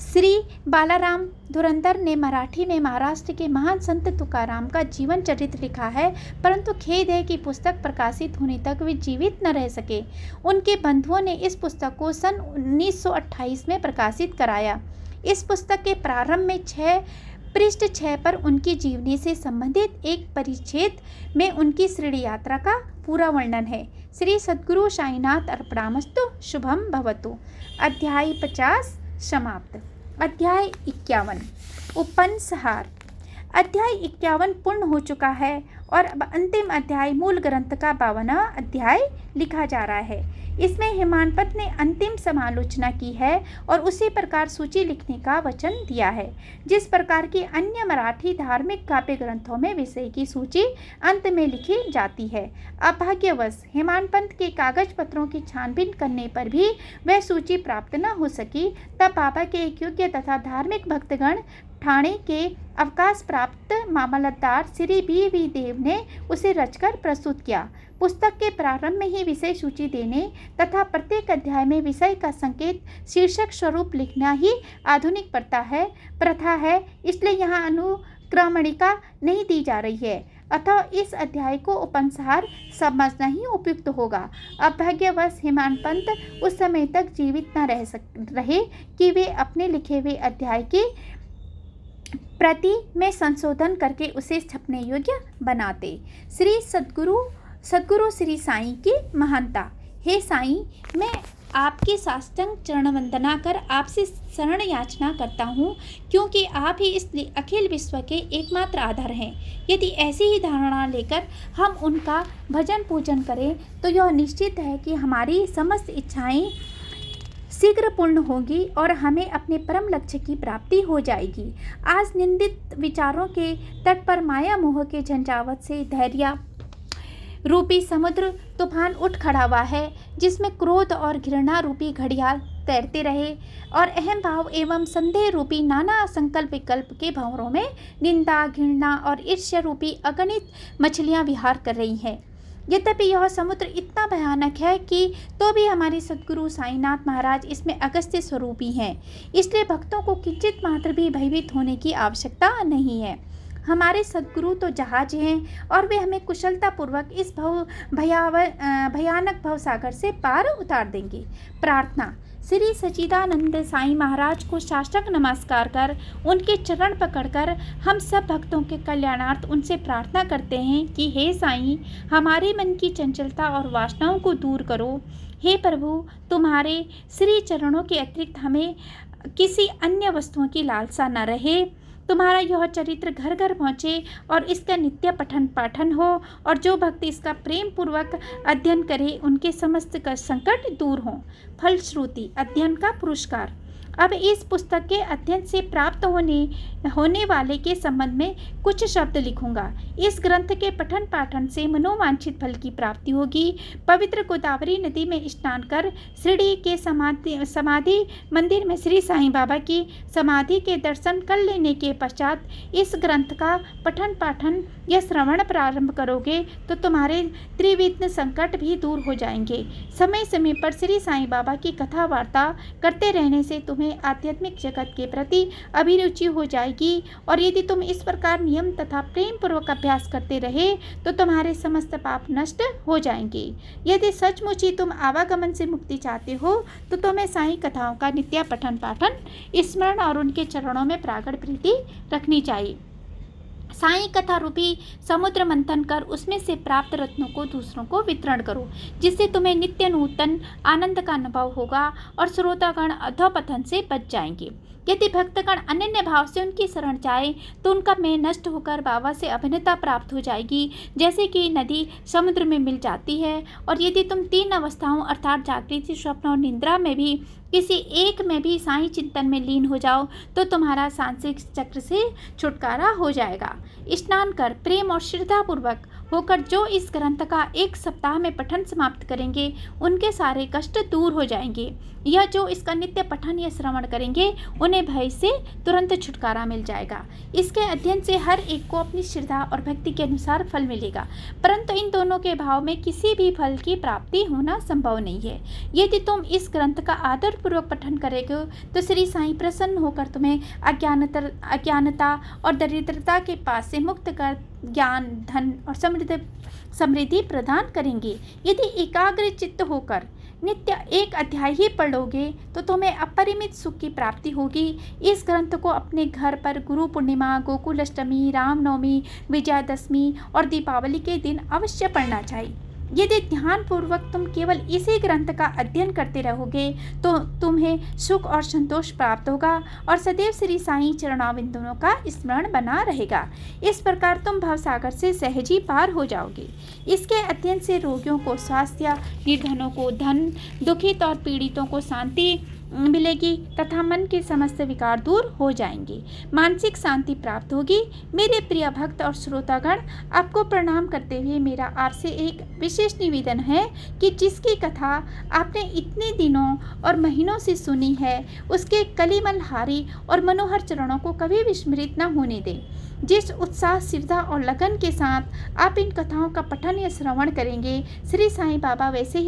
श्री बालाराम धुरंधर ने मराठी में महाराष्ट्र के महान संत तुकाराम का जीवन चरित्र लिखा है, परंतु खेद है कि पुस्तक प्रकाशित होने तक वे जीवित न रह सके। उनके बंधुओं ने इस पुस्तक को सन 1928 में प्रकाशित कराया। इस पुस्तक के प्रारंभ में पृष्ठ 6 पर उनकी जीवनी से संबंधित एक परिच्छेद में उनकी शिरडी यात्रा का पूरा वर्णन है। श्री सद्गुरु साईनाथ अर्पणामस्तु। शुभम भवतु। अध्याय 50 समाप्त। अध्याय 51 उपन्यासहार। अध्याय 51 पूर्ण हो चुका है और अब अंतिम अध्याय मूल ग्रंथ का 52वां अध्याय लिखा जा रहा है। इसमें हिमानपत ने अंतिम समालोचना की है और उसी प्रकार सूची लिखने का वचन दिया है जिस प्रकार की अन्य मराठी धार्मिक काव्य ग्रंथों में विषय की सूची अंत में लिखी जाती है। अभाग्यवश हिमानपंत के कागज पत्रों की छानबीन करने पर भी वह सूची प्राप्त न हो सकी। तब बाबा के एक योग्य तथा धार्मिक भक्तगण ठाणे के अवकाश प्राप्त मामलतदार श्री बी देव ने उसे रचकर प्रस्तुत किया। पुस्तक के प्रारंभ में ही विषय सूची देने तथा प्रत्येक अध्याय में विषय का संकेत शीर्षक स्वरूप लिखना ही आधुनिक प्रथा है। इसलिए यहाँ अनुक्रमणिका नहीं दी जा रही है, अतः इस अध्याय को उपन्यासहार समझना ही उपयुक्त होगा। अभाग्यवश हिमानपंत उस समय तक जीवित न रहे कि वे अपने लिखे हुए अध्याय की प्रति में संशोधन करके उसे छपने योग्य बनाते। श्री सद्गुरु श्री साईं की महानता। हे साईं, मैं आपके साष्टांग चरण वंदना कर आपसे शरण याचना करता हूँ, क्योंकि आप ही इस अखिल विश्व के एकमात्र आधार हैं। यदि ऐसी ही धारणा लेकर हम उनका भजन पूजन करें तो यह निश्चित है कि हमारी समस्त इच्छाएं शीघ्र पूर्ण होगी और हमें अपने परम लक्ष्य की प्राप्ति हो जाएगी। आज निंदित विचारों के तट पर माया मोह के झंझावत से धैर्य रूपी समुद्र तूफान उठ खड़ा हुआ है, जिसमें क्रोध और घृणा रूपी घड़ियाल तैरते रहे और अहम भाव एवं संदेह रूपी नाना संकल्प विकल्प के भंवरों में निंदा, घृणा और ईर्ष्या रूपी अगणित मछलियां विहार कर रही हैं। यद्यपि यह समुद्र इतना भयानक है कि तो भी हमारे सद्गुरु साईनाथ महाराज इसमें अगस्त्य स्वरूपी हैं। इसलिए भक्तों को किंचित मात्र भी भयभीत होने की आवश्यकता नहीं है। हमारे सद्गुरु तो जहाज हैं और वे हमें कुशलतापूर्वक इस भयानक भवसागर से पार उतार देंगे। प्रार्थना। श्री सच्चिदानंद साईं महाराज को साष्टांग नमस्कार कर उनके चरण पकड़कर हम सब भक्तों के कल्याणार्थ उनसे प्रार्थना करते हैं कि हे साईं, हमारे मन की चंचलता और वासनाओं को दूर करो। हे प्रभु, तुम्हारे श्री चरणों के अतिरिक्त हमें किसी अन्य वस्तुओं की लालसा न रहे। तुम्हारा यह चरित्र घर घर पहुँचे और इसका नित्य पठन पाठन हो, और जो भक्त इसका प्रेम पूर्वक अध्ययन करे उनके समस्त संकट दूर हों। फलश्रुति अध्ययन का पुरस्कार। अब इस पुस्तक के अध्ययन से प्राप्त होने वाले के संबंध में कुछ शब्द लिखूंगा। इस ग्रंथ के पठन पाठन से मनोवांछित फल की प्राप्ति होगी। पवित्र गोदावरी नदी में स्नान कर शिरडी के समाधि मंदिर में श्री साईं बाबा की समाधि के दर्शन कर लेने के पश्चात इस ग्रंथ का पठन पाठन या श्रवण प्रारंभ करोगे तो तुम्हारे त्रिविघ्न संकट भी दूर हो जाएंगे। समय समय पर श्री साईं बाबा की कथा वार्ता करते रहने से तुम्हें आध्यात्मिक जगत के प्रति अभिरुचि हो जाएगी, और यदि तुम इस प्रकार नियम तथा प्रेम पूर्वक अभ्यास करते रहे तो तुम्हारे समस्त पाप नष्ट हो जाएंगे। यदि सचमुच ही तुम आवागमन से मुक्ति चाहते हो तो तुम्हें साईं कथाओं का नित्य पठन पाठन, स्मरण और उनके चरणों में प्रागढ़ प्रीति रखनी चाहिए। साईं कथा रूपी समुद्र मंथन कर उसमें से प्राप्त रत्नों को दूसरों को वितरण करो, जिससे तुम्हें नित्य नूतन आनंद का अनुभव होगा और श्रोतागण अधोपतन से बच जाएंगे। यदि भक्तगण अनन्य भाव से उनकी शरण जाए तो उनका मैं नष्ट होकर बाबा से अभिन्नता प्राप्त हो जाएगी, जैसे कि नदी समुद्र में मिल जाती है। और यदि तुम 3 अवस्थाओं अर्थात जागृति, स्वप्न और निद्रा में भी किसी एक में भी साईं चिंतन में लीन हो जाओ तो तुम्हारा सांसारिक चक्र से छुटकारा हो जाएगा। स्नान कर प्रेम और श्रद्धापूर्वक होकर जो इस ग्रंथ का 1 सप्ताह में पठन समाप्त करेंगे उनके सारे कष्ट दूर हो जाएंगे। यह जो इसका नित्य पठन या श्रवण करेंगे उन्हें भय से तुरंत छुटकारा मिल जाएगा। इसके अध्ययन से हर एक को अपनी श्रद्धा और भक्ति के अनुसार फल मिलेगा, परंतु इन दोनों के भाव में किसी भी फल की प्राप्ति होना संभव नहीं है। यदि तुम इस ग्रंथ का आदर पूर्वक पठन करेंगे तो श्री साईं प्रसन्न होकर तुम्हें अज्ञानता और दरिद्रता के पास से मुक्त कर ज्ञान, धन और समृद्धि प्रदान करेंगे। यदि एकाग्र चित्त होकर नित्य 1 अध्याय ही पढ़ोगे तो तुम्हें अपरिमित सुख की प्राप्ति होगी। इस ग्रंथ को अपने घर पर गुरु पूर्णिमा, गोकुल अष्टमी, रामनवमी, विजयादशमी और दीपावली के दिन अवश्य पढ़ना चाहिए। यदि ध्यानपूर्वक तुम केवल इसी ग्रंथ का अध्ययन करते रहोगे तो तुम्हें सुख और संतोष प्राप्त होगा और सदैव श्री साईं चरणारविंदों का स्मरण बना रहेगा। इस प्रकार तुम भवसागर से सहज ही पार हो जाओगे। इसके अध्ययन से रोगियों को स्वास्थ्य, निर्धनों को धन, दुखित और पीड़ितों को शांति मिलेगी तथा मन के समस्त विकार दूर हो जाएंगे, मानसिक शांति प्राप्त होगी। मेरे प्रिय भक्त और श्रोतागण, आपको प्रणाम करते हुए मेरा आपसे एक विशेष निवेदन है कि जिसकी कथा आपने इतने दिनों और महीनों से सुनी है उसके कलिमलहारी और मनोहर चरणों को कभी विस्मृत न होने दें। जिस उत्साह, श्रद्धा और लगन के साथ आप इन कथाओं का पठन या श्रवण करेंगे, श्री साईं बाबा वैसे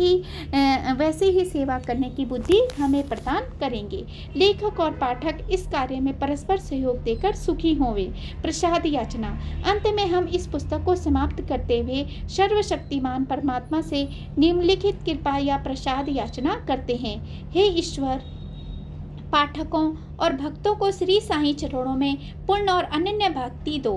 ही सेवा करने की बुद्धि हमें प्रदान करेंगे। लेखक और पाठक इस कार्य में परस्पर सहयोग देकर सुखी होंगे। प्रसाद याचना। अंत में हम इस पुस्तक को समाप्त करते हुए सर्वशक्तिमान परमात्मा से निम्नलिखित कृपा या प्रसाद याचना करते हैं। हे ईश्वर, पाठकों और भक्तों को श्री साईं चरणों में पूर्ण और अनन्य भक्ति दो।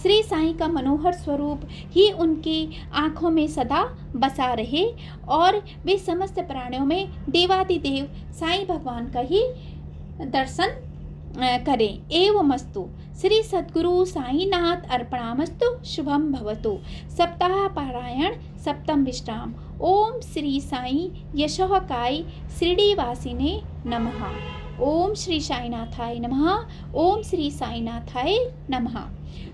श्री साईं का मनोहर स्वरूप ही उनकी आँखों में सदा बसा रहे और वे समस्त प्राणियों में देवादिदेव साईं भगवान का ही दर्शन करें। एवमस्तु। श्री सद्गुरु साईनाथ अर्पणामस्तु। शुभम भवतु। सप्ताह पारायण, सप्तम विश्राम। ओम श्री साईं यशोहकाय श्रीनिवासिने नमः। ओम श्री साईनाथाय नमः। ओम श्री साईनाथाय नमः।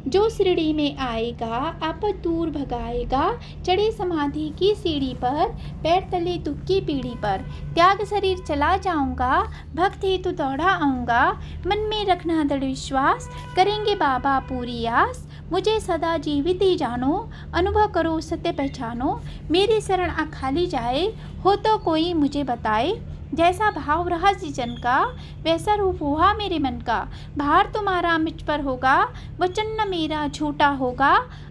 जो शिरडी में आएगा आपद दूर भगाएगा, चढ़े समाधि की सीढ़ी पर, पैर तले दुख की पीढ़ी पर, त्याग शरीर चला जाऊंगा, भक्त हेतु दौड़ा आऊंगा, मन में रखना दृढ़ विश्वास, करेंगे बाबा पूरी आस, मुझे सदा जीवित ही जानो, अनुभव करो सत्य पहचानो, मेरी शरण आ खाली जाए, हो तो कोई मुझे बताए, जैसा भाव रहा जीवन का वैसा रूप हुआ मेरे मन का, भार तुम्हारा मुझ पर होगा, वचन न मेरा झूठा होगा,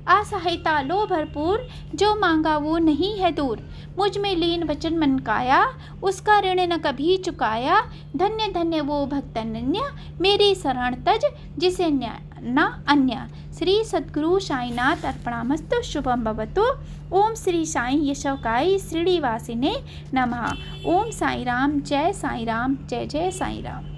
असहायता लो भरपूर, जो मांगा वो नहीं है दूर, मुझ में लीन वचन मन काया, उसका ऋण न कभी चुकाया, धन्य धन्य वो भक्त अनन्य, मेरी शरण तज जिसे न अन्य। श्री सद्गुरु साईनाथ अर्पणामस्तु। शुभम भवतु। ओम श्री साईं यशोहकाय श्रीनिवासिने नमः। ओम साई राम। जय साई राम। जय जय साई राम।